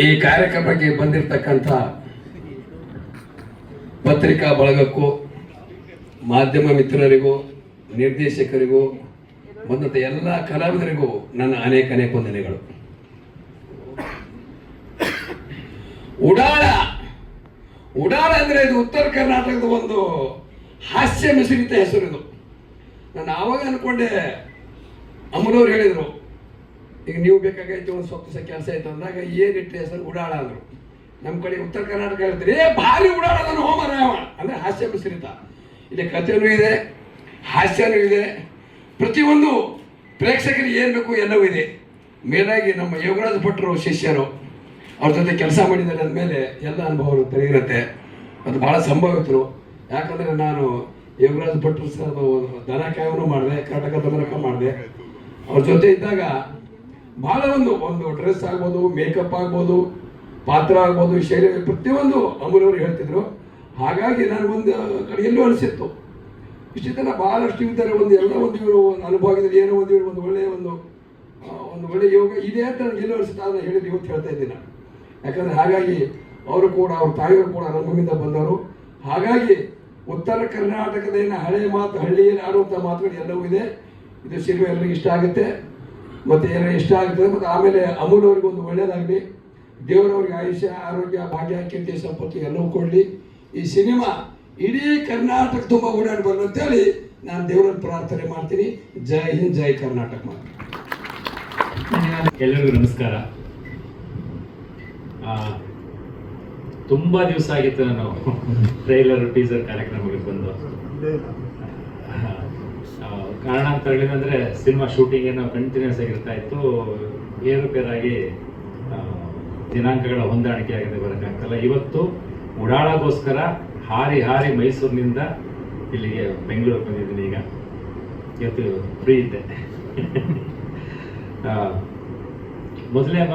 ಈ ಕಾರ್ಯಕ್ರಮಕ್ಕೆ ಬಂದಿರತಕ್ಕಂಥ ಪತ್ರಿಕಾ ಬಳಗಕ್ಕೂ ಮಾಧ್ಯಮ ಮಿತ್ರರಿಗೂ ನಿರ್ದೇಶಕರಿಗೂ ಬಂದಂಥ ಎಲ್ಲ ಕಲಾವಿದರಿಗೂ ನನ್ನ ಅನೇಕ ವಂದನೆಗಳು. ಉಡಾಳ ಅಂದರೆ ಇದು ಉತ್ತರ ಕರ್ನಾಟಕದ ಒಂದು ಹಾಸ್ಯ ಮಿಶ್ರಿತ ಹೆಸರು. ಇದು ನಾನು ಆವಾಗ ಅನ್ಕೊಂಡೆ, ಅಮ್ಮನವ್ರು ಹೇಳಿದರು ಈಗ ನೀವು ಬೇಕಾಗೈತೆ ಒಂದು ಸ್ವಲ್ಪ ಕೆಲಸ ಆಯ್ತು ಅಂದಾಗ ಏನಿಟ್ಟು ಹೆಸರು ಉಡಾಳ ಅಂದರು. ನಮ್ಮ ಕಡೆ ಉತ್ತರ ಕರ್ನಾಟಕ ಹೇಳ್ತಾರೆ ಭಾರಿ ಉಡಾಳ ನಾನು ಹೋಮರಾಯವ ಅಂದರೆ ಹಾಸ್ಯ ಮಿಶ್ರಿತ. ಇಲ್ಲಿ ಕಥೆನೂ ಇದೆ, ಹಾಸ್ಯನೂ ಇದೆ, ಪ್ರತಿಯೊಂದು ಪ್ರೇಕ್ಷಕರಿಗೆ ಏನು ಬೇಕು ಎಲ್ಲವೂ ಇದೆ. ಮೇಲಾಗಿ ನಮ್ಮ ಯೋಗರಾಜ ಭಟ್ರು ಶಿಷ್ಯರು ಅವ್ರ ಜೊತೆ ಕೆಲಸ ಮಾಡಿದ್ದಾರೆ ಅಂದಮೇಲೆ ಎಲ್ಲ ಅನುಭವಗಳು ತೆರೆಯಿರುತ್ತೆ. ಅದು ಭಾಳ ಸಂಭವಿತರು. ಯಾಕಂದರೆ ನಾನು ಯೋಗರಾಜ ಭಟ್ರು ಸರ್ ದನ ಕಾಯವೂ ಮಾಡಿದೆ, ಕರ್ನಾಟಕ ದಮನಕ ಮಾಡಿದೆ. ಅವ್ರ ಜೊತೆ ಇದ್ದಾಗ ಭಾಳ ಒಂದು ಡ್ರೆಸ್ ಆಗ್ಬೋದು, ಮೇಕಪ್ ಆಗ್ಬೋದು, ಪಾತ್ರ ಆಗ್ಬೋದು, ಶೈಲಿ ಪ್ರತಿಯೊಂದು ಅಮೂಲ್ಯವರು ಹೇಳ್ತಿದ್ರು. ಹಾಗಾಗಿ ನಾನು ಒಂದು ಕಡೆ ಎಲ್ಲೂ ಅನಿಸಿತ್ತು ಇಷ್ಟು ಜನ ಭಾಳಷ್ಟು ಇದ್ದಾರೆ, ಒಂದು ಇವರು ಅನುಭವ ಆಗಿದ್ದಾರೆ, ಏನೋ ಒಂದು ಇವರು ಒಂದು ಒಳ್ಳೆಯ ಯೋಗ ಇದೆ ಅಂತ ನನಗೆ ಎಲ್ಲೂ ಅನಿಸುತ್ತೆ. ಅದನ್ನು ಹೇಳಿದ್ದು ಇವತ್ತು ಹೇಳ್ತಾ ಇದ್ದೀನಿ. ಯಾಕಂದರೆ ಹಾಗಾಗಿ ಅವರು ಕೂಡ ಅವ್ರ ತಾಯಿಯವರು ಕೂಡ ರಂಗಮಿಂದ ಬಂದವರು. ಹಾಗಾಗಿ ಉತ್ತರ ಕರ್ನಾಟಕದ ಏನು ಹಳೆಯ ಮಾತು, ಹಳ್ಳಿಯಲ್ಲಿ ಆಡುವಂಥ ಮಾತುಗಳು ಎಲ್ಲವೂ ಇದೆ. ಇದು ಸಿನಿಮಾ ಎಲ್ಲರಿಗೂ ಇಷ್ಟ ಆಗುತ್ತೆ ಮತ್ತು ಏನೋ ಇಷ್ಟ ಆಗುತ್ತದೆ. ಮತ್ತು ಆಮೇಲೆ ಅಮೂಲ್ ಅವ್ರಿಗೆ ಒಂದು ಒಳ್ಳೆಯದಾಗಲಿ, ದೇವರವ್ರಿಗೆ ಆಯುಷ್ಯ, ಆರೋಗ್ಯ, ಭಾಗ್ಯ, ಕೀರ್ತಿ, ಸಂಪತ್ತು ಎಲ್ಲವೂ ಕೊಡಲಿ. ಈ ಸಿನಿಮಾ ಇಡೀ ಕರ್ನಾಟಕ ತುಂಬ ಓಡಾಡಿ ಬರಲು ಅಂತೇಳಿ ನಾನು ದೇವರಲ್ಲಿ ಪ್ರಾರ್ಥನೆ ಮಾಡ್ತೀನಿ. ಜೈ ಹಿಂದ್, ಜೈ ಕರ್ನಾಟಕ. ಎಲ್ಲರಿಗೂ ನಮಸ್ಕಾರ. ತುಂಬ ದಿವಸ ಆಗಿತ್ತು ನಾನು ಟ್ರೈಲರ್ ಟೀಸರ್ ಕಾರ್ಯಕ್ರಮಕ್ಕೆ ಬಂದು. ಕಾರಣಾಂತರಗಳೇನೆಂದರೆ ಸಿನಿಮಾ ಶೂಟಿಂಗ್ ಏನೋ ಕಂಟಿನ್ಯೂಸ್ ಆಗಿರ್ತಾ ಇತ್ತು, ಏರುಪೇರಾಗಿ ದಿನಾಂಕಗಳ ಹೊಂದಾಣಿಕೆ ಆಗಿದೆ, ಬರೋಕ್ಕಾಗ್ತಲ್ಲ. ಇವತ್ತು ಉಡಾಳಗೋಸ್ಕರ ಹಾರಿ ಮೈಸೂರಿನಿಂದ ಇಲ್ಲಿಗೆ ಬೆಂಗಳೂರಿಗೆ ಬಂದಿದ್ದೀನಿ. ಈಗ ಇವತ್ತು ಫ್ರೀ ಇದ್ದೆ. ಮೊದಲನೇ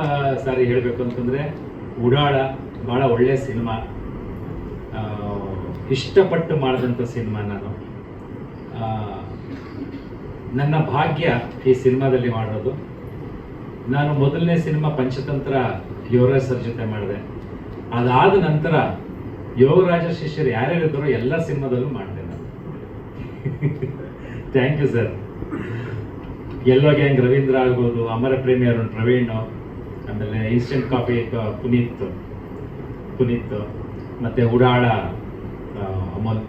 ಸಾರಿ ಹೇಳಬೇಕು ಅಂತಂದರೆ ಉಡಾಳ ಭಾಳ ಒಳ್ಳೆಯ ಸಿನಿಮಾ, ಇಷ್ಟಪಟ್ಟು ಮಾಡಿದಂಥ ಸಿನಿಮಾ. ನನ್ನ ಭಾಗ್ಯ ಈ ಸಿನಿಮಾದಲ್ಲಿ ಮಾಡೋದು. ನಾನು ಮೊದಲನೇ ಸಿನಿಮಾ ಪಂಚತಂತ್ರ ಯೋಗರಾಜ್ ಸರ್ ಜೊತೆ ಮಾಡಿದೆ. ಅದಾದ ನಂತರ ಯೋಗರಾಜ ಶಿಷ್ಯರು ಯಾರ್ಯಾರಿದ್ದಾರೋ ಎಲ್ಲ ಸಿನಿಮಾದಲ್ಲೂ ಮಾಡಿದೆ ನಾನು. Thank you sir. ಎಲ್ಲೋ ಗ್ಯಾಂಗ್ ರವೀಂದ್ರ ಆಗ್ಬೋದು, ಅಮರ ಪ್ರೇಮಿ ಅರುಣ್ ಪ್ರವೀಣ್, ಆಮೇಲೆ ಇನ್ಸ್ಟೆಂಟ್ ಕಾಫಿ ಪುನೀತ್ ಮತ್ತು ಉಡಾಳ ಅಮಲ್,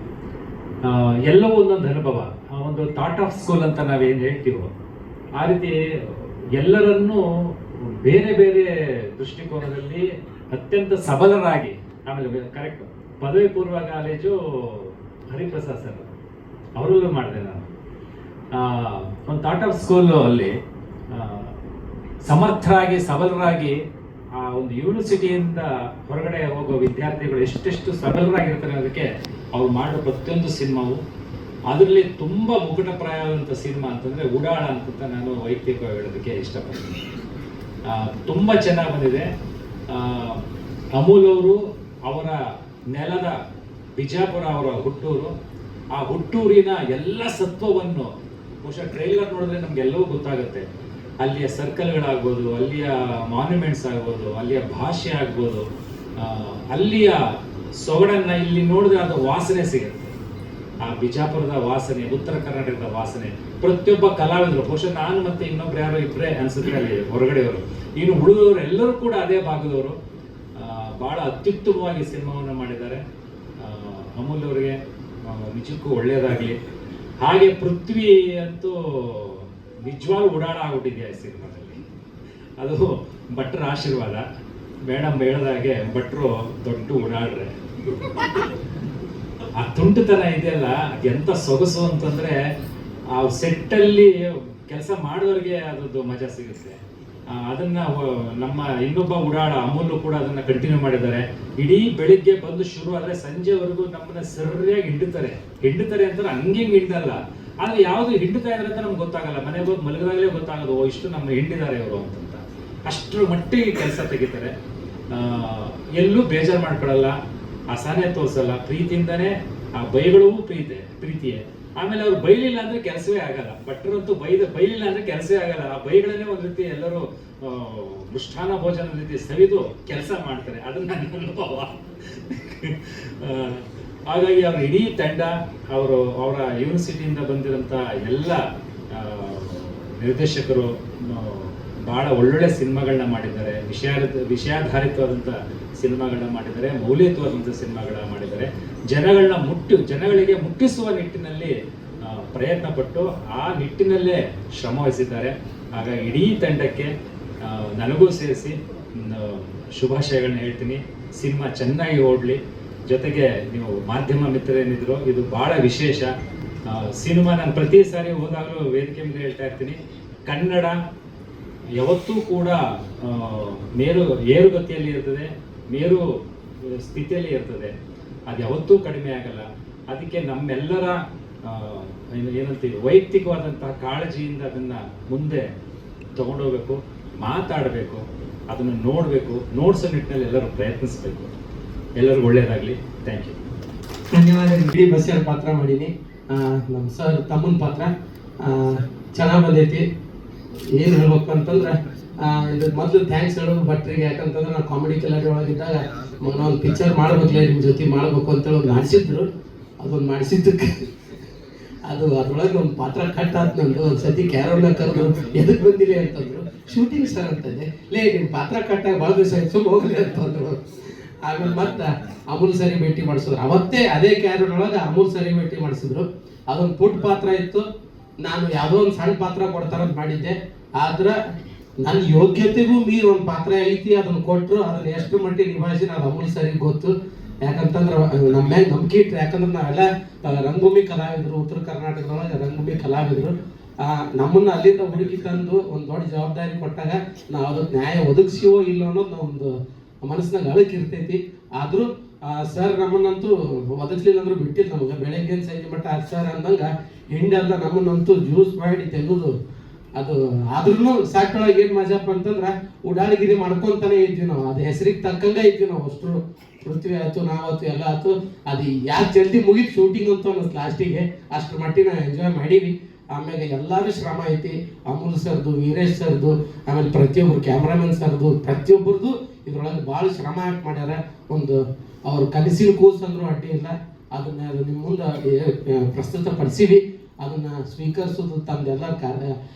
ಎಲ್ಲವೂ ಒಂದೊಂದು ಅನುಭವ. ಒಂದು ಥಾಟ್ ಆಫ್ ಸ್ಕೂಲ್ ಅಂತ ನಾವೇನು ಹೇಳ್ತೀವೋ ಆ ರೀತಿ ಎಲ್ಲರನ್ನೂ ಬೇರೆ ಬೇರೆ ದೃಷ್ಟಿಕೋನದಲ್ಲಿ ಅತ್ಯಂತ ಸಬಲರಾಗಿ. ಆಮೇಲೆ ಕರೆಕ್ಟ್ ಪದವಿ ಪೂರ್ವ ಕಾಲೇಜು ಹರಿಪ್ರಸಾದ್ ಸರ್ ಅವರಲ್ಲೂ ಮಾಡಿದೆ ನಾನು. ಒಂದು ಥಾಟ್ ಆಫ್ ಸ್ಕೂಲು ಅಲ್ಲಿ ಸಮರ್ಥರಾಗಿ ಸಬಲರಾಗಿ ಆ ಒಂದು ಯೂನಿವರ್ಸಿಟಿಯಿಂದ ಹೊರಗಡೆ ಹೋಗೋ ವಿದ್ಯಾರ್ಥಿಗಳು ಎಷ್ಟೆಷ್ಟು ಸಬಲರಾಗಿರ್ತಾರೆ ಅದಕ್ಕೆ ಅವ್ರು ಮಾಡೋ ಪ್ರತಿಯೊಂದು ಸಿನಿಮಾವು. ಅದರಲ್ಲಿ ತುಂಬ ಮುಕುಟಪ್ರಾಯವಾದಂಥ ಸಿನಿಮಾ ಅಂತಂದರೆ ಉಡಾಳ ಅಂತ ನಾನು ವೈಯಕ್ತಿಕವಾಗಿ ಹೇಳೋದಕ್ಕೆ ಇಷ್ಟಪಡ್ತೀನಿ. ತುಂಬ ಚೆನ್ನಾಗಿ ಬಂದಿದೆ. ಅಮೂಲ್ ಅವರು ಅವರ ನೆಲದ ಬಿಜಾಪುರ ಅವರ ಹುಟ್ಟೂರು. ಆ ಹುಟ್ಟೂರಿನ ಎಲ್ಲ ಸತ್ವವನ್ನು ಬಹುಶಃ ಟ್ರೈಲರ್ ನೋಡಿದ್ರೆ ನಮಗೆಲ್ಲವೂ ಗೊತ್ತಾಗುತ್ತೆ. ಅಲ್ಲಿಯ ಸರ್ಕಲ್ಗಳಾಗ್ಬೋದು, ಅಲ್ಲಿಯ ಮಾನ್ಯುಮೆಂಟ್ಸ್ ಆಗ್ಬೋದು, ಅಲ್ಲಿಯ ಭಾಷೆ ಆಗ್ಬೋದು, ಅಲ್ಲಿಯ ಸೊಗಡನ್ನು ಇಲ್ಲಿ ನೋಡಿದ್ರೆ ಅದು ವಾಸನೆ ಸಿಗುತ್ತೆ. ಆ ಬಿಜಾಪುರದ ವಾಸನೆ, ಉತ್ತರ ಕರ್ನಾಟಕದ ವಾಸನೆ. ಪ್ರತಿಯೊಬ್ಬ ಕಲಾವಿದರು, ಬಹುಶಃ ನಾನು ಮತ್ತು ಇನ್ನೊಬ್ರು ಯಾರೋ ಇಬ್ಬರೇ ಅನಿಸುತ್ತೆ ಅಲ್ಲಿ ಹೊರಗಡೆಯವರು, ಇನ್ನು ಉಳಿದವರು ಎಲ್ಲರೂ ಕೂಡ ಅದೇ ಭಾಗದವರು. ಭಾಳ ಅತ್ಯುತ್ತಮವಾಗಿ ಸಿನಿಮಾವನ್ನು ಮಾಡಿದ್ದಾರೆ. ಅಮೂಲ್ ಅವರಿಗೆ ನಿಜಕ್ಕೂ ಒಳ್ಳೆಯದಾಗಲಿ. ಹಾಗೆ ಪೃಥ್ವಿ ಅಂತೂ ನಿಜವಾಗ್ಲೂ ಉಡಾಳ ಆಗ್ಬಿಟ್ಟಿದೆಯಾ ಈ ಸಿನಿಮಾದಲ್ಲಿ. ಅದು ಭಟ್ರ ಆಶೀರ್ವಾದ. ಮೇಡಮ್ ಹೇಳಿದಾಗೆ ಭಟ್ರು ದೊಡ್ಡ ಉಡಾಳ್ರೆ. ಆ ತುಂಟುತನ ಇದೆಯಲ್ಲ ಎಂಥ ಸೊಗಸು ಅಂತಂದರೆ ಆ ಸೆಟ್ಟಲ್ಲಿ ಕೆಲಸ ಮಾಡೋರಿಗೆ ಅದರದ್ದು ಮಜಾ ಸಿಗುತ್ತೆ. ಅದನ್ನು ನಮ್ಮ ಇನ್ನೊಬ್ಬ ಉಡಾಳ ಅಮೂಲ್ಯು ಕೂಡ ಅದನ್ನು ಕಂಟಿನ್ಯೂ ಮಾಡಿದ್ದಾರೆ. ಇಡೀ ಬೆಳಿಗ್ಗೆ ಬಂದು ಶುರು ಆದರೆ ಸಂಜೆವರೆಗೂ ನಮ್ಮನ್ನ ಸರಿಯಾಗಿ ಹಿಂಡುತ್ತಾರೆ ಅಂತಾರೆ. ಹಂಗೆ ಹಿಂಡಲ್ಲ, ಆದರೆ ಯಾವುದು ಹಿಂಡ್ತಾ ಇದ್ದಾರೆ ಅಂತ ನಮ್ಗೆ ಗೊತ್ತಾಗಲ್ಲ. ಮನೆಗೆ ಹೋಗಿ ಮಲಗಿದಾಗಲೇ ಗೊತ್ತಾಗೋದು, ಇಷ್ಟು ನಮ್ಮ ಹಿಂಡಿದ್ದಾರೆ ಇವರು ಅಂತಂತ. ಅಷ್ಟರ ಮಟ್ಟಿಗೆ ಕೆಲಸ ತೆಗಿತಾರೆ. ಎಲ್ಲೂ ಬೇಜಾರು ಮಾಡ್ಕೊಳ್ಳಲ್ಲ, ಅಸಹನೆ ತೋರಿಸಲ್ಲ, ಪ್ರೀತಿಯಿಂದನೇ ಆ ಬೈಗಳು ಪ್ರೀತಿಯೇ. ಆಮೇಲೆ ಅವ್ರು ಬೈಲಿಲ್ಲ ಅಂದ್ರೆ ಕೆಲಸವೇ ಆಗಲ್ಲ. ಭಟ್ರಂತೂ ಬೈಲಿಲ್ಲ ಅಂದ್ರೆ ಕೆಲಸವೇ ಆಗಲ್ಲ. ಆ ಬೈಗಳನ್ನೇ ಒಂದ್ ರೀತಿ ಎಲ್ಲರೂ ಮೃಷ್ಟಾನ್ನ ಭೋಜನ ರೀತಿ ಸವಿದು ಕೆಲಸ ಮಾಡ್ತಾರೆ. ಅದನ್ನ ನನ್ನ ಅನುಭವ. ಹಾಗಾಗಿ ಅವ್ರ ಇಡೀ ತಂಡ, ಅವರ ಯೂನಿವರ್ಸಿಟಿಯಿಂದ ಬಂದಿರೋಂಥ ಎಲ್ಲ ನಿರ್ದೇಶಕರು ಬಹಳ ಒಳ್ಳೊಳ್ಳೆ ಸಿನಿಮಾಗಳನ್ನ ಮಾಡಿದ್ದಾರೆ. ವಿಷಯಾಧಾರಿತವಾದಂಥ ಸಿನಿಮಾಗಳನ್ನ ಮಾಡಿದ್ದಾರೆ, ಮೌಲ್ಯಯುತವಾದಂಥ ಸಿನಿಮಾಗಳನ್ನ ಮಾಡಿದ್ದಾರೆ. ಜನಗಳಿಗೆ ಮುಟ್ಟಿಸುವ ನಿಟ್ಟಿನಲ್ಲಿ ಪ್ರಯತ್ನ ಪಟ್ಟು ಆ ನಿಟ್ಟಿನಲ್ಲೇ ಶ್ರಮ ವಹಿಸಿದ್ದಾರೆ. ಹಾಗಾಗಿ ಇಡೀ ತಂಡಕ್ಕೆ ನನಗೂ ಸೇರಿಸಿ ಶುಭಾಶಯಗಳನ್ನ ಹೇಳ್ತೀನಿ. ಸಿನಿಮಾ ಚೆನ್ನಾಗಿ ಓಡಲಿ. ಜೊತೆಗೆ ನೀವು ಮಾಧ್ಯಮ ಮಿತ್ರರೇನಿದ್ರು, ಇದು ಬಹಳ ವಿಶೇಷ ಸಿನಿಮಾ. ನಾನು ಪ್ರತಿ ಸಾರಿ ಹೋದಾಗಲೂ ವೇದಿಕೆ ಮೇಲೆ ಹೇಳ್ತಾ ಇರ್ತೀನಿ, ಕನ್ನಡ ಯಾವತ್ತೂ ಕೂಡ ಏರುಗತಿಯಲ್ಲಿ ಇರ್ತದೆ, ಮೇರು ಸ್ಥಿತಿಯಲ್ಲಿ ಇರ್ತದೆ. ಅದು ಯಾವತ್ತೂ ಕಡಿಮೆ ಆಗಲ್ಲ. ಅದಕ್ಕೆ ನಮ್ಮೆಲ್ಲರ ಏನಂತೀವಿ ವೈಯಕ್ತಿಕವಾದಂತಹ ಕಾಳಜಿಯಿಂದ ಅದನ್ನು ಮುಂದೆ ತಗೊಂಡೋಗ್ಬೇಕು, ಮಾತಾಡಬೇಕು, ಅದನ್ನು ನೋಡಬೇಕು, ನೋಡ್ಸೋ ನಿಟ್ಟಿನಲ್ಲಿ ಎಲ್ಲರೂ ಪ್ರಯತ್ನಿಸಬೇಕು. ಎಲ್ಲರಿಗೂ ಒಳ್ಳೆಯದಾಗಲಿ. Thank you. ಧನ್ಯವಾದಗಳು. ಇಡೀ ಬಸ್ಸಲ್ಲಿ ಪಾತ್ರ ಮಾಡೀನಿ. ನಮ್ಮ ಸರ್ ತಮ್ಮನ ಪಾತ್ರ ಚೆನ್ನಾಗಿ ಬಂದೈತಿ. ಏನು ಹೇಳ್ಬೇಕು ಅಂತಂದ್ರೆ ಇದು ಮೊದಲು ಥ್ಯಾಂಕ್ಸ್ ಹೇಳೋದು ಭಟ್ರಿಗೆ. ಯಾಕಂತಂದ್ರೆ ನಾವು ಕಾಮಿಡಿ ಕಲರ್ ಒಳಗಿದ್ದಾಗ ಒಂದು ಪಿಕ್ಚರ್ ಮಾಡ್ಬೇಕಲ್ಲ ನಿಮ್ಮ ಜೊತೆ ಮಾಡಬೇಕು ಅಂತೇಳಿ ಒಂದು ಮಾಡಿಸಿದ್ರು. ಅದೊಂದು ಮಾಡಿಸಿದ್ದಕ್ಕೆ ಅದ್ರೊಳಗೆ ಒಂದು ಪಾತ್ರ ಕಟ್ ಆಯ್ತು ನಂದು. ಒಂದು ಸತಿ ಕ್ಯಾರೋಲ್ನ ಕರೆದು ಎದಕ್ಕೆ ಬಂದಿಲ್ಲ ಅಂತಂದ್ರು. ಶೂಟಿಂಗ್ ಸರ್ ಅಂತಂದೆ. ನಿಮ್ಮ ಪಾತ್ರ ಕಟ್ಟಾಗಿ ಭಾಳ ದಿವಸ ಆಯ್ತು ಹೋಗ್ಲಿ ಅಂತಂದ್ರು. ಆಮೇಲೆ ಮತ್ತೆ ಅಮೂಲ್ ಸರಿ ಭೇಟಿ ಮಾಡಿಸಿದ್ರು. ಅವತ್ತೇ ಅದೇ ಕ್ಯಾರೋಲ್ನೊಳಗೆ ಅಮೂಲ್ ಸರಿ ಭೇಟಿ ಮಾಡಿಸಿದ್ರು. ಅದೊಂದು ಪುಟ್ಟ ಪಾತ್ರ ಇತ್ತು. ನಾನು ಯಾವುದೋ ಒಂದು ಸಣ್ಣ ಪಾತ್ರ ಕೊಡ್ತಾರಂತ ಮಾಡಿದ್ದೆ. ಆದ್ರೆ ನನ್ನ ಯೋಗ್ಯತೆಗೂ ಮೀರಿ ಒಂದು ಪಾತ್ರ ಐತಿ, ಅದನ್ನು ಕೊಟ್ಟರು. ಅದನ್ನ ಎಷ್ಟು ಮಟ್ಟಿಗೆ ನಿಭಾಯಿಸಿ ಅದು ಅಮೂಲ್ ಸರಿಗೆ ಗೊತ್ತು. ಯಾಕಂತಂದ್ರೆ ನಮ್ಮ ಮ್ಯಾಗ ನಂಬಿಕೆ ಇಟ್ಟರು. ಯಾಕಂದ್ರೆ ನಾವೆಲ್ಲ ರಂಗಭೂಮಿ ಕಲಾವಿದರು, ಉತ್ತರ ಕರ್ನಾಟಕದೊಳಗೆ ರಂಗಭೂಮಿ ಕಲಾವಿದರು. ನಮ್ಮನ್ನ ಅಲ್ಲಿಂದ ಹುಡುಕಿ ತಂದು ಒಂದು ದೊಡ್ಡ ಜವಾಬ್ದಾರಿ ಕೊಟ್ಟಾಗ ನಾವು ಅದಕ್ಕೆ ನ್ಯಾಯ ಒದಗಿಸಿವೋ ಇಲ್ಲ ಅನ್ನೋದು ಒಂದು ಮನಸ್ಸಿನಾಗ ಅಳಕ್ ಇರ್ತೈತಿ. ಆದರೂ ಸರ್ ನಮ್ಮನ್ನಂತೂ ಒದಗಿಸ್ಲಿಲ್ಲ ಅಂದ್ರೂ ಬಿಟ್ಟಿಲ್ಲ ನಮಗೆ. ಬೆಳಗ್ಗೆ ಸಂಜೆ ಮಟ್ಟ ಸರ್ ಅಂದಂಗೆ ಹಿಂಡೆಲ್ಲ ನಮ್ಮನ್ನಂತೂ ಜ್ಯೂಸ್ ಮಾಡಿ ತೆಗೆದು ಅದು. ಆದ್ರೂ ಸಾಕೊಳಗೆ ಏನು ಮಜಾಪ ಅಂತಂದ್ರೆ ಉಡಾಳಿಗಿರಿ ಮಾಡ್ಕೊಂತಾನೆ ಇದ್ವಿ ನಾವು. ಅದು ಹೆಸರಿಗೆ ತಕ್ಕಂಗೆ ಇದ್ವಿ ನಾವು. ಅಷ್ಟು ಪೃಥ್ವಿ ಆಯ್ತು, ನಾವಾಯ್ತು, ಎಲ್ಲ ಆಯ್ತು. ಅದು ಯಾಕೆ ಜಲ್ದಿ ಮುಗಿತು ಶೂಟಿಂಗ್ ಅಂತ ಅನ್ನಿಸ್ತು ಲಾಸ್ಟಿಗೆ. ಅಷ್ಟು ಮಟ್ಟಿಗೆ ನಾವು ಎಂಜಾಯ್ ಮಾಡೀವಿ. ಆಮೇಲೆ ಎಲ್ಲರೂ ಶ್ರಮ ಐತಿ. ಅಮೂಲ್ ಸರ್ದು, ವೀರೇಶ್ ಸರ್ದು, ಆಮೇಲೆ ಪ್ರತಿಯೊಬ್ಬರು ಕ್ಯಾಮ್ರಾಮನ್ ಸರ್ದು, ಪ್ರತಿಯೊಬ್ಬರದು ಇದ್ರೊಳಗೆ ಭಾಳ ಶ್ರಮ ಹಾಕಿ ಮಾಡ್ಯಾರ. ಒಂದು ಅವ್ರ ಕನಸಿನ ಕೂಸು ಅಂದ್ರೂ ಅಡ್ಡಿ ಇಲ್ಲ. ಅದನ್ನ ನಿಮ್ಮ ಮುಂದೆ ಪ್ರಸ್ತುತಪಡಿಸಿವಿ. ಅದನ್ನ ಸ್ವೀಕರಿಸೋದು ತಮ್ದೆಲ್ಲ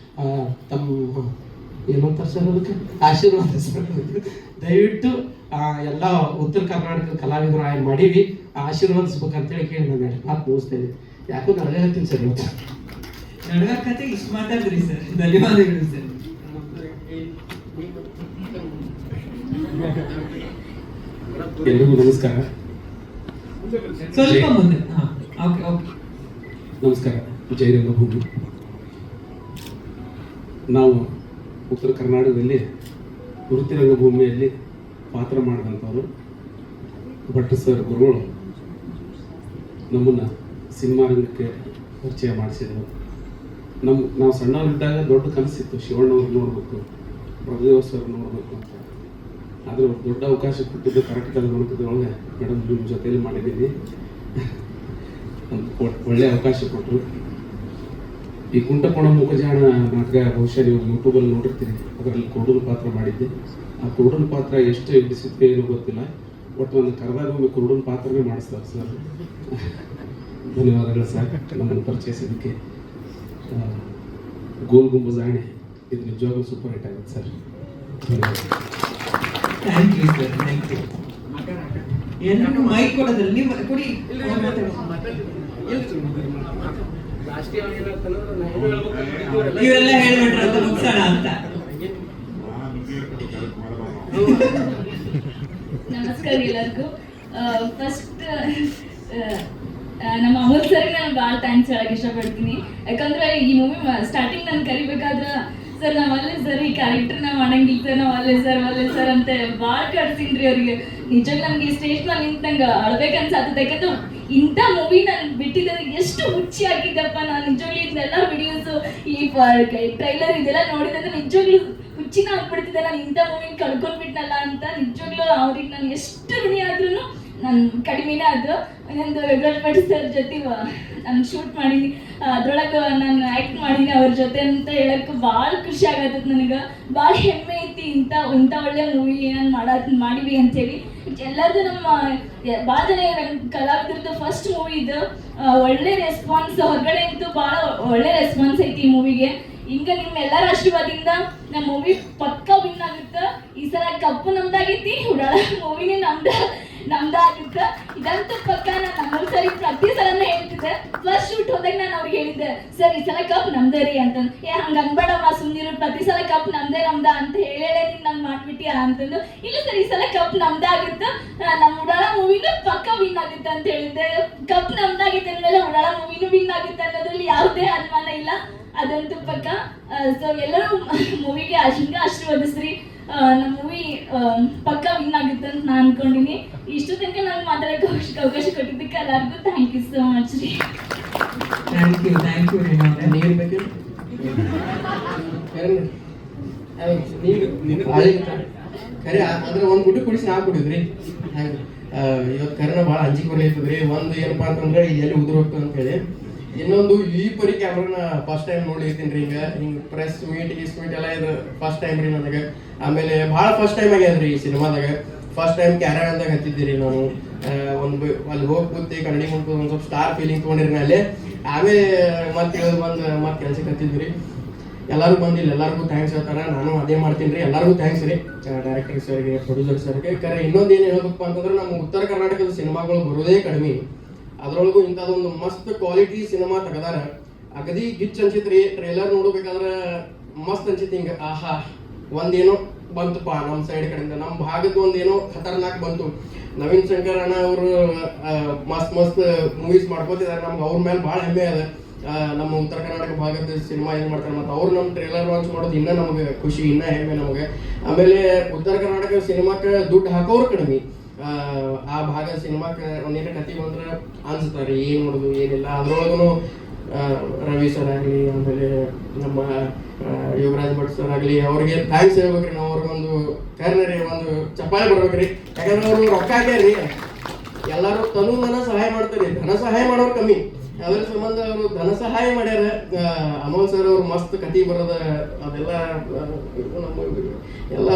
ತಮ್ಮ ಏನಂತಾರೆ ಸರ್ ಅದಕ್ಕೆ ಆಶೀರ್ವಾದ ಸರ್. ದಯವಿಟ್ಟು ಎಲ್ಲ ಉತ್ತರ ಕರ್ನಾಟಕದ ಕಲಾವಿದರು ಆಯ್ಕೆ ಮಾಡೀವಿ. ಆಶೀರ್ವಾದಿಸ್ಬೇಕಂತೇಳಿ ಕೇಳಿ ನಾನು ಮಾತು ಮುಗಿಸ್ತಾ ಇದ್ದೀನಿ. ಯಾಕೋ ನನಗೆ ಹೇಳ್ತೀನಿ ಸರ್. ಇವತ್ತು ನಡ್ವರ್ಕತೆ ಇಷ್ಟು ಮಾತಾಡಿದ್ರಿ ಸರ್. ಧನ್ಯವಾದಗಳು ಸರ್. ಎಲ್ರಿಗೂ ನಮಸ್ಕಾರ. ಸ್ವಲ್ಪ ಮುಂದೆ. ನಮಸ್ಕಾರ. ಜೈ ರಂಗಭೂಮಿ. ನಾವು ಉತ್ತರ ಕರ್ನಾಟಕದಲ್ಲಿ ವೃತ್ತಿ ರಂಗಭೂಮಿಯಲ್ಲಿ ಪಾತ್ರ ಮಾಡಿದಂಥವ್ರು. ಭಟ್ ಸರ್ ಗುರುಗಳು ನಮ್ಮನ್ನು ಸಿನಿಮಾ ರಂಗಕ್ಕೆ ಪರಿಚಯ ಮಾಡಿಸಿದ್ರು. ನಾವು ಸಣ್ಣವರಿದ್ದಾಗ ದೊಡ್ಡ ಕನಸಿತ್ತು, ಶಿವಣ್ಣವ್ರು ನೋಡಬೇಕು, ಪ್ರಭುದೇವ ಸರ್ ನೋಡಬೇಕು ಅಂತ. ಆದರೆ ದೊಡ್ಡ ಅವಕಾಶ ಕೊಟ್ಟಿದ್ದು ಕರ್ನಾಟಕ ಗಣಕದೊಳಗೆ ಮೇಡಮ್ ನಿಮ್ಮ ಜೊತೆಯಲ್ಲಿ ಮಾಡಿದ್ದೀನಿ. ಒಂದು ಒಳ್ಳೆಯ ಅವಕಾಶ ಕೊಟ್ಟರು. ಈ ಕುಂಟಕೋಣ ಮೂಕಜಾಣ ನಾಟಕ ಬಹುಶಃ ನೀವು ಯೂಟ್ಯೂಬಲ್ಲಿ ನೋಡಿರ್ತೀರಿ. ಅದರಲ್ಲಿ ಕುರುಡನ ಪಾತ್ರ ಮಾಡಿದ್ದೆ. ಆ ಕುರುಡನ ಪಾತ್ರ ಎಷ್ಟು ಹಿಡಿಸಿದ್ವಿ ಏನೋ ಗೊತ್ತಿಲ್ಲ. ಒಟ್ಟು ಒಂದು ಕರೆದಾಗ ಒಮ್ಮೆ ಕುರುಡನ ಪಾತ್ರನೇ ಮಾಡಿಸ್ತಾರೆ ಸರ್. ಧನ್ಯವಾದಗಳು ಸರ್ ನಮ್ಮನ್ನು ಪರಿಚಯಿಸಿದ್ದಕ್ಕೆ. ಗೋಲ್ ಗುಂಬಜ್ ಆಣೆ ಇದು ನಿಜವಾಗ್ಲೂ ಸೂಪರ್ ಹಿಟ್ ಆಗುತ್ತೆ sir. Thank you sir. Thank you. ಏನು ಮೈಕ್ ಕೊಡೋದಿಲ್ಲ ನೀವು ಕೊಡಿ. ಇವರೆಲ್ಲ ಹೇಳ್ಬಿಟ್ರೆ ಅಂತ ಮುಗಿಸೋಣ ಅಂತ. ನಮಸ್ಕಾರ ಎಲ್ಲರಿಗೂ. ಫಸ್ಟ್ ನಮ್ಮ ಅಮೂಲ್ ಸರಿಗೆ ನಾನು ಭಾಳ ಥ್ಯಾಂಕ್ಸ್ ಹೇಳಕ್ಕೆ ಇಷ್ಟಪಡ್ತೀನಿ. ಯಾಕಂದ್ರೆ ಈ ಮೂವಿ ಸ್ಟಾರ್ಟಿಂಗ್ ನಾನು ಕರಿಬೇಕಾದ್ರೆ ಸರ್ ನಾವಲ್ಲೇ ಸರ್ ಈ ಕ್ಯಾರೆಕ್ಟರ್ನ ಮಾಡಂಗಿಲ್ಲ ಸರ್, ನಾವಲ್ಲೇ ಸರ್ ಅಂತ ಭಾಳ ಕಡ್ಸಿನ್ರಿ ಅವ್ರಿಗೆ. ನಿಜವಾಗ್ ನಮ್ಗೆ ಸ್ಟೇಜ್ ಮೇಲೆ ನಿಂತಂಗೆ ಅಳ್ಬೇಕನ್ಸತ್ತೆ. ಯಾಕಂದ್ರೆ ಇಂಥ ಮೂವಿ ನಾನು ಬಿಟ್ಟಿದ್ದರೆ ಎಷ್ಟು ಹುಚ್ಚಿ ಆಗಿದ್ದಪ್ಪ. ನಾನು ನಿಜವಾಗ್ಲೂ ಇದೆಲ್ಲ ವಿಡಿಯೋಸು ಈ ಟ್ರೈಲರ್ ಇದೆಲ್ಲ ನೋಡಿದ್ರೆ ನಿಜವಾಗ್ಲೂ ಹುಚ್ಚಿನ ಆಗ್ಬಿಡ್ತಿದ್ದೆ. ನಾನು ಇಂಥ ಮೂವಿನ ಕಳ್ಕೊಂಡ್ಬಿಟ್ನಲ್ಲ ಅಂತ ನಿಜವಾಗ್ಲೂ ಅವ್ರಿಗೆ ನಾನು ಎಷ್ಟು ಋಣಿ ಆದ್ರೂ ನಾನು ಕಡಿಮೆನೇ ಅದು ಇನ್ನೊಂದು ಗಣಪತಿ ಸರ್ ಜೊತೆ ನಾನು ಶೂಟ್ ಮಾಡೀನಿ, ಅದ್ರೊಳಗೆ ನಾನು ಆ್ಯಕ್ಟ್ ಮಾಡೀನಿ ಅವ್ರ ಜೊತೆ ಅಂತ ಹೇಳಕ್ಕೆ ಭಾಳ ಖುಷಿ ಆಗತ್ತದ ನನಗೆ. ಭಾಳ ಹೆಮ್ಮೆ ಐತಿ ಇಂಥ ಒಳ್ಳೆ ಮೂವಿ ನಾನು ಮಾಡಿವಿ ಅಂಥೇಳಿ. ಎಲ್ಲರದು ನಮ್ಮ ಭಾಳ ಜನ ಕಲಾವಿದ್ರದ್ದು ಫಸ್ಟ್ ಮೂವಿ ಇದು, ಒಳ್ಳೆ ರೆಸ್ಪಾನ್ಸ್ ಹೊರಗಡೆ ಅಂತೂ ಭಾಳ ಒಳ್ಳೆ ರೆಸ್ಪಾನ್ಸ್ ಐತಿ ಈ ಮೂವಿಗೆ. ಹಿಂಗ ನಿಮ್ಮ ಎಲ್ಲರ ಆಶೀರ್ವಾದದಿಂದ ನಮ್ಮ ಮೂವಿ ಪಕ್ಕ ವಿನ್ ಆಗುತ್ತೆ. ಈ ಸಲ ಕಪ್ಪು ನಮ್ದಾಗೈತಿ, ಉಡಾಳ ಮೂವಿನೇ ನಮ್ದಾಗುತ್ತೆ, ಇದಂತೂ ಪಕ್ಕ. ನಾನು ನಮ್ಮ ಸರಿ ಪ್ರತಿ ಸಲನ ಹೇಳ್ತಿದ್ದೆ. ಫಸ್ಟ್ ಶೂಟ್ ಹೋದಾಗ ನಾನು ಅವ್ರಿಗೆ ಹೇಳಿದ್ದೆ, ಸರ್ ಈ ಸಲ ಕಪ್ ನಮ್ದೇ ರೀ ಅಂತಂದು. ಹಂಗೆ ಅನ್ಬೇಡಮ್ಮ ಸುಮ್ಮನಿರು, ಪ್ರತಿ ಸಲ ಕಪ್ ನಮ್ದೇ ಅಂತ ಹೇಳೇ ನೀನು ನಂಗೆ ಮಾಡ್ಬಿಟ್ಟಿಯಾ ಅಂತಂದು. ಇಲ್ಲ ಸರ್ ಈ ಸಲ ಕಪ್ ನಮ್ದಾಗುತ್ತೆ, ನಮ್ಮ ಉಡಾಳ ಮೂವಿನೂ ಪಕ್ಕ ವಿನ್ ಆಗುತ್ತೆ ಅಂತ ಹೇಳಿದ್ದೆ. ಕಪ್ ನಮ್ದಾಗಿತ್ತು ಅಂದಮೇಲೆ ಉಡಾಳ ಮೂವಿನೂ ವಿನ್ ಆಗುತ್ತೆ ಅನ್ನೋದ್ರಲ್ಲಿ ಯಾವುದೇ ಅನುಮಾನ ಇಲ್ಲ, ಅದಂತೂ ಪಕ್ಕ. ಸೊ ಎಲ್ಲರೂ ಮೂವಿಗೆ ಆಶೀರ್ವದಿಸ್ರಿ, ನಮ್ಮ ಮೂವಿ ಪಕ್ಕ ವಿನ್ ಆಗುತ್ತೆ ಅಂತ ನಾನು ಅನ್ಕೊಂಡಿನಿ. ಇಷ್ಟು ತನಕ ನಾನು ಮಾತಾಡೋಕ್ಕೆ ಅವಕಾಶ ಕೊಟ್ಟಿದ್ದಕ್ಕೆ ಎಲ್ಲರಿಗೂ ಥ್ಯಾಂಕ್ ಯು ಸೋ ಮಚ್ ರೀ. ಥ್ಯಾಂಕ್ ಯು ರೇಣು ಅವರೇ. ನೀರು ಬೇಕು ಖರೆ ಅಂದ್ರೆ ಒಂದು ಗುಡ್ಡ ಕುಡಿಸಿ ನಾ ಕುಡಿದ್ರಿ ಹಾಗೆ. ಇವತ್ತು ಕರೆನ ಭಾಳ ಅಂಜಿಕೆ ಬರ್ಲಿರ್ತದ್ರಿ. ಒಂದು ಏನಪ್ಪಾ ಅಂತಂದ್ರೆ ಎಲ್ಲಿ ಉದುರು ಹೋಗ್ತದೆ ಅಂತ ಹೇಳಿ. ಇನ್ನೊಂದು ಈ ಪರಿ ಕ್ಯಾಮ್ರಾನ ಫಸ್ಟ್ ಟೈಮ್ ನೋಡಿರ್ತೀನಿ ರೀ. ಹಿಂಗೆ ಪ್ರೆಸ್ ಮೀಟ್ ಎಲ್ಲ ಇದು ಫಸ್ಟ್ ಟೈಮ್ ರೀ ನನಗೆ. ಆಮೇಲೆ ಭಾಳ ಫಸ್ಟ್ ಟೈಮ್ ಆಗ್ಯದ್ರಿ ಈ ಸಿನಿಮಾದಾಗ. ಫಸ್ಟ್ ಟೈಮ್ ಕ್ಯಾರವಾನ್ದಾಗ ಹತ್ತಿದ್ದೀರಿ ನಾನು. ಒಂದು ಅಲ್ಲಿ ಹೋಗಿ ಕೂತಿ ಕನ್ನಡಿ ಮುಂದೆ ಒಂದು ಸ್ವಲ್ಪ ಸ್ಟಾರ್ ಫೀಲಿಂಗ್ ತೊಗೊಂಡಿರಿ ಅಲ್ಲೇ. ಆಮೇಲೆ ಮತ್ತೆ ಮತ್ತೆ ಕೆಲ್ಸಕ್ಕೆ ಹತ್ತಿದ್ವಿ. ಎಲ್ಲರೂ ಬಂದಿಲ್ಲ, ಎಲ್ಲರಿಗೂ ಥ್ಯಾಂಕ್ಸ್ ಹೇಳ್ತಾರೆ. ನಾನು ಅದೇ ಮಾಡ್ತೀನಿ ರೀ. ಎಲ್ಲರಿಗೂ ಥ್ಯಾಂಕ್ಸ್ ರೀ, ಡೈರೆಕ್ಟರ್ ಸರ್ಗೆ, ಪ್ರೊಡ್ಯೂಸರ್ ಸರ್ಗೆ. ಕರೆ ಇನ್ನೊಂದು ಏನು ಹೇಳ್ಬೇಕಪ್ಪ ಅಂತಂದ್ರೆ ನಮ್ಮ ಉತ್ತರ ಕರ್ನಾಟಕದ ಸಿನಿಮಾಗಳು ಬರೋದೇ ಕಡಿಮೆ. ಅದರೊಳಗೂ ಇಂಥದ್ದೊಂದು ಮಸ್ತ್ ಕ್ವಾಲಿಟಿ ಸಿನಿಮಾ ತೆಗದಾರ. ಅಗದಿ ಗಿಚ್ ಅನ್ಸಿತ್ರಿ. ಟ್ರೇಲರ್ ನೋಡ್ಬೇಕಾದ್ರೆ ಮಸ್ತ್ ಅನ್ಸಿತ್ತು. ಹಿಂಗೆ ಆಹಾ ಒಂದೇನೋ ಬಂತಪ್ಪ ನಮ್ಮ ಸೈಡ್ ಕಡೆಯಿಂದ, ನಮ್ಮ ಭಾಗದ ಒಂದೇನೋ ಖತರ್ನಾಕ್ ಬಂತು. ನವೀನ್ ಶಂಕರ್ ಅಣ್ಣ ಅವರು ಮಸ್ತ್ ಮೂವೀಸ್ ಮಾಡ್ಕೋತಿದ್ದಾರೆ. ನಮ್ಗೆ ಅವ್ರ ಮೇಲೆ ಭಾಳ ಹೆಮ್ಮೆ ಅದ. ನಮ್ಮ ಉತ್ತರ ಕರ್ನಾಟಕ ಭಾಗದ ಸಿನಿಮಾ ಏನು ಮಾಡ್ತಾರೆ ಮತ್ತು ಅವ್ರು ನಮ್ಮ ಟ್ರೇಲರ್ ಲಾಂಚ್ ಮಾಡೋದು ಇನ್ನೂ ನಮಗೆ ಖುಷಿ, ಇನ್ನೂ ಹೆಮ್ಮೆ ನಮಗೆ. ಆಮೇಲೆ ಉತ್ತರ ಕರ್ನಾಟಕ ಸಿನಿಮಾಕ್ಕೆ ದುಡ್ಡು ಹಾಕೋರು ಕಡಿಮೆ. ಆ ಭಾಗ ಸಿನಿಮಾಕ್ಕೆ ಒಂದೇನು ಕತೆ ಬಂದ್ರೆ ಅನ್ಸುತ್ತಾರೆ ಏನು ಮಾಡೋದು ಏನಿಲ್ಲ. ಅದ್ರೊಳಗೂ ರವಿ ಸರ್ ಆಗಲಿ, ಆಮೇಲೆ ನಮ್ಮ ಯೋಗರಾಜ್ ಭಟ್ ಸರ್ ಆಗಲಿ, ಅವ್ರಿಗೆ ಥ್ಯಾಂಕ್ಸ್ ಹೇಳ್ಬೇಕ್ರಿ. ನಾವು ಅವ್ರಿಗೊಂದು ಕರ್ನರಿ ಒಂದು ಚಪ್ಪಾಳೆ ಬರ್ಬೇಕ್ರಿ. ಯಾಕಂದ್ರೆ ಅವರು ರೊಕ್ಕ ಆಗ್ಯಾರಿ. ಎಲ್ಲರೂ ತನು ಮನ ಸಹಾಯ ಮಾಡ್ತಾರೆ, ಧನ ಸಹಾಯ ಮಾಡೋರು ಕಮ್ಮಿ. ಅದ್ರ ಸಂಬಂಧ ಅವರು ಧನ ಸಹಾಯ ಮಾಡ್ಯಾರ. ಅಮೋಲ್ ಸರ್ ಅವ್ರು ಮಸ್ತ್ ಕತಿ ಬರೋದ ಅದೆಲ್ಲ ಎಲ್ಲ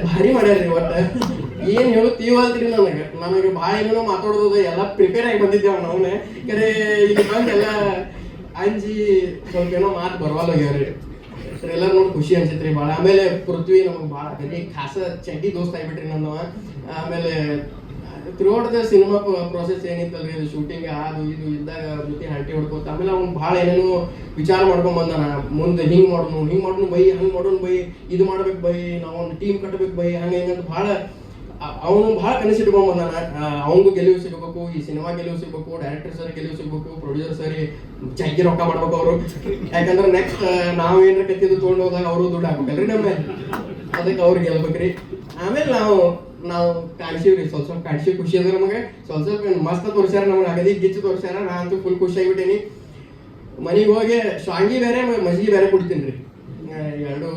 ಭಾರಿ ಮಾಡ್ಯಾರ್ರಿ. ಒಟ್ಟು ಏನು ಹೇಳುತ್ತೀವಲ್ರಿ, ನನಗೆ ಭಾಳ ಏನೇನೋ ಮಾತಾಡೋದು ಎಲ್ಲ ಪ್ರಿಪೇರ್ ಆಗಿ ಬಂದಿದ್ದೇವೆ ನಾವೇ. ಕರೆ ಇಲ್ಲಿ ಬಂದು ಎಲ್ಲ ಅಂಜಿ ಸ್ವಲ್ಪ ಏನೋ ಮಾತು ಬರವಲ್ಲಾಗ್ಯಾವ್ರಿ. ಟ್ರೇಲರ್ ನೋಡಿ ಖುಷಿ ಅನ್ಸೈತ್ರಿ ಭಾಳ. ಆಮೇಲೆ ಪೃಥ್ವಿ ನಮಗೆ ಭಾಳ ಗದಿ ಖಾಸ ಚಡ್ಡಿ ದೋಸ್ತ ಆಗ್ಬಿಟ್ರಿ ನನ್ನ. ಆಮೇಲೆ ಥ್ರೂಔಟ್ ದ ಸಿನಿಮಾ ಪ್ರೊಸೆಸ್ ಏನಿತ್ತಲ್ರಿ, ಅದು ಶೂಟಿಂಗ್ ಅದು ಇದು ಇದ್ದಾಗ ಅವ್ರ ಜೊತೆ ಹರಟಿ ಹೊಡ್ಕೋತ ಆಮೇಲೆ ಅವ್ನು ಭಾಳ ಏನೇನೋ ವಿಚಾರ ಮಾಡ್ಕೊಂಡ್ ಬಂದಾನ. ಮುಂದೆ ಹಿಂಗೆ ಮಾಡೋನು ಬೈ, ಹಂಗೆ ಮಾಡೋನು ಬೈ, ಇದು ಮಾಡ್ಬೇಕು ಬೈ, ನಾವು ಒಂದು ಟೀಮ್ ಕಟ್ಟಬೇಕು ಬೈ, ಹಂಗೆ ಹಿಂಗಂತ ಭಾಳ ಅವನು ಭಾಳ ಕನಸಿಟ್ಕೊಂಡ್ ಬಂದಾನ. ಅವನಿಗೂ ಗೆಲುವು ಸಿಗಬೇಕು, ಈ ಸಿನಿಮಾ ಗೆಲುವು ಸಿಗಬೇಕು, ಡೈರೆಕ್ಟರ್ ಸರ್ ಗೆಲುವು ಸಿಗಬೇಕು, ಪ್ರೊಡ್ಯೂಸರ್ ಸರಿ ಜಗ್ಗಿ ರೊಕ್ಕ ಮಾಡ್ಬೇಕು ಅವರು. ಯಾಕಂದ್ರೆ ನೆಕ್ಸ್ಟ್ ನಾವು ಏನಾರ ಕತ್ತಿದ್ದು ತೊಗೊಂಡು ಹೋದಾಗ ಅವರು ದುಡ್ಡು ಹಾಕ್ಬೇಕಲ್ರಿ ನಮ್ಮ ಮೇಲೆ. ಅದಕ್ಕೆ ಅವ್ರಿಗೆ ಗೆಲ್ಬೇಕ್ರಿ. ಆಮೇಲೆ ನಾವು ಕಾಣಿಸಿವ್ರಿ, ಸ್ವಲ್ಪ ಕಾಣಿಸಿ ಖುಷಿ ಅಂದ್ರೆ ನಮಗೆ ಸ್ವಲ್ಪ ಮಸ್ತ್ ತೋರಿಸ್ಯಾರ. ನಮ್ಗೆ ಅಗದಿ ಗಿಚ್ಚು ತೋರಿಸ್ಯಾರ. ನಾ ಅಂತೂ ಫುಲ್ ಖುಷಿ ಆಗಿಬಿಟ್ಟೇನಿ. ಮನೆಗೆ ಹೋಗಿ ಶಾಂಗಿ ಬೇರೆ ಮಜ್ಜಿಗೆ ಬೇರೆ ಕುಡಿತೀನಿ ರೀ. ಎರಡು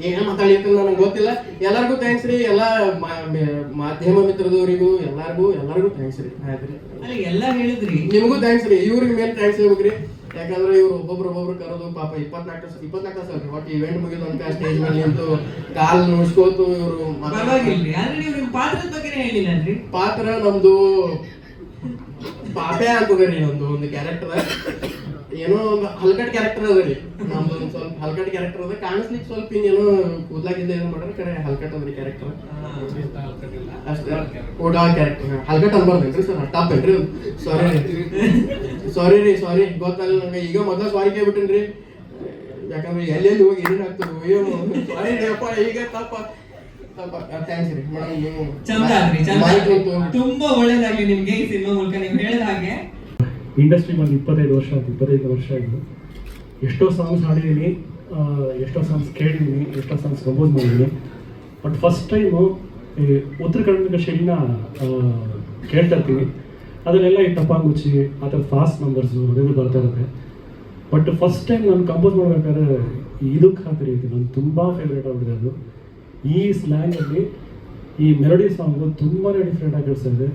ಏನ ಮಾತಾಡಿರ್ತೀನಿ ನನಗೆ ಗೊತ್ತಿಲ್ಲ. ಎಲ್ಲರಿಗೂ ಥ್ಯಾಂಕ್ಸ್ ರೀ. ಎಲ್ಲ ಮಾಧ್ಯಮ ಮಿತ್ರದವರಿಗೂ ಎಲ್ಲರಿಗೂ ಥ್ಯಾಂಕ್ಸ್ ರೀ. ಆಯ್ತು ರೀ, ಎಲ್ಲ ಹೇಳಿದ್ರಿ. ನಿಮಗೂ ಥ್ಯಾಂಕ್ಸ್ ರೀ. ಇವ್ರಿಗೆ ಮೇಲೆ ಥ್ಯಾಂಕ್ಸ್ ಹೇಳ್ಬೇಕ್ರಿ. ಯಾಕಂದ್ರೆ ಇವ್ರು ಒಬ್ಬೊಬ್ರು ಕರೋದು ಪಾಪ 24 ತಾಸು ಅಲ್ರಿ. ಒಟ್ಟು ಇವೆಂಟ್ ಮುಗಿದು ಅಂತ ಸ್ಟೇಜ್ ಮೇಲೆ ನಿಂತು ಕಾಲ್ ನುಡ್ಸ್ಕೋತು ಇವರು. ಪರವಾಗಿಲ್ರಿ, ಆದ್ರೆ ನೀವು ನಿಮ್ಮ ಪಾತ್ರದ ಬಗ್ಗೆನೇ ಹೇಳಿಲ್ಲ ಅಲ್ರಿ. ಪಾತ್ರ ನಮ್ದು ಪಾಪೆ ಅಂತದ ರೀ. ಒಂದು ಕ್ಯಾರೆಕ್ಟರ್ ಏನೋ ಒಂದು ಹಲ್ಕಟ್ ಕ್ಯಾರೆಕ್ಟರ್ ಅದ ರೀ. ನಮ್ದು ಒಂದು ಸ್ವಲ್ಪ ಹಲ್ಕಟ್ ಕ್ಯಾರೆಕ್ಟರ್ ಅದ. ಕಾಣಿಸ್ಲಿಕ್ಕೆ ಸ್ವಲ್ಪ ಹಿಂಗೇನೋ ಕೂದ್ಲಾಗಿದ್ದ ಏನು ಮಾಡ್ರೆ ಕರೆ ಹಲ್ಕಟ್ ಅದ್ರಿ ಕ್ಯಾರೆಕ್ಟರ್. ಅಷ್ಟೇ ಓಡಾ ಕ್ಯಾರೆಕ್ಟರ್ ಹಲ್ಕಟ್ ಅನ್ಬಾರ್ದೇನ್ರಿ ಸರ್? ಟಾಪ್ ಏನ್ರಿ? ಸಾರಿ ಗೊತ್ತಾಗಲ್ಲ ನಂಗೆ. ಈಗ ಮೊದಲ ಸಾರಿ ಕೇಳ್ಬಿಟ್ಟೇನ್ರಿ. ಯಾಕಂದ್ರೆ ಎಲ್ಲೆಲ್ಲಿ ಹೋಗಿ ಏನೇನು ಆಗ್ತದೆ ಏನು ಸಾರಿ ರೀ ಅಪ್ಪ. ಈಗ ತಪ್ಪ ಥ್ಯಾಂಕ್ಸ್ ರೀ ಮೇಡಮ್. ನೀವು ಚಂದ ಆದ್ರಿ, ತುಂಬಾ ಒಳ್ಳೇದಾಗ್ಲಿ ನಿಮ್ಗೆ ಈ ಸಿನಿಮಾ ಮೂಲಕ. ನೀವು ಹೇಳಿದ ಹಾಗೆ ಇಂಡಸ್ಟ್ರಿ ಬಂದು 25 ವರ್ಷ ಆಯಿತು. ಎಷ್ಟೋ ಸಾಂಗ್ಸ್ ಹಾಡಿದ್ದೀನಿ, ಎಷ್ಟೋ ಸಾಂಗ್ಸ್ ಕೇಳಿದ್ದೀನಿ, ಎಷ್ಟೋ ಸಾಂಗ್ಸ್ ಕಂಪೋಸ್ ಮಾಡಿದ್ದೀನಿ. ಬಟ್ ಫಸ್ಟ್ ಟೈಮು ಈ ಉತ್ತರ ಕರ್ನಾಟಕ ಶೈಲಿನ ಕೇಳ್ತಾ ಇರ್ತೀನಿ. ಅದನ್ನೆಲ್ಲ ಈ ಟಪಾಂಗುಚ್ಚಿ ಆ ಥರ ಫಾಸ್ಟ್ ನಂಬರ್ಸು ಅದೆಲ್ಲ ಬರ್ತಾ ಇರುತ್ತೆ. ಬಟ್ ಫಸ್ಟ್ ಟೈಮ್ ನಾನು ಕಂಪೋಸ್ ಮಾಡಬೇಕಾದ್ರೆ ಇದಕ್ಕೆ ಖಾತ್ರಿ ಐತಿ. ನಾನು ತುಂಬ ಫೇವ್ರೇಟ್ ಆಗಿಬಿಟ್ಟಿದೆ ಅದು. ಈ ಸ್ಲ್ಯಾಂಗಲ್ಲಿ ಈ ಮೆಲೋಡಿ ಸಾಂಗು ತುಂಬಾ ಡಿಫ್ರೆಂಟ್ ಆಗಿರ್ತದೆ.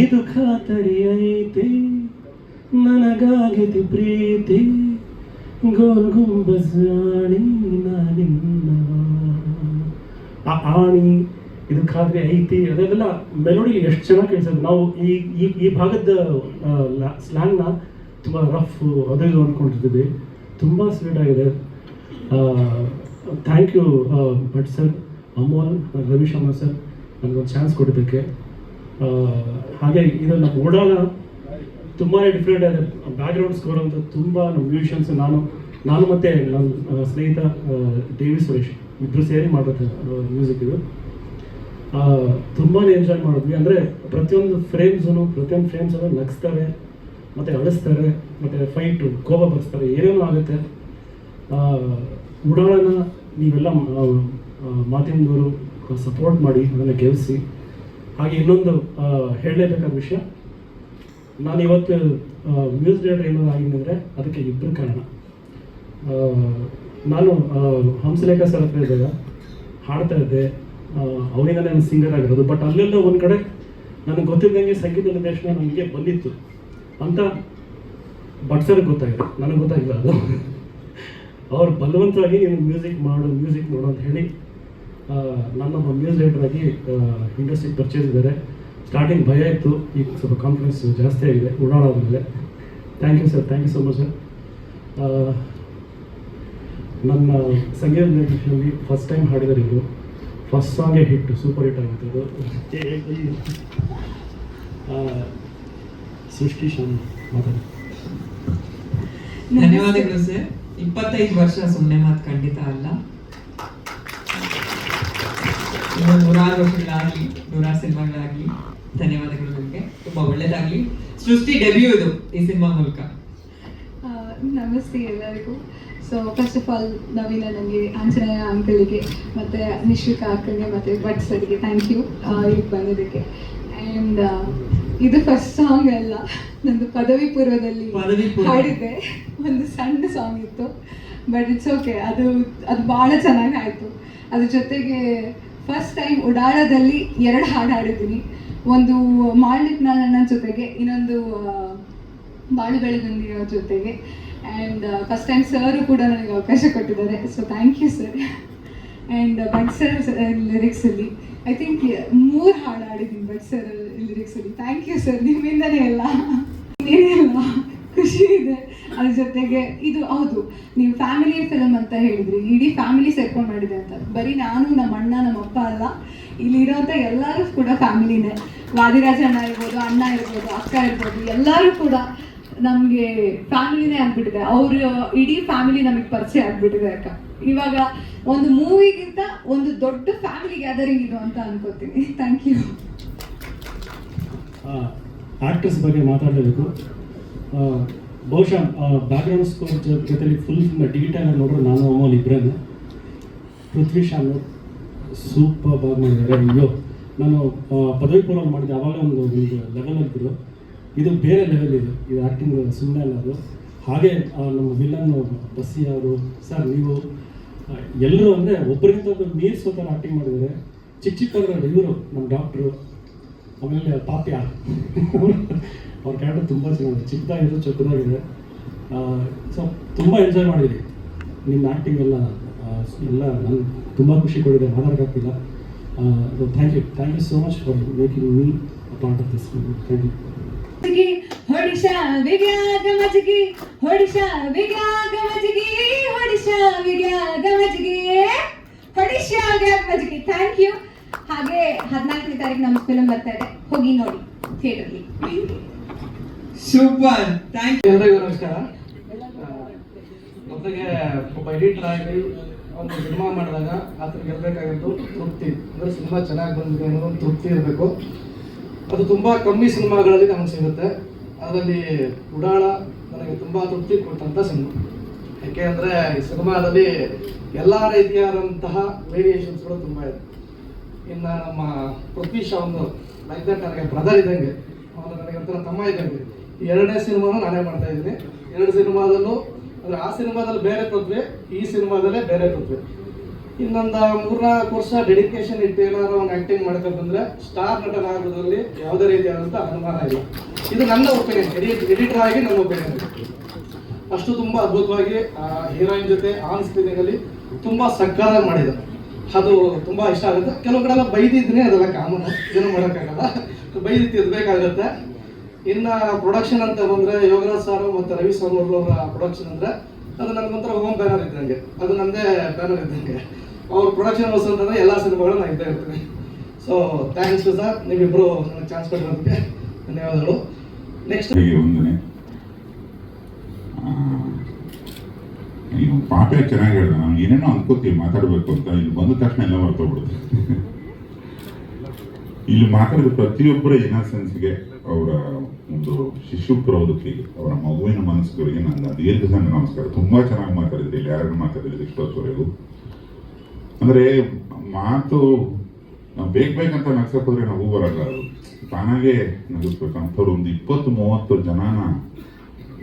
ಇದು ಖಾತರಿ ಐತೆ ನನಗಾಗಿತಿ ಪ್ರೀತಿ ಗೋಲ್ ಗುಂಬಜ್ ಆಣಿ ನಾನಿನ್ನ. ಆ ಆಣಿ ಇದು ಖಾತ್ರಿ ಐತಿ ಅದೆಲ್ಲ ಮೆಲೋಡಿ ಎಷ್ಟು ಚೆನ್ನಾಗಿ ಕೇಳಿಸೋದು. ನಾವು ಈ ಭಾಗದ ಸ್ಲ್ಯಾಂಗ್ನ ತುಂಬ ರಫ್ ಅದು ಇದು ಅಂದ್ಕೊಂಡಿರ್ತೀವಿ. ತುಂಬ ಸ್ವೀಟ್ ಆಗಿದೆ. Thank you Bhat sir, Amol, Ravisharma sir ನನಗೊಂದು ಚಾನ್ಸ್ ಕೊಟ್ಟಿದ್ದಕ್ಕೆ. ಹಾಗೆ ಇದು ನಮ್ಮ ಓಡಾಳ ತುಂಬಾ ಡಿಫ್ರೆಂಟ್ ಆಗಿದೆ. ಬ್ಯಾಕ್ಗ್ರೌಂಡ್ ಸ್ಕೋರ್ ಅಂತ ತುಂಬ ನಮ್ಮ ಮ್ಯೂಸಿಷಿಯನ್ಸ್ ನಾನು ಮತ್ತು ನನ್ನ ಸ್ನೇಹಿತ ದೇವಿ ಸುರೇಶ್ ಇಬ್ಬರು ಸೇರಿ ಮಾಡಿರುತ್ತೆ ಮ್ಯೂಸಿಕ್. ಇದು ತುಂಬಾ ಎಂಜಾಯ್ ಮಾಡಿದ್ವಿ. ಅಂದರೆ ಪ್ರತಿಯೊಂದು ಫ್ರೇಮ್ಸನ್ನು ನಗಿಸ್ತಾರೆ ಮತ್ತು ಅಳಿಸ್ತಾರೆ ಮತ್ತು ಫೈಟು ಕೋಪ ಬರ್ಸ್ತಾರೆ, ಏನೇನೋ ಆಗುತ್ತೆ. ಉಡಾಳನ ನೀವೆಲ್ಲ ಮಾಧ್ಯಮದವರು ಸಪೋರ್ಟ್ ಮಾಡಿ ಅದನ್ನು ಗೆಲ್ಲಿಸಿ. ಹಾಗೆ ಇನ್ನೊಂದು ಹೇಳಲೇಬೇಕಾದ ವಿಷಯ, ನಾನು ಇವತ್ತು ಮ್ಯೂಸಿಕ್ ಡೈರೆಕ್ಟರ್ ಏನಾದ್ರು ಆಗಿದ್ದರೆ ಅದಕ್ಕೆ ಇಬ್ಬರು ಕಾರಣ. ನಾನು ಹಂಸಲೇಖ ಸರ್ ಹತ್ರ ಇದ್ದಾಗ ಹಾಡ್ತಾ ಇದ್ದೆ, ಅವರಿಂದ ನಾನು ಸಿಂಗರ್ ಆಗಿರೋದು. ಬಟ್ ಅಲ್ಲೆಲ್ಲ ಒಂದು ಕಡೆ ನನಗೆ ಗೊತ್ತಿದ್ದಂಗೆ ಸಂಗೀತ ನಿರ್ದೇಶನ ನನಗೆ ಬಂದಿತ್ತು ಅಂತ ಭಟ್ ಸರ್ಗೆ ಗೊತ್ತಾಗಿದೆ, ನನಗೆ ಗೊತ್ತಾಗಿಲ್ಲ ಅದು. ಅವ್ರು ಬಲವಂತವಾಗಿ ನೀನು ಮ್ಯೂಸಿಕ್ ಮಾಡು ಅಂತ ಹೇಳಿ ನನ್ನೊಬ್ಬ ಮ್ಯೂಸಿಕ್ ಡೈರೆಕ್ಟರ್ ಆಗಿ ಇಂಡಸ್ಟ್ರಿಗೆ ಪರ್ಚೇಸಿದ್ದಾರೆ. ಸ್ಟಾರ್ಟಿಂಗ್ ಭಯ ಇತ್ತು, ಈಗ ಸ್ವಲ್ಪ ಕಾನ್ಫಿಡೆನ್ಸ್ ಜಾಸ್ತಿ ಆಗಿದೆ ಓಡಾಡೋದ್ಮೇಲೆ. Thank you sir, thank you so much sir. ನನ್ನ ಸಂಗೀತ ನಿರ್ದೇಶನದಲ್ಲಿ ಫಸ್ಟ್ ಟೈಮ್ ಹಾಡಿದರೆ ಇದು ಫಸ್ಟ್ ಸಾಂಗೇ ಹಿಟ್, ಸೂಪರ್ ಹಿಟ್ ಆಗುತ್ತೆ ಅದು. ಸೃಷ್ಟಿ ಶಾನ್ ಮಾತಾಡಿ. ಧನ್ಯವಾದಗಳು ಸರ್. 25 ವರ್ಷ ಸುಮ್ಮನೆ ಮಾತು ಖಂಡಿತ ಅಲ್ಲ. 100 ವರ್ಷಗಳಾಗಲಿ, 100 ಸಿನಿಮಾಗಳಾಗಲಿ. ಧನ್ಯವಾದಗಳು ನಿಮಗೆ, ತುಂಬಾ ಒಳ್ಳೇದಾಗಲಿ. ಸೃಷ್ಟಿ ಡೆಬ್ಯೂ ಇದು ಈ ಸಿನಿಮಾ ಮೂಲಕ. ನಮಸ್ತೆ ಎಲ್ಲರಿಗೂ. ಸೊ ಫಸ್ಟ್ ಆಫ್ ಆಲ್ ನವೀನ ನನಗೆ, ಆಂಜನೇಯ ಅಂಕಲ್ಗೆ ಮತ್ತು ನಿಶ್ವಿಕಾ ಅಕ್ಕನಿಗೆ ಮತ್ತು ಭಟ್ ಸರ್ಗೆ ಥ್ಯಾಂಕ್ ಯು ಈಗ ಬಂದಿದ್ದಕ್ಕೆ. ಆ್ಯಂಡ್ ಇದು ಫಸ್ಟ್ ಸಾಂಗ್ ಅಲ್ಲ, ನಂದು ಪದವಿ ಪೂರ್ವದಲ್ಲಿ ಹಾಡಿದ್ದೆ ಒಂದು ಸಣ್ಣ ಸಾಂಗ್ ಇತ್ತು. ಬಟ್ ಇಟ್ಸ್ ಓಕೆ, ಅದು ಭಾಳ ಚೆನ್ನಾಗಿ ಆಯಿತು. ಅದ್ರ ಜೊತೆಗೆ ಫಸ್ಟ್ ಟೈಮ್ ಉಡಾಳದಲ್ಲಿ 2 ಹಾಡು ಹಾಡಿದ್ದೀನಿ. ಒಂದು ಮಾಳ್ನಿಕ್ ನನ್ನ ಜೊತೆಗೆ, ಇನ್ನೊಂದು ಬಾಳು ಬೆಳಗುಂದಿಯ ಜೊತೆಗೆ. ಆ್ಯಂಡ್ ಫಸ್ಟ್ ಟೈಮ್ ಸರು ಕೂಡ ನನಗೆ ಅವಕಾಶ ಕೊಟ್ಟಿದ್ದಾರೆ, so thank you sir. And Bhat sir ಲಿರಿಕ್ಸಲ್ಲಿ ಐ ಥಿಂಕ್ 3 ಹಾಡು ಹಾಡಿದ್ದೀನಿ ಭಟ್ ಸರ್ ಲಿರಿಕ್ಸಲ್ಲಿ. ಥ್ಯಾಂಕ್ ಯು ಸರ್, ನಿಮ್ಮಿಂದನೇ ಎಲ್ಲ ಖುಷಿ ಇದೆ. ಅದ್ರ ಜೊತೆಗೆ ಇದು ಹೌದು, ನೀವು ಫ್ಯಾಮಿಲಿ ಫಿಲಮ್ ಅಂತ ಹೇಳಿದ್ರಿ, ಇಡೀ ಫ್ಯಾಮಿಲಿ ಸೇರ್ಕೊಂಡು ಮಾಡಿದೆ ಅಂತ. ಬರೀ ನಾನು, ನಮ್ಮ ಅಣ್ಣ, ನಮ್ಮ ಅಪ್ಪ ಅಲ್ಲ, ಇಲ್ಲಿರೋಂಥ ಎಲ್ಲರೂ ಕೂಡ ಫ್ಯಾಮಿಲಿನೇ. ವಾದಿರಾಜ ಅಣ್ಣ ಇರ್ಬೋದು, ಅಣ್ಣ ಇರ್ಬೋದು, ಅಕ್ಕ ಇರ್ಬೋದು, ಎಲ್ಲರೂ ಕೂಡ ನಮಗೆ ಫ್ಯಾಮಿಲಿನೇ ಆಗ್ಬಿಟ್ಟಿದೆ. ಅವರು ಇಡೀ ಫ್ಯಾಮಿಲಿ ನಮಗೆ ಪರಿಚಯ ಆಗ್ಬಿಟ್ಟಿದೆ ಅಕ್ಕ. ಇವಾಗ ಒಂದು ಮೂವಿಗಿಂತ ಒಂದು ದೊಡ್ಡ ಫ್ಯಾಮಿಲಿ ಗ್ಯಾದರಿಂಗ್ ಇದು ಅಂತ ಅನ್ಕೋತೀನಿ. Thank you. ಆ್ಯಕ್ಟರ್ಸ್ ಬಗ್ಗೆ ಮಾತಾಡಲೇಬೇಕು. ಬಹುಶಃ ಬ್ಯಾಕ್ಗ್ರೌಂಡ್ ಸ್ಕೋರ್ ಜೊತೆಲಿ ಫುಲ್ ಡಿಜಿಟಲ್ ನೋಡ್ರೆ ನಾನು ಅಮೋಲ್ ಇಬ್ಬರೇ. ಪೃಥ್ವಿ ಶಾನು ಸೂಪರ್ ಆಗಿ ಮಾಡಿದ್ದಾರೆ. ಅಯ್ಯೋ, ನಾನು ಪದವಿ ಪೂರ್ವ ಮಾಡಿದ್ದೆ, ಆವಾಗಲೇ ಒಂದು ಲೆವೆಲ್ ಇದ್ದರು. ಇದು ಬೇರೆ ಲೆವೆಲ್ ಇದು ಆ್ಯಕ್ಟಿಂಗ್ ಸುಮ್ಮನೆ ಅಲ್ಲ ಅದು. ಹಾಗೆ ನಮ್ಮ ವಿಲನ್ ಬಸ್ಸಿ ಅವರು ಸರ್, ನೀವು ಎಲ್ಲರೂ ಅಂದರೆ ಒಬ್ಬರಿಗಿಂತ ಒಬ್ಬರು ಮೀರಿಸೋ ಥರ ಆ್ಯಕ್ಟಿಂಗ್ ಮಾಡಿದ್ದಾರೆ. ಚಿಕ್ಕವರಲ್ಲಿ ಇವರು ನಮ್ಮ ಡಾಕ್ಟ್ರು, ಆಮೇಲೆ ಪಾಪ್ಯ ಅವ್ರ ಕ್ಯಾರೆಕ್ಟರ್ ತುಂಬ ಚೆನ್ನಾಗಿದೆ, ಚಿಕ್ಕದಾಗಿದೆ, ಚೊಕ್ಕದಾಗಿದೆ. ಸೊ ತುಂಬ ಎಂಜಾಯ್ ಮಾಡಿದ್ವಿ ನಿಮ್ಮ ಆ್ಯಕ್ಟಿಂಗ್ ಎಲ್ಲ ನನಗೆ ತುಂಬ ಖುಷಿ ಕೊಡಿದೆ, ಮಾತಾಡೋಕ್ಕಾಗ್ತಿಲ್ಲ. Thank you so much for making me a part of this movie. Thank you. ಹೊಡಿಶಾ ವಿಗ್ಯಾಗ ಮಜ್ಗಿ, ಹೊಡಿಶಾ ವಿಗ್ಯಾಗ ಮಜ್ಗಿ, ಹೊಡಿಶಾ ವಿಗ್ಯಾಗ ಮಜ್ಗಿ, ಹೊಡಿಶಾಗ ಮಜ್ಗಿ. Thank you. ಹಾಗೆ 14ನೇ ತಾರೀಕು ನಮ್ಮ ಫಿಲಮ್ ಬರ್ತಾ ಇದೆ, ಹೋಗಿ ನೋಡಿ ಥಿಯೇಟರ್ಲಿ. Super, thank you. ಎಲ್ಲರಿಗೂ ನಮಸ್ಕಾರ. ಮೊದಲಿಗೆ ಒಬ್ಬ ಎಡಿಟರ್ ಆಗಿ ಒಂದು ಸಿನಿಮಾ ಮಾಡಿದಾಗ ಆತನಿಗೆ ಇರಬೇಕಾಗಿದ್ದು ತೃಪ್ತಿ, ಅಂದರೆ ಸಿನಿಮಾ ಚೆನ್ನಾಗಿ ಬಂದಿದೆ ಅನ್ನೋ ಒಂದು ತೃಪ್ತಿ ಇರಬೇಕು. ಅದು ತುಂಬ ಕಮ್ಮಿ ಸಿನಿಮಾಗಳಲ್ಲಿ ನಮಗೆ ಸಿಗುತ್ತೆ. ಅದರಲ್ಲಿ ಉಡಾಳ ನನಗೆ ತುಂಬ ತೃಪ್ತಿ ಕೊಟ್ಟಂಥ ಸಿನಿಮಾ. ಯಾಕೆ ಅಂದರೆ ಈ ಸಿನಿಮಾದಲ್ಲಿ ಎಲ್ಲ ರೀತಿಯಾದಂತಹ ವೇರಿಯೇಷನ್ಸ್ಗಳು ತುಂಬ ಇದೆ. ಇನ್ನು ನಮ್ಮ ಪೃಥ್ವಿ ಶಾ ಒಂದು ಲೈಕ್ ದಟ್ ನನಗೆ ಬ್ರದರ್ ಇದ್ದಂಗೆ, ಅವನು ನನಗೆ ಒಂಥರ ತಮ್ಮ ಇದ್ದಂಗೆ. ಈ 2ನೇ ಸಿನಿಮಾನು ನಾನೇ ಮಾಡ್ತಾ ಇದ್ದೀನಿ. 2 ಸಿನಿಮಾದಲ್ಲೂ ಅಂದರೆ ಆ ಸಿನಿಮಾದಲ್ಲಿ ಬೇರೆ ಪೃಥ್ವಿ, ಈ ಸಿನಿಮಾದಲ್ಲೇ ಬೇರೆ ಪೃಥ್ವಿ. ಇನ್ನೊಂದು 3-4 ವರ್ಷ ಡೆಡಿಕೇಶನ್ ಇಟ್ಟು ಏನಾದ್ರು ಒಂದು ಆ್ಯಕ್ಟಿಂಗ್ ಮಾಡ್ತಾ ಬಂದರೆ ಸ್ಟಾರ್ ನಟನಾಗೋದ್ರಲ್ಲಿ ಯಾವುದೇ ರೀತಿಯಾದಂಥ ಅನುಮಾನ ಇಲ್ಲ. ಇದು ನನ್ನ ಒಪಿನಿಯನ್, ಎಡಿಟರ್ ಆಗಿ ನನ್ನ ಒಪಿನಿಯನ್. ಅಷ್ಟು ತುಂಬ ಅದ್ಭುತವಾಗಿ ಹೀರೋಯಿನ್ ಜೊತೆ ಆನ್ ಸ್ಕ್ರೀನಿಂಗಲ್ಲಿ ತುಂಬ ಸಕ್ಕತ್ತಾಗಿ ಮಾಡಿದ್ದಾರೆ. ಅದು ತುಂಬ ಇಷ್ಟ ಆಗುತ್ತೆ. ಕೆಲವು ಕಡೆ ಎಲ್ಲ ಬೈದಿದ್ದೀನಿ, ಅದೆಲ್ಲ ಕಾಮನ್, ಏನೂ ಮಾಡೋಕ್ಕಾಗಲ್ಲ, ಬೈದು ತಿದ್ದಬೇಕಾಗುತ್ತೆ. ಇನ್ನು ಪ್ರೊಡಕ್ಷನ್ ಅಂತ ಬಂದರೆ ಯೋಗರಾಜ್ ಸರ್ ಮತ್ತು ರವಿ ಸೋಮೂರ್ ಅವರ ಪ್ರೊಡಕ್ಷನ್ ಅಂದರೆ ಅದು ನನಗೊಂಥರ ಹೋಮ್ ಬ್ಯಾನರ್ ಇದ್ದಂಗೆ, ಅದು ನನ್ನದೇ ಬ್ಯಾನರ್ ಇದ್ದಂಗೆ. ಅವ್ರ ಪ್ರೊಡಕ್ಷನ್ ಹೌಸ್ ಅಂತಂದರೆ ಎಲ್ಲ ಸಿನಿಮಾಗಳು ನಾನು ಇದ್ದೇ ಇರ್ತೀನಿ. ಸೊ ಥ್ಯಾಂಕ್ಸ್ ಸರ್, ನೀವಿಬ್ಬರು ನನಗೆ ಚಾನ್ಸ್ ಕೊಟ್ಟಿರೋದಕ್ಕೆ ಧನ್ಯವಾದಗಳು. ನೆಕ್ಸ್ಟ್ ಒಂದನೇ ನೀವು ಪಾಪೆ ಚೆನ್ನಾಗಿ ಹೇಳಿದೆ. ನಾವು ಏನೇನೋ ಅನ್ಕೋತೀವಿ ಮಾತಾಡಬೇಕು ಅಂತ, ಇಲ್ಲಿ ಬಂದ ತಕ್ಷಣ ಎಲ್ಲ ಮರ್ತೋಗ್ಬಿಡುತ್ತೆ. ಇಲ್ಲಿ ಮಾತಾಡಿದ ಪ್ರತಿಯೊಬ್ಬರ ಇನ್ನಸೆನ್ಸ್ಗೆ, ಅವರ ಒಂದು ಶಿಶು ಪ್ರವೃತ್ತಿಗೆ, ಅವರ ಮಗುವಿನ ಮನಸ್ಸುಗಳಿಗೆ ನನ್ನ ದೀರ್ಘ ನಮಸ್ಕಾರ. ತುಂಬ ಚೆನ್ನಾಗಿ ಮಾತಾಡಿದ್ರಿ, ಇಲ್ಲಿ ಯಾರು ಮಾತಾಡಿದ್ರಿ ಇಷ್ಟೊತ್ತವರೆಗೂ. ಅಂದರೆ ಮಾತು ನಾವು ಬೇಕಂತ ನಗ್ಸಕ್ಕೆ ಹೋದ್ರೆ ನಗು ಬರಲ್ಲ, ಅದು ತಾನಾಗೆ ನಗಿಸ್ಬೇಕು. ಅಂಥವ್ರು ಒಂದು 20-30 ಜನನ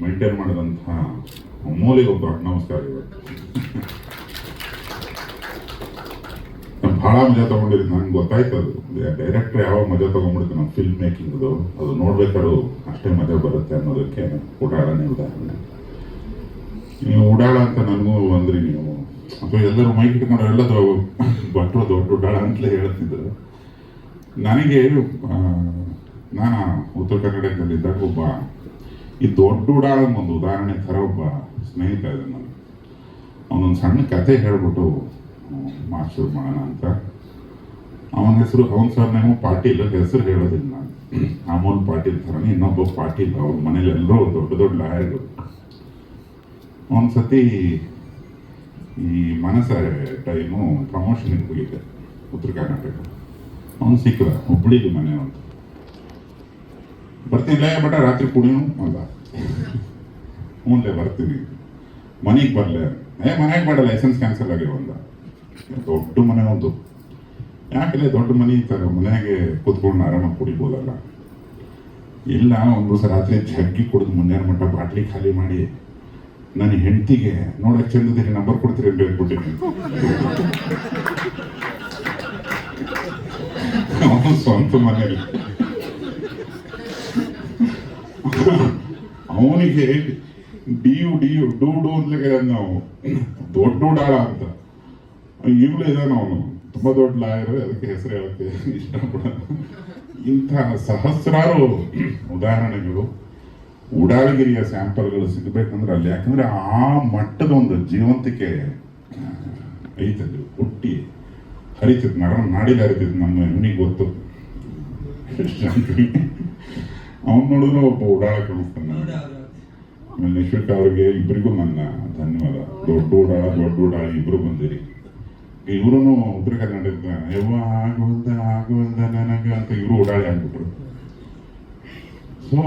ಮೇಂಟೈನ್ ಮಾಡಿದಂಥ ಅಮೂಲ್ಯ ಒಬ್ಬ ನಮಸ್ಕಾರ ಇವತ್ತು. ನಾನು ಭಾಳ ಮಜಾ ತೊಗೊಂಡಿದ್ದೀನಿ, ನನಗೆ ಗೊತ್ತಾಯ್ತು ಅದು ಡೈರೆಕ್ಟ್ರ್ ಯಾವಾಗ ಮಜಾ ತೊಗೊಂಡ್ಬಿಡ್ತು ನಮ್ಮ ಫಿಲ್ಮ್ ಮೇಕಿಂಗ್ದು, ಅದು ನೋಡ್ಬೇಕಾದ್ರೂ ಅಷ್ಟೇ ಮಜಾ ಬರುತ್ತೆ ಅನ್ನೋದಕ್ಕೆ ಉಡಾಳನೇ ಉದಾಹರಣೆ. ನೀವು ಉಡಾಳ ಅಂತ ನನಗೂ ಅಂದ್ರಿ ನೀವು, ಅಥವಾ ಎಲ್ಲರೂ ಮೈಕ್ ಇಟ್ಕೊಂಡು ಎಲ್ಲ ಭಟ್ರು ದೊಡ್ಡ ಉಡಾಳ ಅಂತಲೇ ಹೇಳ್ತಿದ್ರು. ನನಗೆ ನಾನು ಉತ್ತರ ಕನ್ನಡದಲ್ಲಿದ್ದಾಗ ಒಬ್ಬ ಈ ದೊಡ್ಡ ಉಡಾಳ ಒಂದು ಉದಾಹರಣೆ ಥರ ಒಬ್ಬ ಸ್ನೇಹಿತ ಇದೆ ನನಗೆ. ಅವನೊಂದು ಸಣ್ಣ ಕತೆ ಹೇಳ್ಬಿಟ್ಟು ಮಾಸ್ಟರ್ ಮಾಡೋಣ ಅಂತ. ಅವನ ಹೆಸರು, ಅವನ ಸರ್ನೇಮು ಪಾಟೀಲ್, ಹೆಸರು ಹೇಳೋದಿಲ್ಲ ನಾನು. ಅಮೋಲ್ ಪಾಟೀಲ್ ಥರನೇ ಇನ್ನೊಬ್ಬ ಪಾಟೀಲ್, ಅವ್ರ ಮನೇಲಿ ಎಲ್ಲರೂ ದೊಡ್ಡ ದೊಡ್ಡ ಲಾಯರ್ಗಳು. ಒಂದು ಸತಿ ಈ ಮನಸ ಟೈಮು ಪ್ರಮೋಷನ್ಗೆ ಹೋಗಿದ್ದೆ ಉತ್ತರ ಕರ್ನಾಟಕ. ಅವನು ಸಿಕ್ಕದ, ಹುಬ್ಬಳ್ಳಿಗೆ ಮನೆ ಅಂತ. ಬರ್ತಿಲ್ಲ ಬಟ ರಾತ್ರಿ ಕುಡಿಯೂ ಅಲ್ಲ, ಹ್ಞೂನ್ಲೇ ಬರ್ತೀನಿ, ಮನೆಗೆ ಬರಲೆ, ಮನೆಗೆ ಬೇಡ, ಲೈಸೆನ್ಸ್ ಕ್ಯಾನ್ಸಲ್ ಆಗಿರೋ ಅಂದ. ದೊಡ್ಡ ಮನೆ ಒಂದು, ಯಾಕಲೆ ದೊಡ್ಡ ಮನೆ ಇರ್ತಾರೆ, ಮನೆಯಾಗೆ ಕೂತ್ಕೊಂಡು ಆರಾಮಾಗಿ ಕುಡಿಬೋದಲ್ಲ. ಇಲ್ಲ, ಒಂದು ದಿವಸ ರಾತ್ರಿ ಜಗ್ಗಿ ಕುಡಿದು ಮುಂಜಾನೆ ಮಟ್ಟ ಬಾಟ್ಲಿ ಖಾಲಿ ಮಾಡಿ ನನ್ನ ಹೆಂಡತಿಗೆ ನೋಡಕ್ಕೆ ಚಂದದಿರಿ ನಂಬರ್ ಕೊಡ್ತೀರಿ ಅಂತ ಹೇಳ್ಬಿಟ್ಟಿನಿ. ಅವನು ಸ್ವಂತ ಮನೇಲಿ ಅವನಿಗೆ ಡೂ ಅಂತಲೇ ನಾವು ದೊಡ್ಡ ಉಡಾಳ ಅಂತ. ಈಗಲೂ ಇದಾನ ಅವನು, ತುಂಬ ದೊಡ್ಡ ಲಾಯರ್, ಅದಕ್ಕೆ ಹೆಸರು ಹೇಳಕ್ಕೆ ಇಷ್ಟಪಡ. ಇಂಥ ಸಹಸ್ರಾರು ಉದಾಹರಣೆಗಳು, ಉಡಾಳಗಿರಿಯ ಸ್ಯಾಂಪಲ್ಗಳು ಸಿಗಬೇಕಂದ್ರೆ ಅಲ್ಲಿ, ಯಾಕಂದ್ರೆ ಆ ಮಟ್ಟದ ಒಂದು ಜೀವಂತಿಕೆ ಐತದ್ದು, ಹುಟ್ಟಿ ಹರಿತಿತ್ತು, ನಾಡಿದ ಹರಿತಿತ್ತು. ನಮ್ಮ ಹೆಣ್ಣಿಗೆ ಗೊತ್ತು, ಅವನು ನೋಡಿದ್ರು ಒಬ್ಬ ಉಡಾಳ ಕಾಣಿಸ್ತಾನೆ. ಆಮೇಲೆ ನಿಶ್ವಿಕ್ ಅವ್ರಿಗೆ ಇಬ್ಬರಿಗೂ ನನ್ನ ಧನ್ಯವಾದ. ದೊಡ್ಡ ಉಡಾಳ ಇಬ್ರು ಬಂದಿರಿ. ಇವ್ರು ಉತ್ತರ ಕರ್ನಾಟಕದ ಯವ್ವ ಆಗುವಂದ ನನಗೆ ಅಂತ ಇವರು ಉಡಾಳಿ ಆಗ್ಬಿಟ್ರು. ಸೊ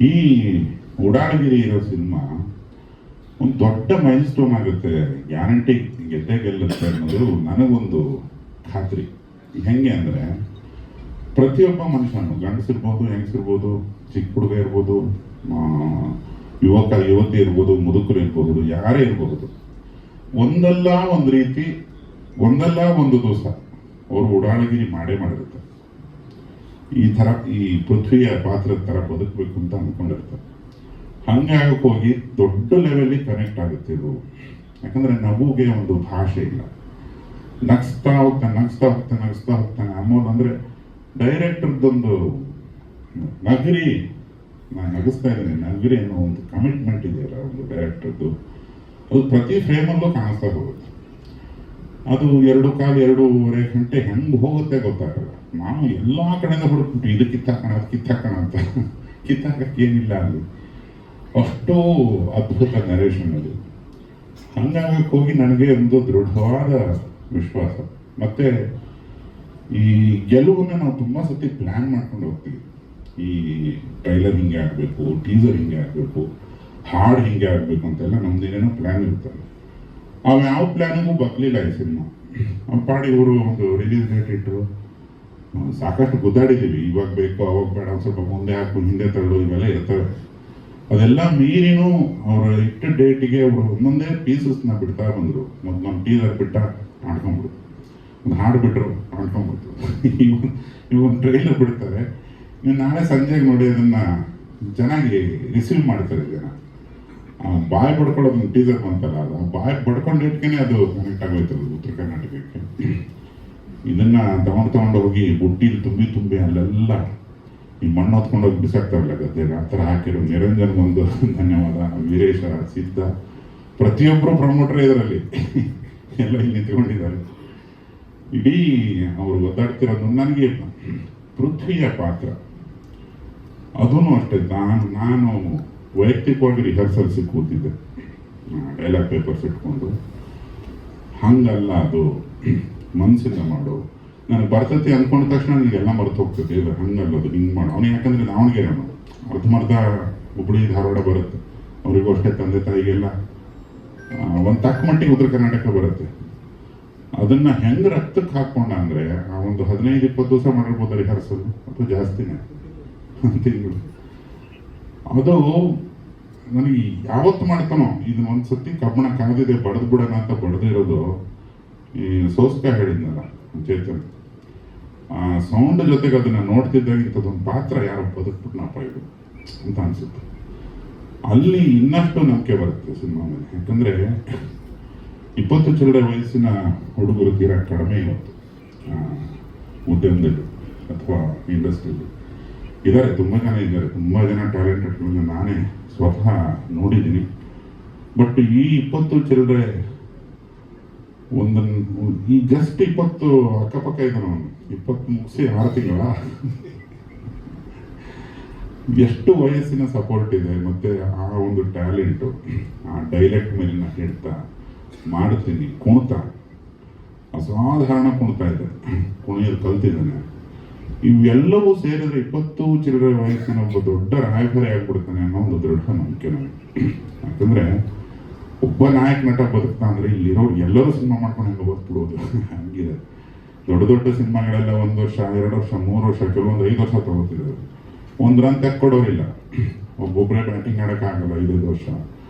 ಈ ಉಡಾಳಗಿರಿ ಇರೋ ಸಿನಿಮಾ ಒಂದು ದೊಡ್ಡ ಮೈಲ್ ಸ್ಟೋನ್ ಆಗುತ್ತೆ, ಗ್ಯಾರಂಟಿ ಗೆದ್ದೇ ಗೆಲ್ಲುತ್ತೆ ಅನ್ನೋದು ನನಗೊಂದು ಖಾತ್ರಿ. ಹೆಂಗೆ ಅಂದರೆ ಪ್ರತಿಯೊಬ್ಬ ಮನುಷ್ಯನು, ಗಂಡಸಿರ್ಬೋದು, ಹೆಂಗಸಿರ್ಬೋದು, ಚಿಕ್ಕ ಹುಡುಗ ಇರ್ಬೋದು, ಯುವತಿ ಇರ್ಬೋದು, ಮುದುಕರು ಇರಬಹುದು, ಯಾರೇ ಇರಬಹುದು, ಒಂದಲ್ಲ ಒಂದು ರೀತಿ, ಒಂದಲ್ಲ ಒಂದು ದಿವಸ ಅವರು ಉಡಾಳಗಿರಿ ಮಾಡಿರುತ್ತೆ. ಈ ಥರ ಈ ಪೃಥ್ವಿಯ ಪಾತ್ರದ ಥರ ಬದುಕಬೇಕು ಅಂತ ಅಂದ್ಕೊಂಡಿರ್ತಾರೆ. ಹಂಗಾಗಕ್ಕೆ ಹೋಗಿ ದೊಡ್ಡ ಲೆವೆಲ್ಲಿ ಕನೆಕ್ಟ್ ಆಗುತ್ತೆ ಇದು. ಯಾಕಂದರೆ ನಗುಗೆ ಒಂದು ಭಾಷೆ ಇಲ್ಲ. ನಗಿಸ್ತಾ ಹೋಗ್ತಾನೆ ಅಮೋಲ್ ಅಂದರೆ ಡೈರೆಕ್ಟರ್ದೊಂದು ನಗರಿ, ನಾನು ನಗಿಸ್ತಾ ಇದ್ದೀನಿ ನಗರಿ ಅನ್ನೋ ಒಂದು ಕಮಿಟ್ಮೆಂಟ್ ಇದೆಯಲ್ಲ ಒಂದು ಡೈರೆಕ್ಟರ್ದು, ಅದು ಪ್ರತಿ ಫ್ರೇಮಲ್ಲೂ ಕಾಣಿಸ್ತಾ ಹೋಗುತ್ತೆ. ಅದು 2.5-2.5 ಗಂಟೆ ಹೆಂಗೆ ಹೋಗುತ್ತೆ ಗೊತ್ತಾಗಲ್ಲ. ನಾವು ಎಲ್ಲ ಕಡೆಯಿಂದ ಹುಡುಕ್ಬಿಟ್ಟು ಇದು ಕಿತ್ತಾಕೋಣ ಅಂತ ಕಿತ್ತಾಕಕ್ಕೇನಿಲ್ಲ ಅಲ್ಲಿ, ಅಷ್ಟು ಅದ್ಭುತ ನರೇಷನ್ ಅದು. ಹಂಗಾಗಕ್ಕೆ ಹೋಗಿ ನನಗೆ ಒಂದು ದೃಢವಾದ ವಿಶ್ವಾಸ. ಮತ್ತು ಈ ಗೆಲುವನ್ನು ನಾವು ತುಂಬ ಸತಿ ಪ್ಲ್ಯಾನ್ ಮಾಡ್ಕೊಂಡು ಹೋಗ್ತೀವಿ. ಈ ಟ್ರೈಲರ್ ಹಿಂಗೆ ಆಗಬೇಕು, ಟೀಸರ್ ಹಿಂಗೆ ಆಗಬೇಕು, ಹಾಡು ಹಿಂಗೆ ಆಗಬೇಕು ಅಂತೆಲ್ಲ ನಮ್ದು ಏನೇನೋ ಪ್ಲ್ಯಾನ್ ಇರ್ತದೆ. ಅವು ಯಾವ ಪ್ಲ್ಯಾನಿಗೂ ಬರಲಿಲ್ಲ ಈ ಸಿನಿಮಾ. ಅವ್ರ ಪಾಡಿ ಇವರು ಒಂದು ರಿಲೀಸ್ ಡೇಟ್ ಇಟ್ಟರು, ಸಾಕಷ್ಟು ಗುದ್ದಾಡಿದ್ದೀವಿ, ಇವಾಗ ಬೇಕು ಅವಾಗ ಬೇಡ, ಒಂದು ಸ್ವಲ್ಪ ಮುಂದೆ ಹಾಕು ಹಿಂದೆ ತರಲು ಇವೆಲ್ಲ ಇರ್ತವೆ. ಅದೆಲ್ಲ ಮೀರಿನೂ ಅವರ ಇಟ್ಟ ಡೇಟಿಗೆ ಅವರು ಒಂದೊಂದೇ ಪೀಸಸ್ನ ಬಿಡ್ತಾ ಬಂದರು. ಮೊದಲೊಂದು ಟೀಸರ್ ಬಿಟ್ಟ ಆಡ್ಕೊಂಡ್ಬಿಡು, ಒಂದು ಹಾಡು ಬಿಟ್ಟರು ಆಡ್ಕೊಂಡ್ಬಿಡ್ತು, ಇವೊಂದು ಟ್ರೈಲರ್ ಬಿಡ್ತಾರೆ, ನೀವು ನಾಳೆ ಸಂಜೆಗೆ ನೋಡಿ ಅದನ್ನು ಚೆನ್ನಾಗಿ ರಿಸೀವ್ ಮಾಡ್ತಾರೆ ಜನ. ಬಾಯ್ ಬಡ್ಕೊಳ್ಳೋದು ಒಂದು ಟೀಸರ್ ಬಂತಲ್ಲ, ಅದು ಬಾಯ್ ಬಡ್ಕೊಂಡಿಟ್ಕೇನೆ ಅದು ಕನೆಕ್ಟ್ ಆಗೋಯ್ತಲ್ಲ ಉತ್ತರ ಕರ್ನಾಟಕಕ್ಕೆ. ಇದನ್ನು ತಗೊಂಡು ಹೋಗಿ ಬುಟ್ಟಿಲಿ ತುಂಬಿ ಅಲ್ಲೆಲ್ಲ ಈ ಮಣ್ಣು ಹೊತ್ಕೊಂಡೋಗಿ ಬಿಸಾಕ್ತಾರಲ್ಲ ಗದ್ದೆಗೆ, ಆ ಥರ ಹಾಕಿರೋ ನಿರಂಜನ್ ಒಂದು ಧನ್ಯವಾದ, ವೀರೇಶ, ಸಿದ್ಧ, ಪ್ರತಿಯೊಬ್ಬರು ಪ್ರಮೋಟರ್ ಇದರಲ್ಲಿ ಎಲ್ಲ ಇಲ್ಲಿ ನಿಂತ್ಕೊಂಡಿದ್ದಾರೆ. ಇಡೀ ಅವರು ಒದ್ದಾಡ್ತಿರೋದು ನನಗೆ ಪೃಥ್ವಿಯ ಪಾತ್ರ ಅದೂ ಅಷ್ಟೇ. ನಾನು ವೈಯಕ್ತಿಕವಾಗಿ ರಿಹರ್ಸಲ್ಸಿಗೆ ಕೂತಿದ್ದೆ, ಡೈಲಾಗ್ ಪೇಪರ್ಸ್ ಇಟ್ಕೊಂಡು. ಹಂಗಲ್ಲ, ಅದು ಮನಸ್ಸಿಂದ ಮಾಡು. ನನಗೆ ಬರ್ತೈತಿ ಅಂದ್ಕೊಂಡ ತಕ್ಷಣ ನನಗೆಲ್ಲ ಮರೆತು ಹೋಗ್ತದೆ. ಇದು ಹಂಗಲ್ಲ, ಅದು ಹಿಂಗೆ ಮಾಡು. ಅವನಿಗೆ ಯಾಕಂದರೆ ದಾವಣಗೆರೆ ಅನ್ನೋದು ಅರ್ಧಮರ್ಧ ಹುಬ್ಬಳ್ಳಿ ಧಾರವಾಡ ಬರುತ್ತೆ, ಅವರಿಗೂ ಅಷ್ಟೇ ತಂದೆ ತಾಯಿಗೆಲ್ಲ ಒಂದು ತಕ್ಕ ಮಟ್ಟಿಗೆ ಉತ್ತರ ಕರ್ನಾಟಕ ಬರುತ್ತೆ. ಅದನ್ನು ಹೆಂಗೆ ರಕ್ತಕ್ಕೆ ಹಾಕ್ಕೊಂಡ ಅಂದರೆ ಆ ಒಂದು 15-20 ದಿವಸ ಮಾಡಿರ್ಬೋದು ರಿಹರ್ಸಲ್, ಅಥವಾ ಜಾಸ್ತಿನೇ ತಿಂಗಳು. ಅದು ನನಗೆ ಯಾವತ್ತು ಮಾಡ್ತಾನೋ, ಇದನ್ನ ಒಂದು ಸತಿ ಕಬ್ಬಣ ಕಾದಿದೆ ಬಡ್ದು ಬಿಡೋಣ ಅಂತ ಬಡ್ದಿರೋದು. ಈ ಸೋಸ್ಕ ಹೇಳಿದ್ನಲ್ಲ ಚೇತನ್, ಆ ಸೌಂಡ್ ಜೊತೆಗೆ ಅದನ್ನು ನೋಡ್ತಿದ್ದಾಗ ಇಂಥದ್ದೊಂದು ಪಾತ್ರ ಯಾರೋ ಬದುಕ್ಬಿಟ್ನಪ್ಪ ಇದು ಅಂತ ಅನಿಸುತ್ತೆ. ಅಲ್ಲಿ ಇನ್ನಷ್ಟು ನಂಬಿಕೆ ಬರುತ್ತೆ ಸಿನಿಮಾ ಮೇಲೆ. ಯಾಕಂದರೆ 20 ಚಿಲ್ಲರೆ ವಯಸ್ಸಿನ ಹುಡುಗರು ತೀರಾ ಕಡಿಮೆ ಇವತ್ತು ಉದ್ಯಮದಲ್ಲಿ ಅಥವಾ ಇಂಡಸ್ಟ್ರಿಯಲ್ಲಿ ಇದ್ದಾರೆ. ತುಂಬ ಜನ ಇದ್ದಾರೆ, ತುಂಬ ಜನ ಟ್ಯಾಲೆಂಟೆಡ್ಗಳನ್ನ ನಾನೇ ಸ್ವತಃ ನೋಡಿದ್ದೀನಿ. ಬಟ್ ಈ 20 ಚಿಲ್ಲರೆ ಈ ಜಸ್ಟ್ 20 ಅಕ್ಕಪಕ್ಕ ಇದ್ದಾನೆ ಅವನು, 20 ಮುಗಿಸಿ 6 ತಿಂಗಳ ಎಷ್ಟು ವಯಸ್ಸಿನ ಸಪೋರ್ಟ್ ಇದೆ. ಮತ್ತು ಆ ಒಂದು ಟ್ಯಾಲೆಂಟು, ಆ ಡೈಲೆಕ್ಟ್ ಮೇಲಿನ ಹಿಡ್ತ, ಮಾಡ್ತೀನಿ ಕುಣಿತ, ಅಸಾಧಾರಣ ಕುಣಿತ ಇದೆ, ಕುಣಿಯೋದು ಕಲ್ತಿದ್ದಾನೆ. ಇವೆಲ್ಲವೂ ಸೇರಿದ್ರೆ 20 ಚಿಲ್ಲರೆ ವಯಸ್ಸಿನ ಒಬ್ಬ ದೊಡ್ಡ ರಾಯಭಾರಿ ಆಗ್ಬಿಡ್ತಾನೆ ಅನ್ನೋ ಒಂದು ದೃಢ ನಂಬಿಕೆ ನನಗೆ. ಯಾಕಂದರೆ ಒಬ್ಬ ನಾಯಕ ನಟ ಬದುಕ್ತಾ ಅಂದರೆ ಇಲ್ಲಿರೋ ಎಲ್ಲರೂ ಸಿನಿಮಾ ಮಾಡ್ಕೊಂಡು ಹೆಂಗೆ ಬದುಕ್ಬಿಡೋದು ಹಂಗಿದೆ. ದೊಡ್ಡ ಸಿನಿಮಾಗಳೆಲ್ಲ 1 ವರ್ಷ 2 ವರ್ಷ 3 ವರ್ಷ, ಕೆಲವೊಂದು 5 ವರ್ಷ ತಗೋತಿದ್ದಾರೆ. ಒಂದು ರನ್ ತೆಕ್ಕೊಡೋರಿಲ್ಲ, ಒಬ್ಬೊಬ್ಬರೇ ಬ್ಯಾಟಿಂಗ್ ಆಡೋಕ್ಕಾಗಲ್ಲ 5 ವರ್ಷ.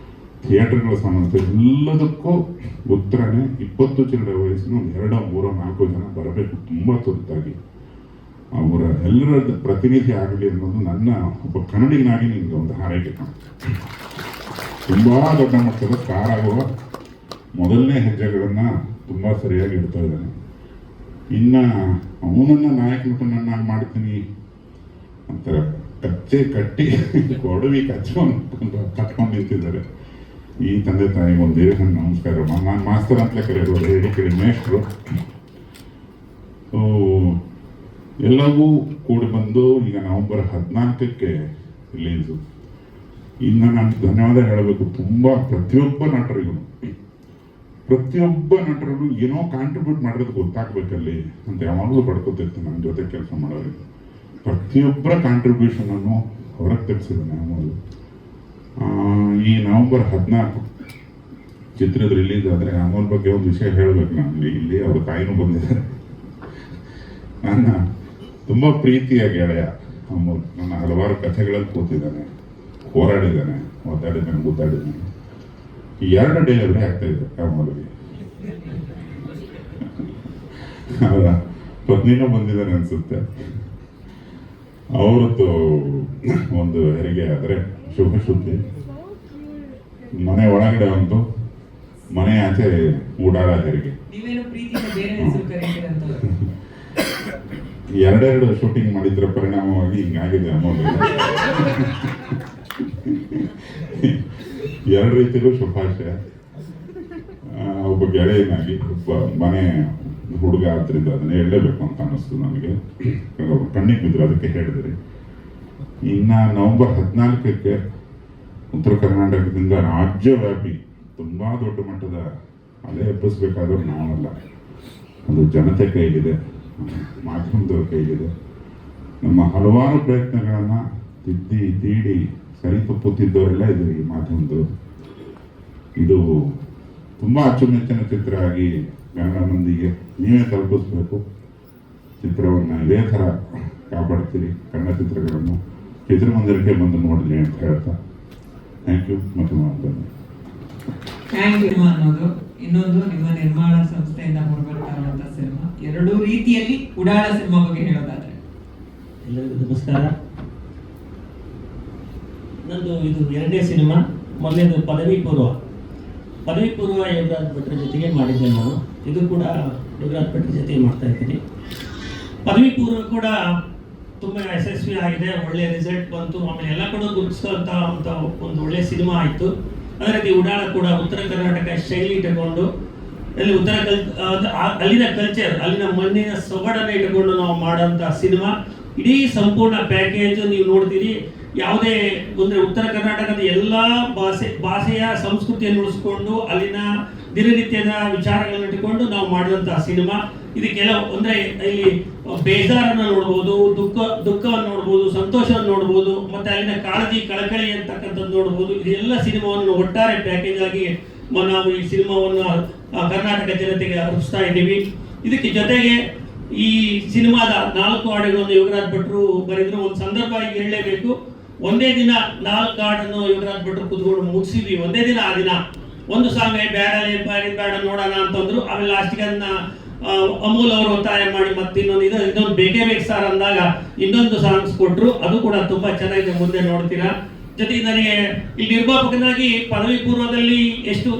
ಥಿಯೇಟರ್ಗಳ ಸಮಸ್ಯೆ ಎಲ್ಲದಕ್ಕೂ ಉತ್ತರನೇ 20 ಚಿಲ್ಲರೆ ವಯಸ್ಸಿನ 2, 3, 4 ಜನ ಬರಬೇಕು ತುಂಬ ತುರ್ತಾಗಿ. ಅವರ ಎಲ್ಲರ ಪ್ರತಿನಿಧಿ ಆಗಲಿ ಅನ್ನೋದು ನನ್ನ ಒಬ್ಬ ಕನ್ನಡಿಗನಾಗಿ ನಿಮಗೆ ಒಂದು ಹಾರೈಕೆ ಕಾಣುತ್ತೆ. ತುಂಬ ದೊಡ್ಡ ಮಟ್ಟದ ಸ್ಟಾರ್ ಆಗುವ ಮೊದಲನೇ ಹೆಜ್ಜೆಗಳನ್ನು ತುಂಬ ಸರಿಯಾಗಿ ಇಡ್ತಾ ಇದ್ದಾನೆ. ಇನ್ನು ಅವನನ್ನು ನಾಯಕ ನಟನನ್ನಾಗಿ ಮಾಡ್ತೀನಿ ಅಂತ ಕಟ್ಟಿ ಕೊಡವಿ ಕಟ್ಕೊಂಡು ನಿಂತಿದ್ದಾರೆ. ಈ ತಂದೆ ತಾಯಿಗೆ ಒಂದು ದೇಹ ನಮಸ್ಕಾರ. ನಾನು ಮಾಸ್ತರ್ ಅಂತಲೇ ಕರೆಯೋದು, ಹೇಳಿ ಕೇಳಿ ಮೇಷ್ಟ್ರು. ಎಲ್ಲವೂ ಕೂಡಿ ಬಂದು ಈಗ ನವೆಂಬರ್ 14ಕ್ಕೆ ರಿಲೀಸು. ಇನ್ನು ನಾನು ಧನ್ಯವಾದ ಹೇಳಬೇಕು ತುಂಬ ಪ್ರತಿಯೊಬ್ಬ ನಟರಿಗೂ ಏನೋ ಕಾಂಟ್ರಿಬ್ಯೂಟ್ ಮಾಡಿರೋದು ಗೊತ್ತಾಗಬೇಕಲ್ಲಿ ಅಂತ ಯಾವಾಗಲೂ ಪಡ್ಕೊತಿರ್ತೀನಿ ನನ್ನ ಜೊತೆ ಕೆಲಸ ಮಾಡೋರಿಗೆ. ಪ್ರತಿಯೊಬ್ಬರ ಕಾಂಟ್ರಿಬ್ಯೂಷನನ್ನು ಹೊರಗೆ ತೆಗೆಸಿದ್ದಾನೆ ಅಮೋಲ್. ಈ ನವೆಂಬರ್ 14 ಚಿತ್ರದ ರಿಲೀಸ್ ಆದರೆ ಅಮೋಲ್ ಬಗ್ಗೆ ಒಂದು ವಿಷಯ ಹೇಳಬೇಕು. ನಾನು ಇಲ್ಲಿ ಅವ್ರ ತಾಯಿನೂ ಬಂದಿದ್ದಾರೆ. ನನ್ನ ತುಂಬ ಪ್ರೀತಿಯ ಗೆಳೆಯ ಅಮೋಲ್. ನನ್ನ ಹಲವಾರು ಕಥೆಗಳಲ್ಲಿ ಕೂತಿದ್ದಾನೆ, ಹೋರಾಡಿದ್ದಾನೆ, ಒದ್ದಾಡಿದ್ದಾನೆ, ಗುದ್ದಾಡಿದ್ದಾನೆ. 2 ಡೆಲಿವರಿ ಆಗ್ತಾ ಇದೆ ಅಮೋಲ್ಗೆ. ಅವರ ಪತ್ನಿನೂ ಬಂದಿದ್ದಾನೆ ಅನಿಸುತ್ತೆ. ಅವರದ್ದು ಒಂದು ಹೆರಿಗೆ ಆದರೆ ಶುಭ ಸುದ್ದಿ. ಮನೆ ಒಳಗಡೆ ಒಂದು, ಮನೆ ಆಚೆ ಉಡಾಳ ಹೆರಿಗೆ. ನೀವೇನು ಪ್ರೀತಿಯಿಂದ ಬೇರೆ ಹೆಸರು ಕರೀತೀರಂತ 2 ಶೂಟಿಂಗ್ ಮಾಡಿದ್ರ ಪರಿಣಾಮವಾಗಿ ಹಿಂಗಾಗಿದೆ ಅಮೋಲ್. 2 ರೀತಿಲೂ ಶುಭಾಶಯ. ಒಬ್ಬ ಗೆಳೆಯನಾಗಿ, ಒಬ್ಬ ಮನೆ ಹುಡುಗ ಆದ್ದರಿಂದ ಅದನ್ನೇ ಹೇಳಲೇಬೇಕು ಅಂತ ಅನ್ನಿಸ್ತು ನನಗೆ. ಕಣ್ಣಿಗೆ ಬಿದ್ದರು, ಅದಕ್ಕೆ ಹೇಳಿದ್ರಿ. ಇನ್ನು ನವೆಂಬರ್ 14ಕ್ಕೆ ಉತ್ತರ ಕರ್ನಾಟಕದಿಂದ ರಾಜ್ಯವ್ಯಾಪಿ ತುಂಬ ದೊಡ್ಡ ಮಟ್ಟದ ಅಲೆ ಎಬ್ಬಿಸ್ಬೇಕಾದ್ರೂ ನಾವಲ್ಲ, ಅದು ಜನತೆ ಕೈಲಿದೆ, ಮಾಧ್ಯಮದವ್ರ ಕೈಲಿದೆ. ನಮ್ಮ ಹಲವಾರು ಪ್ರಯತ್ನಗಳನ್ನು ತೀಡಿ ಸರಿತಪ್ಪುತ್ತಿದ್ದವರೆಲ್ಲ ಇದ್ದಾರೆ ಈ ಮಾಧ್ಯಮದವರು. ಇದು ತುಂಬ ಅಚ್ಚುಮೆಚ್ಚಿನ ಚಿತ್ರ ಆಗಿ ಕನ್ನಡ ಮಂದಿಗೆ ನೀವೇ ತಲುಪಿಸ್ಬೇಕು. ಚಿತ್ರವನ್ನು ಇದೇ ಥರ ಕಾಪಾಡ್ತೀರಿ, ಕನ್ನಡ ಚಿತ್ರಗಳನ್ನು ಚಿತ್ರಮಂದಿರಕ್ಕೆ ಬಂದು ನೋಡಿದ್ರಿ ಅಂತ ಹೇಳ್ತಾ ಥ್ಯಾಂಕ್ ಯು ಮತ್ತು ಮಾತನಾಡಿ. ಥ್ಯಾಂಕ್ ಸಿನಿಮಾ ಅನ್ನೋದು, ಇನ್ನೊಂದು ನಿಮ್ಮ ನಿರ್ಮಾಣ ಸಂಸ್ಥೆಯಿಂದ ಹೊರಬರ್ತಾ ಇರುವಂತಹ ಸಿನಿಮಾ. ಎರಡೂ ರೀತಿಯಲ್ಲಿ ಉಡಾಳ ಸಿನಿಮಾ ಬಗ್ಗೆ ಹೇಳೋದಾದ್ರೆ. ಎಲ್ಲರಿಗೂ ನಮಸ್ಕಾರ. ನಂದು ಇದು ಎರಡನೇ ಸಿನಿಮಾ. ಮೊದಲನೇದು ಪದವಿ ಪೂರ್ವ ಯೋಗರಾಜ್ ಭಟ್ರ ಜೊತೆಗೆ ಮಾಡಿದ್ದೆ ನಾನು. ಇದು ಕೂಡ ಯೋಗರಾಜ್ ಭಟ್ರ ಜೊತೆ ಮಾಡ್ತಾ ಇದ್ದೀನಿ. ಪದವಿ ಪೂರ್ವ ಕೂಡ ತುಂಬ ಯಶಸ್ವಿ ಆಗಿದೆ, ಒಳ್ಳೆಯ ರಿಸಲ್ಟ್ ಬಂತು. ಆಮೇಲೆ ಎಲ್ಲ ಕೂಡ ಗುರುತಿಸುವಂಥ ಒಂದು ಒಳ್ಳೆಯ ಸಿನಿಮಾ ಆಯಿತು. ಅದೇ ರೀತಿ ಉಡಾಳ ಕೂಡ ಉತ್ತರ ಕರ್ನಾಟಕ ಶೈಲಿ ಇಟ್ಟುಕೊಂಡು ಅಲ್ಲಿ ಅಲ್ಲಿನ ಕಲ್ಚರ್, ಅಲ್ಲಿನ ಮಣ್ಣಿನ ಸೊಗಡನ್ನು ಇಟ್ಟುಕೊಂಡು ನಾವು ಮಾಡೋಂಥ ಸಿನಿಮಾ. ಇಡೀ ಸಂಪೂರ್ಣ ಪ್ಯಾಕೇಜ್ ನೀವು ನೋಡ್ತೀರಿ. ಯಾವುದೇ ಅಂದರೆ ಉತ್ತರ ಕರ್ನಾಟಕದ ಎಲ್ಲ ಭಾಷೆಯ ಸಂಸ್ಕೃತಿಯನ್ನು ಉಳಿಸ್ಕೊಂಡು ಅಲ್ಲಿನ ದಿನನಿತ್ಯದ ವಿಚಾರಗಳನ್ನು ಇಟ್ಟುಕೊಂಡು ನಾವು ಮಾಡಿದಂತಹ ಸಿನಿಮಾ. ಇದು ಕೆಲವು ಅಂದರೆ ಇಲ್ಲಿ ಬೇಜಾರನ್ನು ನೋಡ್ಬೋದು, ದುಃಖವನ್ನು ನೋಡ್ಬೋದು, ಸಂತೋಷವನ್ನು ನೋಡ್ಬೋದು, ಮತ್ತು ಅಲ್ಲಿನ ಕಾಳಜಿ ಕಳಕಳಿ ಅಂತಕ್ಕಂಥದ್ದು ನೋಡ್ಬೋದು. ಇದೆಲ್ಲ ಸಿನಿಮಾವನ್ನು ಒಟ್ಟಾರೆ ಪ್ಯಾಕೇಜ್ ಆಗಿ ನಾವು ಈ ಸಿನಿಮಾವನ್ನು ಕರ್ನಾಟಕ ಜನತೆಗೆ ಅರ್ಪಿಸ್ತಾ ಇದ್ದೀವಿ. ಇದಕ್ಕೆ ಜೊತೆಗೆ ಈ ಸಿನಿಮಾದ 4 ಹಾಡುಗಳನ್ನು ಯೋಗರಾಜ್ ಭಟ್ರು ಬರೆದ್ರು. ಒಂದು ಸಂದರ್ಭ ಈಗ ಹೇಳಲೇಬೇಕು. ಒಂದೇ ದಿನ 4 ಹಾಡನ್ನು ಯೋಗರಾಜ್ ಭಟ್ರು ಕುತ್ಕೊಂಡು ಮುಗಿಸಿದ್ವಿ. ಒಂದೇ ದಿನ ಆ ದಿನ ಒಂದು ಸಾಂಗ್ ಬೇಡ ನೋಡೋಣ ಅಂತಂದ್ರು. ಆಮೇಲೆ ಲಾಸ್ಟಿಗೆ ಅದನ್ನ ಅಮೂಲ್ ಅವರು ಒತ್ತಾಯ ಮಾಡಿ ಮತ್ತೆ ಇನ್ನೊಂದು ಬೇಕೇ ಬೇಕು ಸರ್ ಅಂದಾಗ ಇನ್ನೊಂದು ಸಾಂಗ್ಸ್ ಕೊಟ್ಟರು. ಅದು ಕೂಡ ತುಂಬಾ ಚೆನ್ನಾಗಿದೆ, ಮುಂದೆ ನೋಡ್ತೀರಾ. ಜೊತೆಗೆ ನನಗೆ ಇಲ್ಲಿ ನಿರ್ಮಾಪಕನಾಗಿ ಪದವಿ ಪೂರ್ವದಲ್ಲಿ ಎಷ್ಟು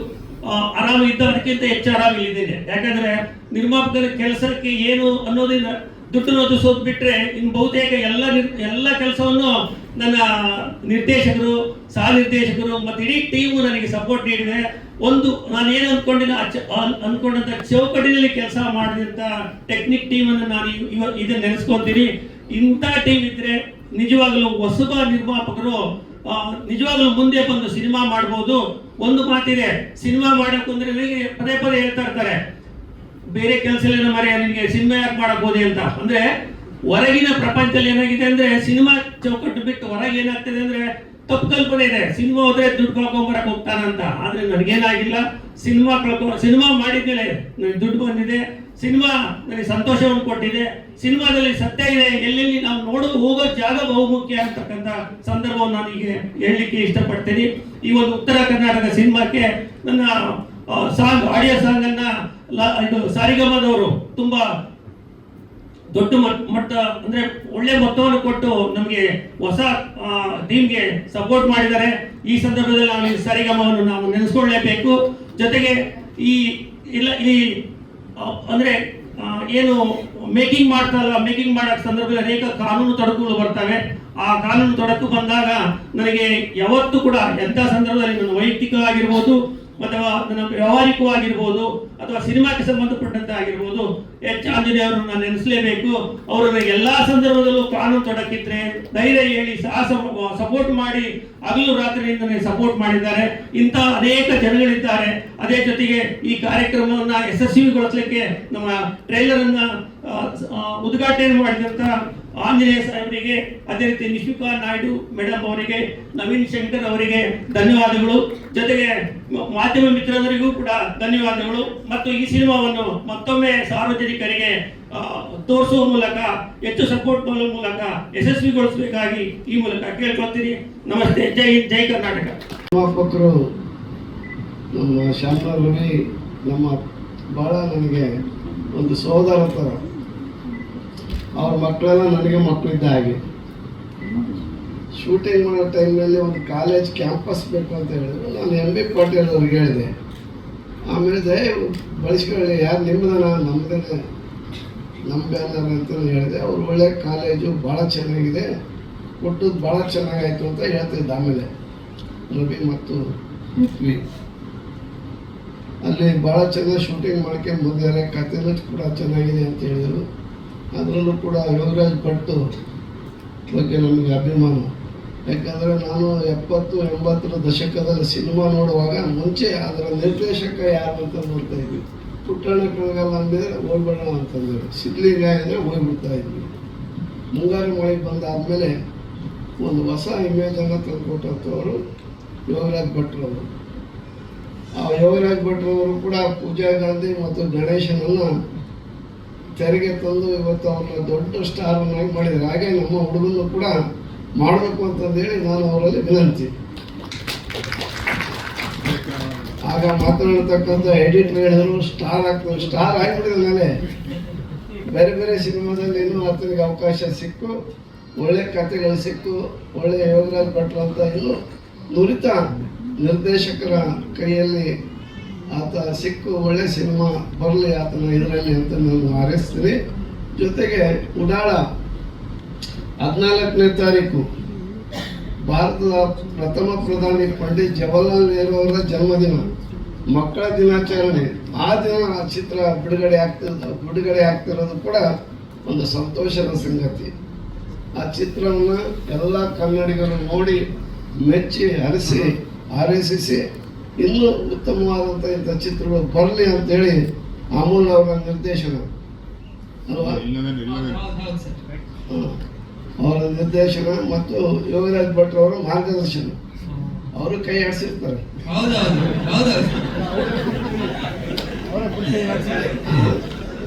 ಆರಾಮ ಇದ್ದವರಿಗಿಂತ ಹೆಚ್ಚು ಆರಾಮ ಇಲ್ಲಿದ್ದೇನೆ. ಯಾಕಂದ್ರೆ ನಿರ್ಮಾಪಕರ ಕೆಲಸಕ್ಕೆ ಏನು ಅನ್ನೋದಿಲ್ಲ, ದುಡ್ಡು ಓದಿಸೋದು ಬಿಟ್ರೆ ಇನ್ನು ಬಹುತೇಕ ಎಲ್ಲ ಕೆಲಸವನ್ನು ನನ್ನ ನಿರ್ದೇಶಕರು, ಸಹ ನಿರ್ದೇಶಕರು ಮತ್ತು ಇಡೀ ಟೀಮು ನನಗೆ ಸಪೋರ್ಟ್ ನೀಡಿದೆ. ನಾನು ಏನು ಅಂದ್ಕೊಂಡಂತ ಚೌಕಟ್ಟಿನಲ್ಲಿ ಕೆಲಸ ಮಾಡಿದಂಥ ಟೆಕ್ನಿಕ್ ಟೀಮನ್ನು ನಾನು ಇದನ್ನು ನೆನೆಸ್ಕೊಳ್ತೀನಿ. ಇಂಥ ಟೀಮ್ ಇದ್ರೆ ನಿಜವಾಗ್ಲೂ ಹೊಸಬ ನಿರ್ಮಾಪಕರು ನಿಜವಾಗ್ಲೂ ಮುಂದೆ ಬಂದು ಸಿನಿಮಾ ಮಾಡ್ಬೋದು. ಒಂದು ಮಾತಿದೆ, ಸಿನಿಮಾ ಮಾಡಕ್ಕೆ ಅಂದ್ರೆ ಪದೇ ಪದೇ ಹೇಳ್ತಾ ಇರ್ತಾರೆ, ಬೇರೆ ಕೆಲಸ ಎಲ್ಲ ಮರೆಯ ನಿನಗೆ ಸಿನಿಮಾ ಯಾಕೆ ಮಾಡಕ್ ಹೋದೆ ಅಂತ. ಅಂದ್ರೆ ಹೊರಗಿನ ಪ್ರಪಂಚದಲ್ಲಿ ಏನಾಗಿದೆ ಅಂದ್ರೆ ಸಿನಿಮಾ ಚೌಕಟ್ಟು ಬಿಟ್ಟು ಹೊರಗೆ ಏನಾಗ್ತದೆ ಅಂದ್ರೆ ತಪ್ಪು ಕಲ್ಪನೆ ಇದೆ, ಸಿನಿಮಾ ಹೋದ್ರೆ ದುಡ್ಡು ಕಳ್ಕೊಂಬರಕ್ ಹೋಗ್ತಾನಂತ. ಆದ್ರೆ ನನಗೇನಾಗಿಲ್ಲ, ಸಿನಿಮಾ ಮಾಡಿದ್ಮೇಲೆ ನನಗೆ ದುಡ್ಡು ಬಂದಿದೆ, ಸಿನಿಮಾ ನನಗೆ ಸಂತೋಷವನ್ನು ಕೊಟ್ಟಿದೆ, ಸಿನಿಮಾದಲ್ಲಿ ಸತ್ಯ ಇದೆ, ಎಲ್ಲೆಲ್ಲಿ ನಾವು ಹೋಗೋ ಜಾಗ ಬಹುಮುಖ್ಯ ಅಂತಕ್ಕಂಥ ಸಂದರ್ಭವನ್ನು ನಾನು ಈಗ ಹೇಳಲಿಕ್ಕೆ ಇಷ್ಟಪಡ್ತೀನಿ. ಈ ಒಂದು ಉತ್ತರ ಕರ್ನಾಟಕ ಸಿನಿಮಾಕ್ಕೆ ನನ್ನ ಆಡಿಯೋ ಸಾಂಗ್ ಅನ್ನ ಇದು ಸಾರಿಗಮದವರು ತುಂಬಾ ದೊಡ್ಡ ಮಟ್ಟ ಅಂದ್ರೆ ಒಳ್ಳೆ ಮೊತ್ತವನ್ನು ಕೊಟ್ಟು ನಮಗೆ ಹೊಸ ಟೀಮ್ಗೆ ಸಪೋರ್ಟ್ ಮಾಡಿದ್ದಾರೆ. ಈ ಸಂದರ್ಭದಲ್ಲಿ ನಾವು ಈ ಸಾರಿಗಮವನ್ನು ನಾವು ನೆನೆಸ್ಕೊಳ್ಳೇಬೇಕು. ಜೊತೆಗೆ ಈ ಅಂದ್ರೆ ಏನು ಮೇಕಿಂಗ್ ಮಾಡೋ ಸಂದರ್ಭದಲ್ಲಿ ಅನೇಕ ಕಾನೂನು ತೊಡಕುಗಳು ಬರ್ತವೆ. ಆ ಕಾನೂನು ತೊಡಕು ಬಂದಾಗ ನನಗೆ ಯಾವತ್ತೂ ಕೂಡ ಎಂಥ ಸಂದರ್ಭದಲ್ಲಿ ನನ್ನ ವೈಯಕ್ತಿಕ ಆಗಿರ್ಬೋದು ಅಥವಾ ನನ್ನ ವ್ಯವಹಾರಿಕವಾಗಿರ್ಬೋದು ಅಥವಾ ಸಿನಿಮಾಕ್ಕೆ ಸಂಬಂಧಪಟ್ಟಂತೆ ಆಗಿರ್ಬೋದು ಎಚ್ ಆಂಜನೇಯ ಅವರನ್ನು ನಾನು ನೆನೆಸಲೇಬೇಕು. ಅವರು ಎಲ್ಲಾ ಸಂದರ್ಭದಲ್ಲೂ ಕಾನೂನು ತೊಡಕಿದ್ರೆ ಧೈರ್ಯ ಹೇಳಿ ಸಪೋರ್ಟ್ ಮಾಡಿ ಹಗಲು ರಾತ್ರಿಯಿಂದ ಸಪೋರ್ಟ್ ಮಾಡಿದ್ದಾರೆ. ಇಂಥ ಅನೇಕ ಜನಗಳಿದ್ದಾರೆ. ಅದೇ ಜೊತೆಗೆ ಈ ಕಾರ್ಯಕ್ರಮವನ್ನು ಯಶಸ್ವಿಗೊಳಿಸಲಿಕ್ಕೆ ನಮ್ಮ ಟ್ರೈಲರ್ ಅನ್ನ ಉದ್ಘಾಟನೆ ಮಾಡಿದಂತ ಆಂಜನೇಯ ಸಾಹೇಬರಿಗೆ, ಅದೇ ರೀತಿ ನಿಶಿಕಾ ನಾಯ್ಡು ಮೇಡಮ್ ಅವರಿಗೆ, ನವೀನ್ ಶಂಕರ್ ಅವರಿಗೆ ಧನ್ಯವಾದಗಳು. ಜೊತೆಗೆ ಮಾಧ್ಯಮ ಮಿತ್ರರಿಗೂ ಕೂಡ ಧನ್ಯವಾದಗಳು. ಮತ್ತು ಈ ಸಿನಿಮಾವನ್ನು ಮತ್ತೊಮ್ಮೆ ಸಾರ್ವಜನಿಕರಿಗೆ ತೋರಿಸುವ ಮೂಲಕ, ಹೆಚ್ಚು ಸಪೋರ್ಟ್ ಮಾಡುವ ಮೂಲಕ ಯಶಸ್ವಿಗೊಳಿಸಬೇಕಾಗಿ ಈ ಮೂಲಕ ಕೇಳ್ಕೊಳ್ತೀನಿ. ನಮಸ್ತೆ. ಜೈ ಹಿಂದ್, ಜೈ ಕರ್ನಾಟಕ. ನಿರ್ಮಾಪಕರು ನಮ್ಮ ಶ್ಯಾಮಲ ರವಿ ನಮ್ಮ ಭಾಳ ನನಗೆ ಒಂದು ಸೋದರ ಥರ. ಅವ್ರ ಮಕ್ಕಳೆಲ್ಲ ನನಗೆ ಮಕ್ಕಳಿದ್ದ ಹಾಗೆ. ಶೂಟಿಂಗ್ ಮಾಡೋ ಟೈಮ್ನಲ್ಲಿ ಒಂದು ಕಾಲೇಜ್ ಕ್ಯಾಂಪಸ್ ಬೇಕು ಅಂತ ಹೇಳಿದ್ರು. ನಾನು MB ಪಾಟೀಲ್ ಅವ್ರಿಗೆ ಹೇಳಿದೆ. ಆಮೇಲೆ ಬಳಸ್ಕೊಳ್ಳಿ, ಯಾರು ನಿಮ್ಮದನ, ನಮ್ಮದೇ, ನಮ್ಮ ಬ್ಯಾನರ್ ಅಂತ ಹೇಳಿದೆ. ಅವ್ರು ಒಳ್ಳೆ ಕಾಲೇಜು, ಭಾಳ ಚೆನ್ನಾಗಿದೆ, ಕೊಟ್ಟದ್ದು ಭಾಳ ಚೆನ್ನಾಗಾಯಿತು ಅಂತ ಹೇಳ್ತಿದ್ದೆ. ಆಮೇಲೆ ರವಿ ಮತ್ತು ಪೃಥ್ವಿ ಅಲ್ಲಿ ಭಾಳ ಚೆನ್ನಾಗಿ ಶೂಟಿಂಗ್ ಮಾಡ್ಕೊಂಡು ಬಂದಿದ್ದಾರೆ, ಕಥೆನೂ ಕೂಡ ಚೆನ್ನಾಗಿದೆ ಅಂತ ಹೇಳಿದರು. ಅದರಲ್ಲೂ ಕೂಡ ಯೋಗರಾಜ್ ಭಟ್ ಬಗ್ಗೆ ನಮಗೆ ಅಭಿಮಾನ. ಯಾಕಂದರೆ ನಾನು 70-80 ದಶಕದಲ್ಲಿ ಸಿನಿಮಾ ನೋಡುವಾಗ ಮುಂಚೆ ಅದರ ನಿರ್ದೇಶಕ ಯಾರು ಅಂತ ನೋಡ್ತಾ ಇದ್ವಿ. ಪುಟ್ಟಣ್ಣ ಕಣಗಲ್ಲ ಅಂದಿದ್ರೆ ಹೋಗ್ಬೇಡ ಅಂತಂದರು, ಸಿದ್ಲಿಂಗ ಅಂದರೆ ಹೋಗ್ಬಿಡ್ತಾ ಇದ್ವಿ. ಮುಂಗಾರು ಮಳೆ ಬಂದಾದಮೇಲೆ ಒಂದು ಹೊಸ ಇಮೇಜನ್ನು ತಂದುಕೊಟ್ಟಂಥವರು ಯೋಗರಾಜ್ ಭಟ್ರವರು. ಆ ಯೋಗರಾಜ್ ಭಟ್ರವರು ಕೂಡ ಪೂಜಾ ಗಾಂಧಿ ಮತ್ತು ಗಣೇಶನನ್ನು ತೆರೆಗೆ ತಂದು ಇವತ್ತು ಅವ್ರನ್ನ ದೊಡ್ಡ ಸ್ಟಾರನ್ನಾಗಿ ಮಾಡಿದ್ದಾರೆ. ಹಾಗೆ ನಮ್ಮ ಹುಡುಗನ್ನು ಕೂಡ ಮಾಡಬೇಕು ಅಂತಂದೇಳಿ ನಾನು ಅವರಲ್ಲಿ ವಿನಂತಿ. ಆಗ ಮಾತನಾಡ್ತಕ್ಕಂಥ ಎಡಿಟರ್ ಹೇಳಿದ್ರು ಸ್ಟಾರ್ ಆಗ್ತದೆ, ಸ್ಟಾರ್ ಆಗಿಬಿಟ್ಟಿದ ಮೇಲೆ ಬೇರೆ ಬೇರೆ ಸಿನಿಮಾದಲ್ಲಿ ಇನ್ನೂ ಆತನಿಗೆ ಅವಕಾಶ ಸಿಕ್ಕು, ಒಳ್ಳೆ ಕಥೆಗಳು ಸಿಕ್ಕು, ಒಳ್ಳೆ ಯೋಗರಾಜ್ ಭಟ್ರು ಅಂತ ಇನ್ನೂ ನುರಿತ ನಿರ್ದೇಶಕರ ಕೈಯಲ್ಲಿ ಆತ ಸಿಕ್ಕು ಒಳ್ಳೆ ಸಿನಿಮಾ ಬರಲಿ ಆತನ ಇದರಲ್ಲಿ ಅಂತ ನಾನು ಹಾರೈಸ್ತೀನಿ. ಜೊತೆಗೆ ಉಡಾಳ 14ನೇ ತಾರೀಕು ಭಾರತದ ಪ್ರಥಮ ಪ್ರಧಾನಿ ಪಂಡಿತ್ ಜವಾಹರ್ಲಾಲ್ ನೆಹರು ಅವರ ಜನ್ಮದಿನ, ಮಕ್ಕಳ ದಿನಾಚರಣೆ. ಆ ದಿನ ಆ ಚಿತ್ರ ಬಿಡುಗಡೆ ಆಗ್ತಿರೋದು ಕೂಡ ಒಂದು ಸಂತೋಷದ ಸಂಗತಿ. ಆ ಚಿತ್ರವನ್ನು ಎಲ್ಲ ಕನ್ನಡಿಗರು ನೋಡಿ ಮೆಚ್ಚಿ ಹಾರೈಸಿ ಇನ್ನೂ ಉತ್ತಮವಾದಂಥ ಇಂಥ ಚಿತ್ರಗಳು ಬರಲಿ ಅಂತೇಳಿ ಅಮೂಲ್ ಅವರ ನಿರ್ದೇಶನ ಅಲ್ವಾ, ಅವರ ನಿರ್ದೇಶನ ಮತ್ತು ಯೋಗರಾಜ್ ಭಟ್ರು ಅವರ ಮಾರ್ಗದರ್ಶನ, ಅವರು ಕೈ ಆಡಿಸಿರ್ತಾರೆ.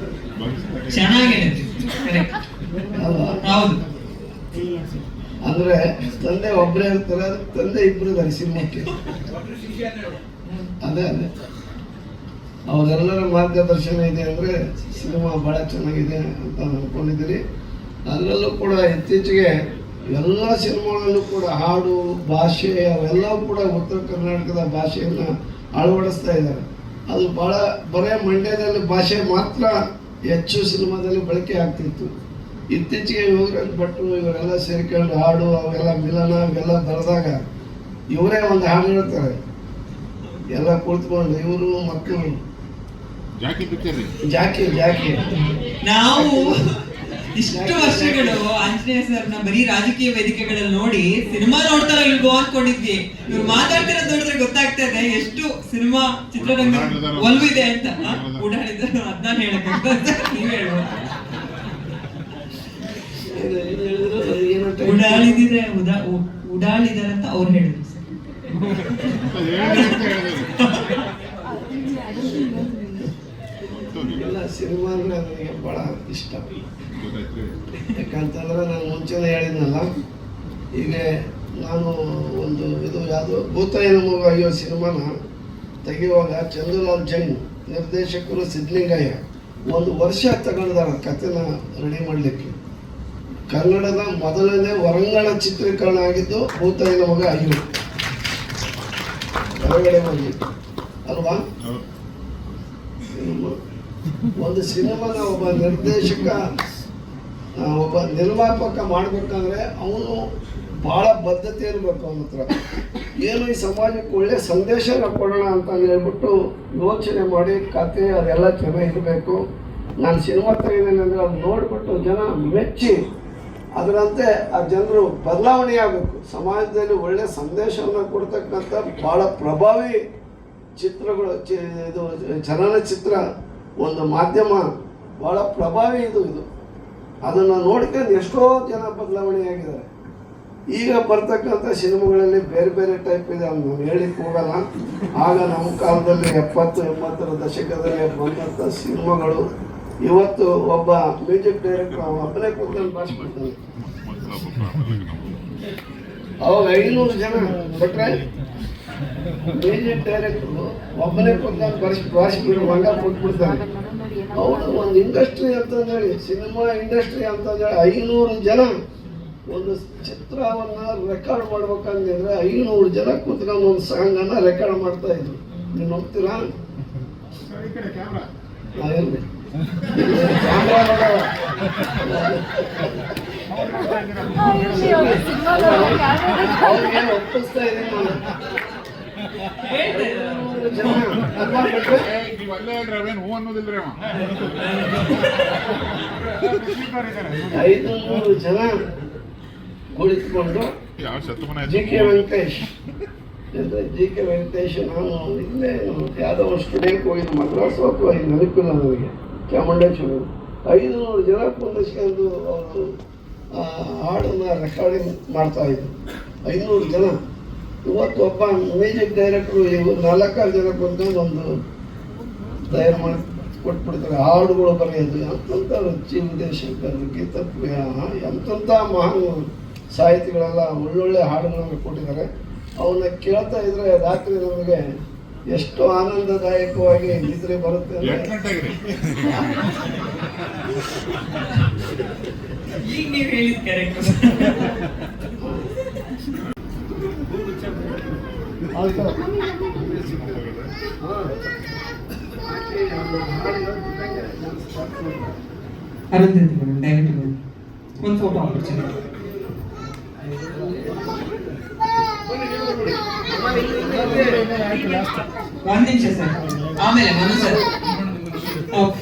ಅಂದ್ರೆ ತಂದೆ ಒಬ್ಬರೇ ಇರ್ತಾರೆ, ತಂದೆ ಇಬ್ರು ಇದ್ದಾರೆ ಸಿನಿಮಾಕ್ಕೆ. ಅದೇ ಅವರೆಲ್ಲರ ಮಾರ್ಗದರ್ಶನ ಇದೆ ಅಂದ್ರೆ ಸಿನಿಮಾ ಬಹಳ ಚೆನ್ನಾಗಿದೆ ಅಂತ ಅನ್ಕೊಂಡಿದ್ದೀರಿ. ಅದರಲ್ಲೂ ಕೂಡ ಇತ್ತೀಚೆಗೆ ಎಲ್ಲ ಸಿನಿಮಾಗಳಲ್ಲೂ ಕೂಡ ಹಾಡು ಭಾಷೆ ಅವೆಲ್ಲವೂ ಕೂಡ ಉತ್ತರ ಕರ್ನಾಟಕದ ಭಾಷೆಯನ್ನು ಅಳವಡಿಸ್ತಾ ಇದ್ದಾರೆ. ಅದು ಬರೇ ಮಂಡ್ಯದಲ್ಲಿ ಭಾಷೆ ಮಾತ್ರ ಹೆಚ್ಚು ಸಿನಿಮಾದಲ್ಲಿ ಬಳಕೆ ಆಗ್ತಿತ್ತು. ಇತ್ತೀಚೆಗೆ ಯೋಗರಾಜ್ ಭಟ್ರು ಇವರೆಲ್ಲ ಸೇರಿಕೊಂಡು ಹಾಡು ಅವೆಲ್ಲ ಮಿಲನ ಅವೆಲ್ಲ ಬರೆದಾಗ ಇವರೇ ಒಂದು ಹಾಡು ಹೇಳ್ತಾರೆ ಎಲ್ಲ ಕುಳಿತುಕೊಂಡು, ಇವರು ಮತ್ತು ಜಾಕಿ ನಾವು ಇಷ್ಟು ವರ್ಷಗಳು ಆಂಜನೇಯ ಸರ್ನ ಬರೀ ರಾಜಕೀಯ ವೇದಿಕೆಗಳಲ್ಲಿ ನೋಡಿ ಸಿನಿಮಾ ನೋಡ್ತಾರ ಇಲ್ವೋ ಅನ್ಕೊಂಡಿದ್ವಿ. ಇವ್ರು ಮಾತಾಡ್ತಿರೋದು ನೋಡಿದ್ರೆ ಗೊತ್ತಾಗ್ತಾ ಇದೆ ಎಷ್ಟು ಸಿನಿಮಾ ಚಿತ್ರರಂಗ ಒಲ್ವಿದೆ ಅಂತ. ಓಡಾಡಿದ್ರು ಅದನ್ನ ಹೇಳಕ್ ನೀವ್ ಹೇಳ್ಬೋದು. ಉಡಾಳಿದಾರೆ ಅಂತ ಅವ್ರು ಹೇಳಿದ್ರು. ಸಿನಿಮಾ ಅಂದ್ರೆ ನನಗೆ ಬಹಳ ಇಷ್ಟ. ಯಾಕಂತಂದ್ರೆ ನಾನು ಮುಂಚೆನೇ ಹೇಳಿದ್ನಲ್ಲ, ಈಗ ನಾನು ಒಂದು ಇದು ಯಾವುದು ಭೂತಾಯಿನ ಮಗ ಅಯ್ಯೋ ಸಿನಿಮಾನ ತೆಗೆಯುವಾಗ ಚಂದುಲಾಲ್ ಜೈನ್ ನಿರ್ದೇಶಕರು ಸಿದ್ಧಲಿಂಗಯ್ಯ 1 ವರ್ಷ ತಗೊಂಡಿದ್ದಾರೆ ಕಥೆನ ರೆಡಿ ಮಾಡಲಿಕ್ಕೆ. ಕನ್ನಡದ ಮೊದಲನೇ ಹೊರಾಂಗಣ ಚಿತ್ರೀಕರಣ ಆಗಿದ್ದು ಭೂತಾಯಿನ ಮಗ ಅಯ್ಯೋ ಹೊರಗಡೆ ಹೋಗಿ ಅಲ್ವಾ. ಒಂದು ಸಿನಿಮಾನ ಒಬ್ಬ ನಿರ್ದೇಶಕ ಒಬ್ಬ ನಿರ್ಮಾಪಕ ಮಾಡ್ಬೇಕಂದ್ರೆ ಅವನು ಬಹಳ ಬದ್ಧತೆ ಇರಬೇಕು. ಅವನ ಹತ್ರ ಏನು ಈ ಸಮಾಜಕ್ಕೆ ಒಳ್ಳೆ ಸಂದೇಶನ ಕೊಡೋಣ ಅಂತ ಹೇಳ್ಬಿಟ್ಟು ಯೋಚನೆ ಮಾಡಿ ಕತೆ ಅದೆಲ್ಲ ಚೆನ್ನಾಗಿರಬೇಕು. ನಾನು ಸಿನಿಮಾ ತೆಗೆದೇನೆ ಅಂದರೆ ಅದು ನೋಡಿಬಿಟ್ಟು ಜನ ಮೆಚ್ಚಿ ಅದರಂತೆ ಆ ಜನರು ಬದಲಾವಣೆ ಆಗಬೇಕು. ಸಮಾಜದಲ್ಲಿ ಒಳ್ಳೆ ಸಂದೇಶವನ್ನು ಕೊಡ್ತಕ್ಕಂಥ ಭಾಳ ಪ್ರಭಾವಿ ಚಿತ್ರಗಳು, ಇದು ಚಲನಚಿತ್ರ ಒಂದು ಮಾಧ್ಯಮ ಭಾಳ ಪ್ರಭಾವಿ ಇದು. ಅದನ್ನು ನೋಡ್ಕೊಂಡು ಎಷ್ಟೋ ಜನ ಬದಲಾವಣೆಯಾಗಿದ್ದಾರೆ. ಈಗ ಬರ್ತಕ್ಕಂಥ ಸಿನಿಮಾಗಳಲ್ಲಿ ಬೇರೆ ಬೇರೆ ಟೈಪ್ ಇದೆ, ಅದು ನಾವು ಹೇಳಿಕ್ಕೆ ಹೋಗಲ್ಲ. ಆಗ ನಮ್ಮ ಕಾಲದಲ್ಲಿ 70-80ರ ದಶಕದಲ್ಲಿ ಬಂದಂಥ ಸಿನಿಮಾಗಳು ಇವತ್ತು ಒಬ್ಬ ಮ್ಯೂಸಿಕ್ ಡೈರೆಕ್ಟರ್ ಒಬ್ಬನೇ ಕೂತ್ಕೊಂಡು ಭಾಷಿಬಿಡ್ತಾನೆ. ಅವಾಗ 500 ಜನ ಕೊಟ್ಟರೆ ಮ್ಯೂಸಿಕ್ ಡೈರೆಕ್ಟ್ರು ಒಬ್ಬನೇ ಕೂತ್ಕೊಂಡು ಭಾಷಿಬಿಟ್ಟು ಮಂಗ ಕೊಟ್ಬಿಡ್ತಾನೆ. ಅವರು ಒಂದು ಇಂಡಸ್ಟ್ರಿ ಅಂತಂದೇಳಿ, ಸಿನಿಮಾ ಇಂಡಸ್ಟ್ರಿ ಅಂತಂದೇಳಿ 500 ಜನ ಒಂದು ಚಿತ್ರವನ್ನು ರೆಕಾರ್ಡ್ ಮಾಡ್ಬೇಕಂದ್ರೆ 500 ಜನ ಕೂತ್ಕೊಂಡು ಒಂದು ಸಾಂಗನ್ನು ರೆಕಾರ್ಡ್ ಮಾಡ್ತಾ ಇದ್ರು. ನೀವು ನೋಡ್ತೀರಾ? ಇರಲಿ ಅವ್ರಿಗೆ ಒಪ್ಪಿಸ್ತಾ ಇದ್ದೀನಿ ನಾನು. 500 ಜನ ಕುಳಿತುಕೊಂಡು ಜಿ.ಕೆ. ವೆಂಕಟೇಶ್ ನಾನು ಇಲ್ಲೇ ಯಾವುದೋ ಒಂದು ಸ್ಟುಡಿಯೋಕ್ಕೆ ಹೋಗಿದ್ದು, ಮದ್ರಾಸು ಅಥವಾ ಇಲ್ಲಿ ನೆನಪಿಲ್ಲ ನನಗೆ, ಚಾಮುಂಡೇಶ್ವರಿ. 500 ಜನ ಕುಂದಿಸ್ಕೊಂಡು ಅವರು ಹಾಡನ್ನು ರೆಕಾರ್ಡಿಂಗ್ ಮಾಡ್ತಾಯಿದ್ರು. 500 ಜನ. ಇವತ್ತು ಒಬ್ಬ ಮ್ಯೂಸಿಕ್ ಡೈರೆಕ್ಟ್ರು 4-6 ಜನ ಕುಂತ್ಕೊಂಡು ಒಂದು ತಯಾರು ಮಾಡಿ ಕೊಟ್ಬಿಡ್ತಾರೆ. ಹಾಡುಗಳು ಬರೆಯೋದು ಎಂತೆಂಥ ಜಿ. ವಿಜಯಶಂಕರ್, ಗೀತಪ್ರಿಯ, ಎಂತೆಂಥ ಮಹಾನ್ ಸಾಹಿತಿಗಳೆಲ್ಲ ಒಳ್ಳೊಳ್ಳೆ ಹಾಡುಗಳನ್ನು ಕೊಟ್ಟಿದ್ದಾರೆ. ಅವನ್ನ ಕೇಳ್ತಾ ಇದ್ರೆ ರಾತ್ರಿ ನಮಗೆ ಎಷ್ಟು ಆನಂದದಾಯಕವಾಗಿ ನಿದ್ರೆ ಬರುತ್ತೆ ಈಗ ನೀವು ಹೇಳಿದ್ ಕರೆಕ್ಟ್. ಅರುಂಧತಿ ಮೇಡಮ್ ದಯವಿಟ್ಟು ಒಂದು ಫೋಟೋ ಆಪರ್ಚುನಿಟಿ. ಒಂದ್ ನಿಮಿಷ ಸರ್, ಆಮೇಲೆ ಮನು ಸರ್. ಓಕೆ.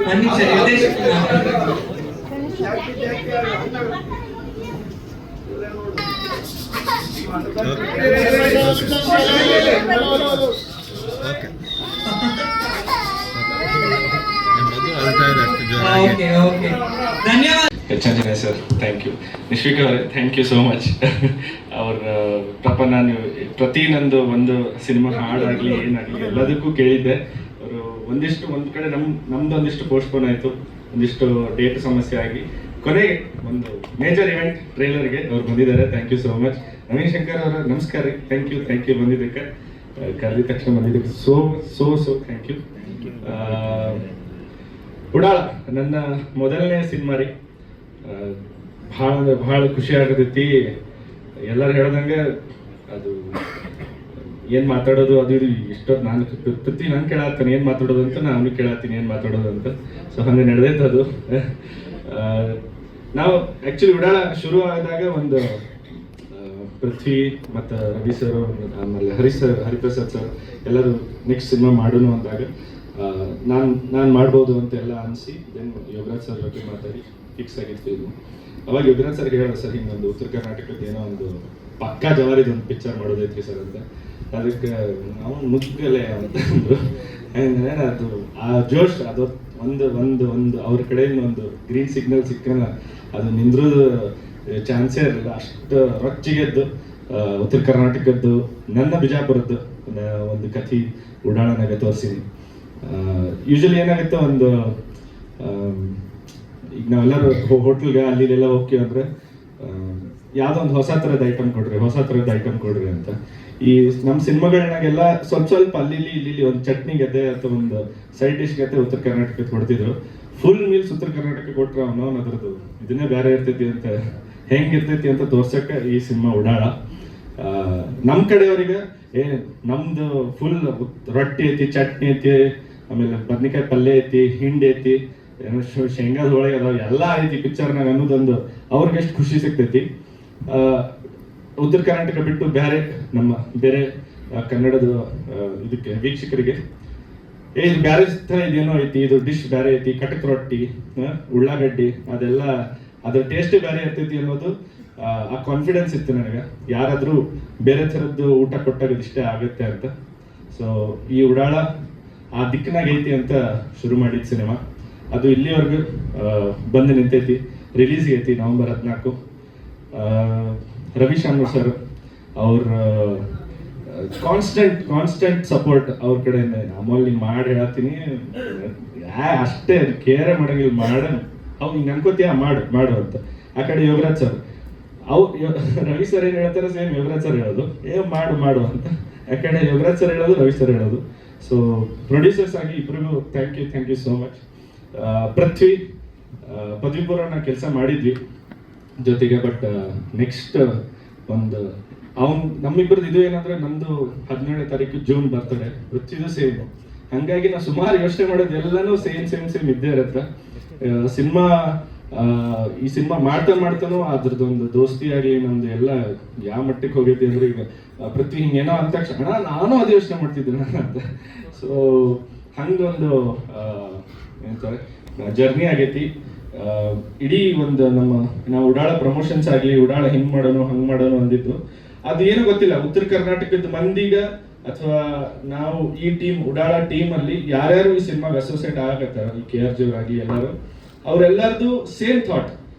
ಒಂದ್ ನಿಮಿಷ ನಿರ್ದೇಶಕರು ಮಾತಾಡ್ತಾರೆ. ಓಕೆ ಓಕೆ, ಧನ್ಯವಾದ. ಹೆಚ್ಚಾಂಜನೇಯ ಸರ್, ಥ್ಯಾಂಕ್ ಯು. ನಿಶ್ವಿಕಾ ಅವರೇ, ಥ್ಯಾಂಕ್ ಯು ಸೋ ಮಚ್. ಅವ್ರ ಪಾಪ ನಾನು ನಂದು ಒಂದು ಸಿನಿಮಾ ಹಾಡಾಗಲಿ ಏನಾಗಲಿ ಎಲ್ಲದಕ್ಕೂ ಕೇಳಿದ್ದೆ. ಅವರು ಒಂದು ಕಡೆ ನಮ್ದು ಒಂದಿಷ್ಟು ಪೋಸ್ಟ್ಪೋನ್ ಆಯಿತು, ಒಂದಿಷ್ಟು ಡೇಟ್ ಸಮಸ್ಯೆ ಆಗಿ ಕೊನೆಗೆ ಒಂದು ಮೇಜರ್ ಇವೆಂಟ್ ಟ್ರೈಲರ್ಗೆ ಅವ್ರು ಬಂದಿದ್ದಾರೆ. Thank you so much. Naveen Shankar ಅವರ ನಮಸ್ಕಾರ ರೀ, ಥ್ಯಾಂಕ್ ಯು ಬಂದಿದ್ದಕ್ಕೆ, ಕರೆದ ತಕ್ಷಣ ಬಂದಿದ್ದಕ್ಕೆ ಸೋ ಥ್ಯಾಂಕ್ ಯು. ಉಡಾಳ ನನ್ನ ಮೊದಲನೇ ಸಿನಿಮಾ ರೀ. ಭಾಳ ಖುಷಿ ಆಗತೈತಿ. ಎಲ್ಲರೂ ಹೇಳ್ದಂಗೆ ಅದು ಏನು ಮಾತಾಡೋದು ಅದು ಇದು ಇಷ್ಟೊತ್ತು ನಾನು ಕೇಳತ್ತೀನಿ ಏನು ಮಾತಾಡೋದು ಅಂತ, ನಾನು ಕೇಳತ್ತೀನಿ ಏನು ಮಾತಾಡೋದು ಅಂತ. ಸೊ ಹಂಗೆ ನಡೆದೈತೆ ಅದು. ನಾವು ಆ್ಯಕ್ಚುಲಿ ಉಡಾಳ ಶುರು ಆದಾಗ ಒಂದು ಪೃಥ್ವಿ ಮತ್ತು ರವಿ ಸರ್ ಆಮೇಲೆ ಹರಿಪ್ರಸಾದ್ ಸರ್ ಎಲ್ಲರೂ ನೆಕ್ಸ್ಟ್ ಸಿನಿಮಾ ಮಾಡೋಣ ಅಂದಾಗ ನಾನು ಮಾಡ್ಬೋದು ಅಂತ ಎಲ್ಲ ಅನಿಸಿ ದೆನ್ ಯೋಗರಾಜ್ ಸರ್ ಬಗ್ಗೆ ಮಾತಾಡಿ ಫಿಕ್ಸ್ ಆಗಿತ್ತು ಇದು. ಅವಾಗ ಯೋಗರಾಜ್ ಸರ್ಗೆ ಹೇಳೋದು, ಸರ್ ಹಿಂಗೆ ಒಂದು ಉತ್ತರ ಕರ್ನಾಟಕದ ಏನೋ ಒಂದು ಪಕ್ಕಾ ಜವಾರಿದು ಒಂದು ಪಿಕ್ಚರ್ ಮಾಡೋದೈತ್ರಿ ಸರ್ ಅಂತ. ಅದಕ್ಕೆ ನಾವು ನುಗ್ಗಲೆ ಅಂತಂದ್ರು. ಅದು ಆ ಜೋಶ್ ಅದು ಒಂದು ಅವ್ರ ಕಡೆಯಿಂದ ಒಂದು ಗ್ರೀನ್ ಸಿಗ್ನಲ್ ಸಿಕ್ಕನ ಅದು ನಿಂದ್ರೋದು ಚಾನ್ಸೇ ಇರಲಿಲ್ಲ. ಅಷ್ಟು ರೊಚ್ಚಿಗೆದ್ದು ಉತ್ತರ ಕರ್ನಾಟಕದ್ದು ನನ್ನ ಬಿಜಾಪುರದ್ದು ಒಂದು ಕಥೆ ಉಡಾಳನಾಗ ತೋರಿಸಿನಿ. ಯೂಶಲಿ ಏನಾಗುತ್ತೆ, ಒಂದು ಈಗ ನಾವೆಲ್ಲರೂ ಹೋಟ್ಲ್ಗೆ ಅಲ್ಲಿಗೆಲ್ಲ ಹೋಗ್ತೀವಿ ಅಂದರೆ ಯಾವುದೋ ಒಂದು ಹೊಸ ಥರದ ಐಟಮ್ ಕೊಡ್ರಿ ಅಂತ. ಈ ನಮ್ಮ ಸಿನಿಮಾಗಳನ್ನಾಗೆಲ್ಲ ಸ್ವಲ್ಪ ಅಲ್ಲಿ ಇಲ್ಲಿ ಒಂದು ಚಟ್ನಿ ಗತೆ ಅಥವಾ ಒಂದು ಸೈಡ್ ಡಿಶ್ ಗತೆ ಉತ್ತರ ಕರ್ನಾಟಕಕ್ಕೆ ಕೊಡ್ತಿದ್ರು. ಫುಲ್ ಮೀಲ್ಸ್ ಉತ್ತರ ಕರ್ನಾಟಕ ಕೊಟ್ಟರೆ ಅವನವನು ಅದರದ್ದು ಇದನ್ನೇ ಬೇರೆ ಇರ್ತೈತಿ ಅಂತ, ಹೆಂಗಿರ್ತೈತಿ ಅಂತ ತೋರ್ಸಕ್ಕೆ ಈ ಸಿನಿಮಾ ಉಡಾಳ. ನಮ್ಮ ಕಡೆಯವರಿಗೆ ನಮ್ದು ಫುಲ್ ರೊಟ್ಟಿ ಐತಿ, ಚಟ್ನಿ ಐತಿ, ಆಮೇಲೆ ಬದ್ನಿಕಾಯಿ ಪಲ್ಯ ಐತಿ, ಹಿಂಡಿ ಐತಿ, ಏನೋ ಶೇಂಗಾದ ಒಳಗೆ ಅದಾವ, ಎಲ್ಲ ಐತಿ ಪಿಕ್ಚರ್ನಾಗ ಅನ್ನೋದೊಂದು ಅವ್ರಿಗೆ ಎಷ್ಟು ಖುಷಿ ಸಿಗ್ತೈತಿ. ಉತ್ತರ ಕರ್ನಾಟಕ ಬಿಟ್ಟು ಬೇರೆ ಕನ್ನಡದ ಇದಕ್ಕೆ ವೀಕ್ಷಕರಿಗೆ ಇದು ಬ್ಯಾರೆ ಥರ ಇದೇನೋ ಐತಿ, ಇದು ಡಿಶ್ ಬೇರೆ ಐತಿ, ಕಟಕ್ ರೊಟ್ಟಿ, ಉಳ್ಳಾಗಡ್ಡಿ, ಅದೆಲ್ಲ ಅದ್ರ ಟೇಸ್ಟೇ ಬೇರೆ ಇರ್ತೈತಿ ಅನ್ನೋದು ಆ ಕಾನ್ಫಿಡೆನ್ಸ್ ಇತ್ತು ನನಗೆ. ಯಾರಾದರೂ ಬೇರೆ ಥರದ್ದು ಊಟ ಕೊಟ್ಟಾಗ ಇಷ್ಟೇ ಆಗುತ್ತೆ ಅಂತ. ಸೊ ಈ ಉಡಾಳ ಆ ದಿಕ್ಕಿನಾಗ ಐತಿ ಅಂತ ಶುರು ಮಾಡಿದ ಸಿನಿಮಾ. ಅದು ಇಲ್ಲಿವರೆಗೂ ಬಂದು ನಿಂತೈತಿ. ರಿಲೀಸ್ ಐತಿ ನವೆಂಬರ್ 14. ರವಿಶಾಮರ್ ಸರ್ ಅವ್ರ ಕಾನ್ಸ್ಟೆಂಟ್ ಸಪೋರ್ಟ್ ಅವ್ರ ಕಡೆಯಿಂದ. ಆಮೇಲೆ ನೀನು ಮಾಡಿ ಹೇಳ್ತೀನಿ ಅಷ್ಟೇ, ಕೇರೆ ಮಾಡಂಗಿಲ್ಲ, ಅವ್ರು ಹಿಂಗೆ ಅನ್ಕೋತೀಯ ಮಾಡು ಅಂತ. ಆ ಕಡೆ ಯೋಗರಾಜ್ ಸರ್ ರವಿ ಸರ್ ಏನು ಹೇಳ್ತಾರೆ ಸೇಮ್ ಯೋಗರಾಜ್ ಸರ್ ಹೇಳೋದು, ಮಾಡು ಅಂತ. ಯಾಕಂದ್ರೆ ಯೋಗರಾಜ್ ಸರ್ ಹೇಳೋದು, ರವಿ ಸರ್ ಹೇಳೋದು. ಸೊ ಪ್ರೊಡ್ಯೂಸರ್ಸ್ ಆಗಿ ಇಬ್ಬರಿಗೂ ಥ್ಯಾಂಕ್ ಯು ಸೋ ಮಚ್. ಪೃಥ್ವಿ ಪದವಿ ಪೂರ್ವ ಕೆಲಸ ಮಾಡಿದ್ವಿ ಜೊತೆಗೆ. ಬಟ್ ನೆಕ್ಸ್ಟ್ ಒಂದು ನಮ್ಮಿಬ್ಬರದ್ದು ಇದು ಏನಂದ್ರೆ, ನಮ್ದು 17ನೇ ತಾರೀಕು ಜೂನ್ ಬರ್ತಡೆ, ಪೃಥ್ವಿದು ಸೇಮ್. ಹಂಗಾಗಿ ನಾವು ಸುಮಾರು ಯೋಚನೆ ಮಾಡೋದು ಎಲ್ಲನೂ ಸೇಮ್ ಇದ್ದೇ ಇರುತ್ತೆ. ಈ ಸಿನಿಮಾ ಮಾಡ್ತಾನೂ ಅದ್ರದ್ದೊಂದು ದೋಸ್ತಿ ಆಗಲಿ ನಮ್ದು ಎಲ್ಲ ಯಾವ ಮಟ್ಟಕ್ಕೆ ಹೋಗೈತಿ ಅಂದ್ರೆ, ಈಗ ಪೃಥ್ವಿ ಹಿಂಗೇನೋ ಅಂದ ತಕ್ಷಣ ನಾನು ಅದೇ ಯೋಚನೆ ಮಾಡ್ತಿದ್ದೆ ಅಂತ. ಸೊ ಹಂಗೊಂದು ಏನಂತಾರೆ ಜರ್ನಿ ಆಗೈತಿ. ಇಡೀ ಒಂದು ನಾವು ಉಡಾಳ ಪ್ರಮೋಷನ್ಸ್ ಆಗಲಿ, ಉಡಾಳ ಹಿಂಗೆ ಮಾಡೋಣ ಅಂದಿದ್ದು ಅದು ಏನೂ ಗೊತ್ತಿಲ್ಲ. ಉತ್ತರ ಕರ್ನಾಟಕದ ಮಂದಿಗ ಅಥವಾ ನಾವು ಈ ಉಡಾಳ ಟೀಮಲ್ಲಿ ಯಾರ್ಯಾರು ಈ ಸಿನಿಮಾಗೆ ಅಸೋಸಿಯೇಟ್ ಆಗತ್ತಾರ, ಈ KRJ ಆಗಲಿ ಎಲ್ಲರೂ, ಅವರೆಲ್ಲರದು ಸೇಮ್ ಥಾಟ್.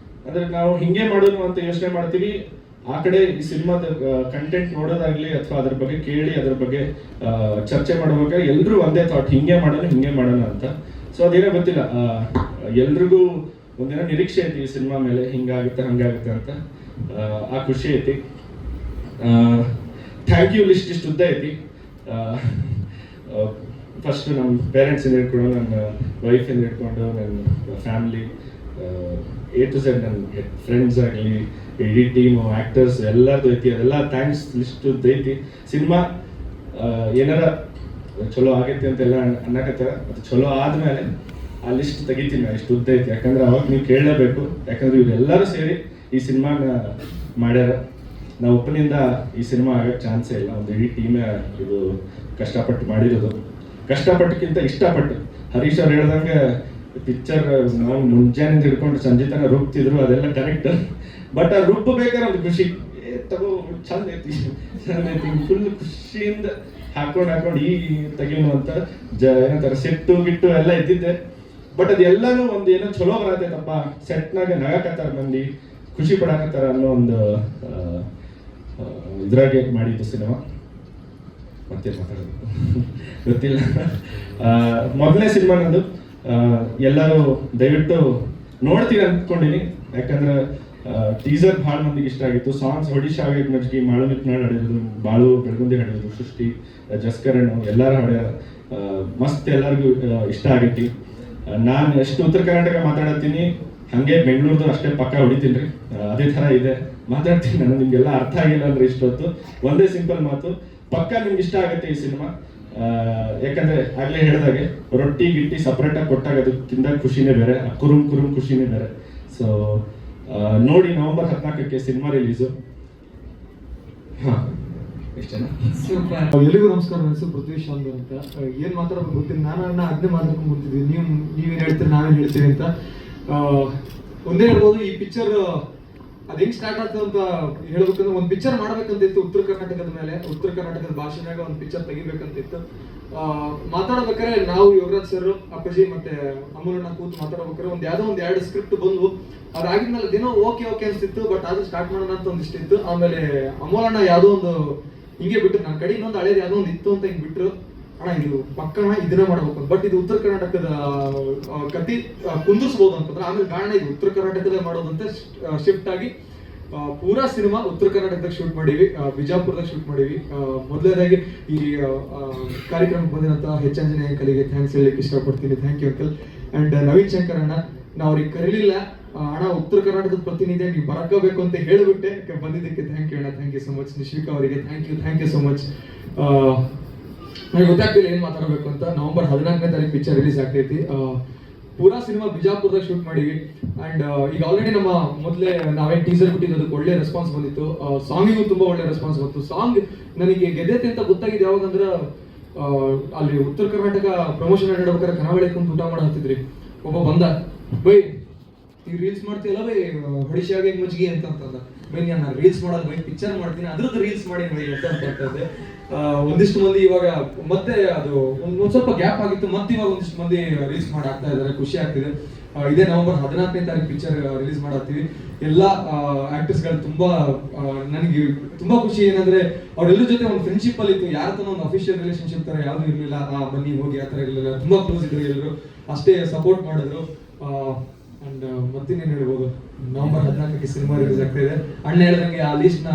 ಅಂದ್ರೆ ನಾವು ಹಿಂಗೆ ಮಾಡೋಣ ಅಂತ ಯೋಚನೆ ಮಾಡ್ತೀವಿ. ಆ ಕಡೆ ಈ ಸಿನಿಮಾದ ಕಂಟೆಂಟ್ ನೋಡೋದಾಗ್ಲಿ ಅಥವಾ ಅದ್ರ ಬಗ್ಗೆ ಕೇಳಿ ಅದ್ರ ಬಗ್ಗೆ ಚರ್ಚೆ ಮಾಡುವಾಗ ಎಲ್ರೂ ಒಂದೇ ಥಾಟ್, ಹಿಂಗೆ ಮಾಡೋಣ ಅಂತ. ಸೊ ಅದೇನೋ ಗೊತ್ತಿಲ್ಲ, ಎಲ್ರಿಗೂ ಒಂದಿನ ನಿರೀಕ್ಷೆ ಐತಿ ಈ ಸಿನಿಮಾ ಮೇಲೆ, ಹಿಂಗಾಗುತ್ತೆ ಹಂಗಾಗುತ್ತೆ ಅಂತ. ಆ ಖುಷಿ ಐತಿ. ಥ್ಯಾಂಕ್ ಯು ಲಿಸ್ಟ್ ಇಷ್ಟು ಉದ್ದ ಐತಿ. ಫಸ್ಟ್ ನಮ್ಮ ಪೇರೆಂಟ್ಸಿಂದ ಹಿಡ್ಕೊಂಡು, ನನ್ನ ವೈಫಿಂದ ಹಿಡ್ಕೊಂಡು, ನನ್ನ ಫ್ಯಾಮಿಲಿ A to Z, ನನ್ನ ಫ್ರೆಂಡ್ಸ್ ಆಗಲಿ, ಇಡೀ ಟೀಮು, ಆ್ಯಕ್ಟರ್ಸ್ ಎಲ್ಲರದು ಐತಿ. ಅದೆಲ್ಲ ಥ್ಯಾಂಕ್ಸ್ ಲಿಸ್ಟ್ ಐತಿ. ಸಿನಿಮಾ ಏನಾರ ಚಲೋ ಆಗೈತಿ ಅಂತೆಲ್ಲ ಅನ್ನಕತ್ತಾರ, ಅದು ಚಲೋ ಆದಮೇಲೆ ಆ ಲಿಸ್ಟ್ ತೆಗಿತೀನಿ ನಾನು, ಇಷ್ಟು ಉದ್ದ ಐತಿ. ಯಾಕಂದ್ರೆ ಅವಾಗ ನೀವು ಕೇಳಲೇಬೇಕು, ಯಾಕಂದ್ರೆ ಇವರೆಲ್ಲರೂ ಸೇರಿ ಈ ಸಿನಿಮಾನ ಮಾಡ್ಯಾರ. ನಾವು ಒಬ್ಬನಿಂದ ಈ ಸಿನಿಮಾ ಆಗೋಕ್ಕೆ ಚಾನ್ಸೇ ಇಲ್ಲ. ಒಂದು ಇಡೀ ಟೀಮೇ ಇದು ಕಷ್ಟಪಟ್ಟು ಮಾಡಿರೋದು. ಕಷ್ಟಪಟ್ಟಕ್ಕಿಂತ ಇಷ್ಟಪಟ್ಟು, ಹರೀಶ್ ಅವ್ರು ಹೇಳ್ದಂಗೆ ಪಿಕ್ಚರ್ ನಾವು ಮುಂಜಾನೆ ಹಿಡ್ಕೊಂಡು ಸಂಜೆ ತನಕ ರುಬ್ತಿದ್ರು, ಅದೆಲ್ಲ ಕರೆಕ್ಟ್. ಬಟ್ ಆ ರುಬ್ಬಬೇಕಾದ್ರೆ ಒಂದು ಖುಷಿ, ತಗೋ ಚಂದ ಐತಿ ಫುಲ್ ಖುಷಿಯಿಂದ ಹಾಕೊಂಡು ಈ ತೆಗೀನು ಅಂತ ಏನಂತಾರೆ ಸೆಟ್ಟು ಗಿಟ್ಟು ಎಲ್ಲ ಇದ್ದಿದ್ದೆ. ಬಟ್ ಅದೆಲ್ಲನೂ ಒಂದು ಏನೋ ಚಲೋ ಬರತೈತಪ್ಪ, ಸೆಟ್ನಾಗ ನಗಾಕತ್ತಾರ ಮಂದಿ, ಖುಷಿ ಪಡಾಕತ್ತಾರ ಅನ್ನೋ ಒಂದು ಇದ್ರಾಗೆ ಮಾಡಿದ್ದು ಸಿನಿಮಾ. ಮತ್ತೆ ಮಾತಾಡೋದು ಗೊತ್ತಿಲ್ಲ. ಮೊದಲನೇ ಸಿನಿಮಾ ನಂದು. ಎಲ್ಲರೂ ದಯವಿಟ್ಟು ನೋಡ್ತೀವಿ ಅಂದ್ಕೊಂಡಿನಿ, ಯಾಕಂದ್ರೆ ಟೀಸರ್ ಭಾಳ ಮಂದಿಗೆ ಇಷ್ಟ ಆಗಿತ್ತು. ಸಾಂಗ್ಸ್ ಒಡಿಶಾ ಆಗೈತೆ ಮಜ್ಗಿ, ಮಾಳು ಮಿತ್ನಾಳ್ ಹಾಡಿರೋದು, ಬಾಳು ಬೆಳಗುಂದಿ ಹಾಡಿರೋದು, ಸೃಷ್ಟಿ, ಜಸ್ಕರಣ್ ಎಲ್ಲರೂ ಹಾಡ್ಯಾರ. ಮಸ್ತ್ ಎಲ್ಲರಿಗೂ ಇಷ್ಟ ಆಗೈತಿ. ನಾನು ಎಷ್ಟು ಉತ್ತರ ಕರ್ನಾಟಕ ಮಾತಾಡತ್ತೀನಿ, ಹಾಗೆ ಬೆಂಗಳೂರ್ದು ಅಷ್ಟೇ ಪಕ್ಕ ಹೊಡಿತೀನಿ ರೀ. ಅದೇ ಥರ ಇದೆ ಮಾತಾಡ್ತೀನಿ ನಾನು. ನಿಮಗೆಲ್ಲ ಅರ್ಥ ಆಗಿಲ್ಲ ಅಂದ್ರೆ ಇಷ್ಟೊತ್ತು ಒಂದೇ ಸಿಂಪಲ್ ಮಾತು, ಪಕ್ಕ ನಿಮ್ಗೆ ಇಷ್ಟ ಆಗುತ್ತೆ ಈ ಸಿನಿಮಾ. ಯಾಕಂದ್ರೆ ಆಗ್ಲೇ ಹೇಳಿದಾಗೆ ರೊಟ್ಟಿ ಗಿಟ್ಟಿ ಸಪ್ರೇಟಾಗಿ ಕೊಟ್ಟಾಗ ಅದು ತಿಂದಾಗ ಖುಷಿನೇ ಬೇರೆ, ಕುರುಮ್ ಖುಷಿನೇ ಬೇರೆ. ಸೊ ನೋಡಿ, November 14ಕ್ಕೆ ಸಿನಿಮಾ ರಿಲೀಸು. ಎಲ್ಲಿಗೂ ನಮಸ್ಕಾರ. ನನ್ನ ಹೆಸರು ಪೃಥ್ವಿ ಶಾಂದರ್ ಅಂತ. ಏನ್ ಮಾತಾಡೋದು ಗೊತ್ತಿಲ್ಲ, ನಾನು ಅದನ್ನೇ ಮಾತಾಡ್ಕೊಂಡು ಬರ್ತಿದ್ವಿ, ನೀವೇನು ಹೇಳ್ತೀರಿ ನಾವೇನು ಹೇಳ್ತೀವಿ ಅಂತ. ಒಂದೇ ಹೇಳ್ಬೋದು, ಈ ಪಿಕ್ಚರ್ ಅದು ಹೆಂಗ್ ಸ್ಟಾರ್ಟ್ ಆಗ್ತದೆ ಅಂತ ಹೇಳ್ಬೇಕಂದ್ರೆ, ಒಂದು ಪಿಕ್ಚರ್ ಮಾಡ್ಬೇಕಂತಿತ್ತು ಉತ್ತರ ಕರ್ನಾಟಕದ ಮೇಲೆ, ಉತ್ತರ ಕರ್ನಾಟಕದ ಭಾಷೆನಾಗ ಒಂದು ಪಿಕ್ಚರ್ ತೆಗಿಬೇಕಂತಿತ್ತು. ಮಾತಾಡ್ಬೇಕಾದ್ರೆ ನಾವು ಯೋಗರಾಜ್ ಸರ್, ಅಪ್ಪಾಜಿ ಮತ್ತೆ ಅಮೂಲಣ್ಣ ಕೂತು ಮಾತಾಡ್ಬೇಕಾದ್ರೆ ಯಾವ್ದೋ ಒಂದು 2 ಸ್ಕ್ರಿಪ್ಟ್ ಬಂದು, ಅದಾಗಿದ್ಮೇಲೆ ದಿನ ಓಕೆ ಅನ್ಸ್ತಿತ್ತು. ಬಟ್ ಅದು ಸ್ಟಾರ್ಟ್ ಮಾಡೋಣ ಅಂತ ಒಂದಿಷ್ಟಿತ್ತು. ಆಮೇಲೆ ಅಮೂಲಣ್ಣ ಯಾವ್ದೋ ಒಂದು ಹಿಂಗೆ ಬಿಟ್ರು, ನನ್ನ ಕಡೆ ಇನ್ನೊಂದು ಹಳೇದು ಯಾವ್ದೋ ಒಂದು ಇತ್ತು ಅಂತ ಹಿಂಗೆ ಬಿಟ್ರು. ಅಣ್ಣ ಇದು ಪಕ್ಕಣ ಇದನ್ನ ಮಾಡ್ಬೇಕು, ಬಟ್ ಇದು ಉತ್ತರ ಕರ್ನಾಟಕದ ಕತಿ ಕುಂದಿರ್ಸ್ಬೋದು ಅಂತಂದ್ರೆ, ಆಮೇಲೆ ಕಾರಣ ಇದು ಉತ್ತರ ಕರ್ನಾಟಕದ ಮಾಡೋದಂತ ಶಿಫ್ಟ್ ಆಗಿ ಪೂರಾ ಸಿನಿಮಾ ಉತ್ತರ ಕರ್ನಾಟಕದಾಗ ಶೂಟ್ ಮಾಡೀವಿ, ಬಿಜಾಪುರದಾಗ ಶೂಟ್ ಮಾಡೀವಿ. ಮೊದಲನೇದಾಗಿ ಈ ಕಾರ್ಯಕ್ರಮಕ್ಕೆ ಬಂದಿರಂತ ಹೆಚ್ಚಂಜನೆ ಅಂಕಲ್ಗೆ ಥ್ಯಾಂಕ್ಸ್ ಹೇಳಲಿಕ್ಕೆ ಇಷ್ಟಪಡ್ತೀನಿ. Thank you uncle. And Naveen Shankar ಅಣ್ಣ, ನಾವು ಅವ್ರಿಗೆ ಕರೀಲಿಲ್ಲ, ಅಣ್ಣ ಉತ್ತರ ಕರ್ನಾಟಕದ ಪ್ರತಿನಿಧಿ ನೀವು ಬರಕಬೇಕು ಅಂತ ಹೇಳಿಬಿಟ್ಟೆ, ಬಂದಿದ್ದಕ್ಕೆ ಥ್ಯಾಂಕ್ ಯು ಅಣ್ಣ. Thank you so much. Nishvika ಅವರಿಗೆ ಥ್ಯಾಂಕ್ ಯು ಸೊ ಮಚ್. ನನಗೆ ಗೊತ್ತಾಗ್ತಿಲ್ಲ ಏನು ಮಾತಾಡಬೇಕು ಅಂತ. November 14ನೇ ತಾರೀಕು ಪಿಕ್ಚರ್ ರಿಲೀಸ್ ಆಗ್ತೈತಿ. ಪೂರಾ ಸಿನಿಮಾ ಬಿಜಾಪುರದಾಗ ಶೂಟ್ ಮಾಡೀವಿ. ಅಂಡ್ ಈಗ ಆಲ್ರೆಡಿ ನಮ್ಮ ಮೊದಲೇ ನಾವೇನು ಟೀಸರ್ ಬಿಟ್ಟಿದ್ದು, ಅದಕ್ಕೆ ಒಳ್ಳೆ ರೆಸ್ಪಾನ್ಸ್ ಬಂದಿತ್ತು. ಸಾಂಗಿಗೂ ತುಂಬಾ ಒಳ್ಳೆ ರೆಸ್ಪಾನ್ಸ್ ಬಂತು. ಸಾಂಗ್ ನನಗೆ ಗೆದ್ದೈತೆ ಅಂತ ಗೊತ್ತಾಗಿದೆ ಯಾವಾಗಂದ್ರೆ, ಅಲ್ಲಿ ಉತ್ತರ ಕರ್ನಾಟಕ ಪ್ರಮೋಷನ್ ನಡ್ಬೇಕಾದ್ರೆ ಕರಾವಳಿ ಕುಂತು ಊಟ ಮಾಡಿ ಹತ್ತಿದ್ರಿ. ಒಬ್ಬ ಬಂದ, ಬೈ ಈಗ ರೀಲ್ಸ್ ಮಾಡ್ತೀಯಲ್ಲ ಬೈ ಹೊಡಿಶಾಗೆ ಮಜ್ಗಿ ಅಂತಂದ. ಬೈ ನಾನು ರೀಲ್ಸ್ ಮಾಡೋದು ಬೈ, ಪಿಕ್ಚರ್ ಮಾಡ್ತೀನಿ ಅದ್ರದ್ದು ರೀಲ್ಸ್ ಮಾಡಿ ಬೈ ಅಂತ ಇದ್ದೆ. ಒಂದಿಷ್ಟು ಮಂದಿ ಇವಾಗ ಮತ್ತೆ ಅದು ಒಂದ್ ಸ್ವಲ್ಪ ಗ್ಯಾಪ್ ಆಗಿತ್ತು, ಮತ್ತೆ ಇವಾಗ ಒಂದಿಷ್ಟು ಮಂದಿ ರೀಲ್ಸ್ ಮಾಡಿ ಆಗ್ತಾ ಇದ್ದಾರೆ, ಖುಷಿ ಆಗ್ತಿದೆ. ಇದೇ November 14ನೇ ತಾರೀಕು ಪಿಕ್ಚರ್ ರಿಲೀಸ್ ಮಾಡತ್ತೀವಿ. ಎಲ್ಲ ಆಕ್ಟರ್ಸ್ಗಳು ತುಂಬಾ ನನಗೆ ತುಂಬಾ ಖುಷಿ. ಏನಂದ್ರೆ ಅವ್ರೆಲ್ಲರ ಜೊತೆ ಒಂದು ಫ್ರೆಂಡ್ಶಿಪ್ ಅಲ್ಲಿ ಇತ್ತು, ಯಾರ ತನ ಒಂದು ಅಫಿಷಿಯಲ್ ರಿಲೇಶನ್ಶಿಪ್ ತರ ಯಾವ್ದು ಇರ್ಲಿಲ್ಲ. ಬನ್ನಿ ಹೋಗಿ ಆ ತರ ಇರ್ಲಿಲ್ಲ, ತುಂಬಾ ಕ್ಲೋಸ್ ಇದ್ರು ಎಲ್ಲರೂ, ಅಷ್ಟೇ ಸಪೋರ್ಟ್ ಮಾಡಿದ್ರು. ಅಂಡ್ ಮತ್ತಿನ್ನೇನು ಹೇಳ್ಬೋದು, November 14ಕ್ಕೆ ಸಿನಿಮಾ ರಿಲೀಸ್ ಆಗ್ತಾ ಇದೆ. ಅಣ್ಣ ಹೇಳ್ದಂಗೆ ಆ ಲಿಸ್ಟ್ ನ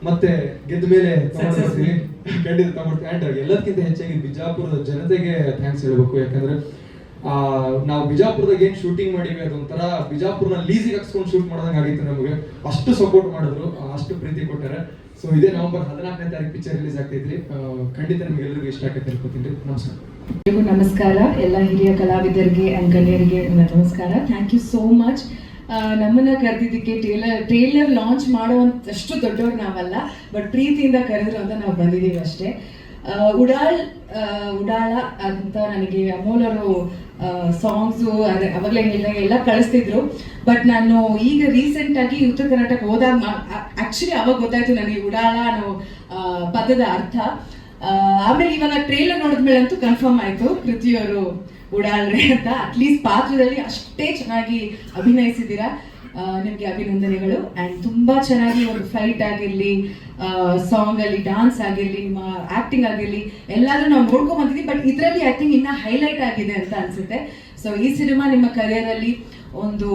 ಮತ್ತೆ ಗೆದ್ದ ಮೇಲೆ ತಗೊಂಡ್ಬರ್ತೀವಿ, ಖಂಡಿತ ತಗೊಂಡ್ಬರ್ತೀವಿ. ಅಂಡ್ ಎಲ್ಲದಕ್ಕಿಂತ ಹೆಚ್ಚಾಗಿ ಬಿಜಾಪುರದ ಜನತೆಗೆ ಥ್ಯಾಂಕ್ಸ್ ಹೇಳ್ಬೇಕು. ಯಾಕಂದ್ರೆ ನಾವು ಬಿಜಾಪುರದಾಗ ಏನ್ ಶೂಟಿಂಗ್ ಮಾಡಿವಿ, ಅದೊಂಥರ ಬಿಜಾಪುರ್ನ ಲೀಸಿಗೆ ಹಾಕ್ಸ್ಕೊಂಡು ಶೂಟ್ ಮಾಡ್ದಂಗೆ ಆಗಿತ್ತು. ನಮಗೆ ಅಷ್ಟು ಸಪೋರ್ಟ್ ಮಾಡಿದ್ರು, ಅಷ್ಟು ಪ್ರೀತಿ ಕೊಟ್ಟಾರೆ. ಸೊ ಇದೇ November 14ನೇ ತಾರೀಕು ಪಿಕ್ಚರ್ ರಿಲೀಸ್ ಆಗ್ತೈತ್ರಿ. ಖಂಡಿತ ನಿಮ್ಗೆ ಎಲ್ಲರಿಗೂ ಇಷ್ಟ ಆಗತ್ತೆ ಅನ್ಕೋತೀನಿ. ನಮಸ್ಕಾರ. ಎಲ್ಲರಿಗೂ ನಮಸ್ಕಾರ. ಎಲ್ಲ ಹಿರಿಯ ಕಲಾವಿದರಿಗೆ ಅಂಡ್ ಗಣ್ಯರಿಗೆ ನಮಸ್ಕಾರ. Thank you so much. ನಮ್ಮನ್ನ ಕರೆದಿದ್ದಕ್ಕೆ, ಟ್ರೇಲರ್ ಲಾಂಚ್ ಮಾಡುವಂತಷ್ಟು ದೊಡ್ಡವ್ರು ನಾವಲ್ಲ, ಬಟ್ ಪ್ರೀತಿಯಿಂದ ಕರೆದ್ರು ಅಂತ ನಾವು ಬಂದಿದ್ದೀವಿ ಅಷ್ಟೇ. ಉಡಾಳ ಅಂತ ನನಗೆ ಅಮೂಲರು ಸಾಂಗ್ಸು ಅವಾಗಲೇ ಹೇಳಿದಾಗ ಎಲ್ಲ ಕಳಿಸ್ತಿದ್ರು. ಬಟ್ ನಾನು ಈಗ ರೀಸೆಂಟಾಗಿ ಉತ್ತರ ಕರ್ನಾಟಕ ಹೋದಾಗ ಆ್ಯಕ್ಚುಲಿ ಅವಾಗ ಗೊತ್ತಾಯ್ತು ನನಗೆ ಉಡಾಳ ಅನ್ನೋ ಪದದ ಅರ್ಥ. ಆಮೇಲೆ ಇವಾಗ ಟ್ರೇಲರ್ ನೋಡಿದ್ಮೇಲೆ ಅಂತೂ ಕನ್ಫರ್ಮ್ ಆಯಿತು ಕೃತಿಯವರು ಉಡಾಳ್ರೆ ಅಂತ. ಅಟ್ಲೀಸ್ಟ್ ಪಾತ್ರದಲ್ಲಿ ಅಷ್ಟೇ ಚೆನ್ನಾಗಿ ಅಭಿನಯಿಸಿದ್ದೀರಾ, ನಿಮಗೆ ಅಭಿನಂದನೆಗಳು. ಆ್ಯಂಡ್ ತುಂಬ ಚೆನ್ನಾಗಿ ಒಂದು ಫೈಟ್ ಆಗಿರಲಿ, ಸಾಂಗ್ ಅಲ್ಲಿ ಡಾನ್ಸ್ ಆಗಿರಲಿ, ನಿಮ್ಮ ಆ್ಯಕ್ಟಿಂಗ್ ಆಗಿರಲಿ ಎಲ್ಲಾದ್ರೂ ನಾವು ನೋಡ್ಕೊಂಡ್ ಬಂದಿದ್ದೀವಿ. ಬಟ್ ಇದರಲ್ಲಿ ಐ ಥಿಂಕ್ ಇನ್ನೂ ಹೈಲೈಟ್ ಆಗಿದೆ ಅಂತ ಅನ್ಸುತ್ತೆ. ಸೊ ಈ ಸಿನಿಮಾ ನಿಮ್ಮ ಕರಿಯರಲ್ಲಿ ಒಂದು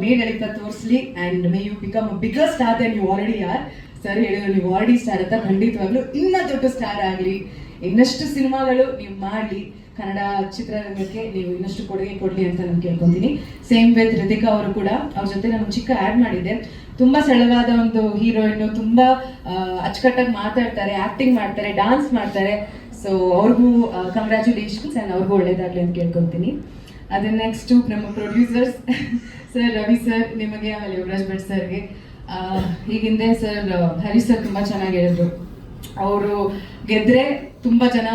ಮೇಲ್ಗಳಿಕೆ ತೋರಿಸ್ಲಿ and may you become a bigger star then you already are. Sir ಹೇಳಿದ್ರು ನೀವು ಆಲ್ರೆಡಿ ಸ್ಟಾರ್ ಅಂತ, ಖಂಡಿತವಾಗ್ಲೂ ಇನ್ನೂ ದೊಡ್ಡ ಸ್ಟಾರ್ ಆಗಲಿ, ಇನ್ನಷ್ಟು ಸಿನಿಮಾಗಳು ನೀವು ಮಾಡಲಿ, ಕನ್ನಡ ಚಿತ್ರರಂಗಕ್ಕೆ ನೀವು ಇನ್ನಷ್ಟು ಕೊಡುಗೆ ಕೊಡಲಿ ಅಂತ ನಾನು ಕೇಳ್ಕೊತೀನಿ. ಸೇಮ್ ವಿತ್ ರಿತಿಕಾ ಅವರು ಕೂಡ, ಅವ್ರ ಜೊತೆ ನಾನು ಚಿಕ್ಕ ಆ್ಯಡ್ ಮಾಡಿದ್ದೆ. ತುಂಬ ಸರಳವಾದ ಒಂದು ಹೀರೋಯಿನ್ನು, ತುಂಬ ಅಚ್ಚುಕಟ್ಟಾಗಿ ಮಾತಾಡ್ತಾರೆ, ಆ್ಯಕ್ಟಿಂಗ್ ಮಾಡ್ತಾರೆ, ಡಾನ್ಸ್ ಮಾಡ್ತಾರೆ. ಸೊ ಅವ್ರಿಗೂ ಕಂಗ್ರ್ಯಾಚುಲೇಷನ್ಸ್ ಆ್ಯಂಡ್ ಅವ್ರಿಗೂ ಒಳ್ಳೇದಾಗಲಿ ಅಂತ ಕೇಳ್ಕೊತೀನಿ. ಅದನ್ನ ನೆಕ್ಸ್ಟು ನಮ್ಮ ಪ್ರೊಡ್ಯೂಸರ್ಸ್ ಸರ್, ರವಿ ಸರ್ ನಿಮಗೆ, ಆಮೇಲೆ ಯುವರಾಜ್ ಭಟ್ ಸರ್ಗೆ. ಹೀಗಿಂದೆ ಸರ್ ಹರೀಶ್ ಸರ್ ತುಂಬ ಚೆನ್ನಾಗಿ ಹೇಳಿದ್ರು. ಅವರು ಗೆದ್ರೆ ತುಂಬ ಜನ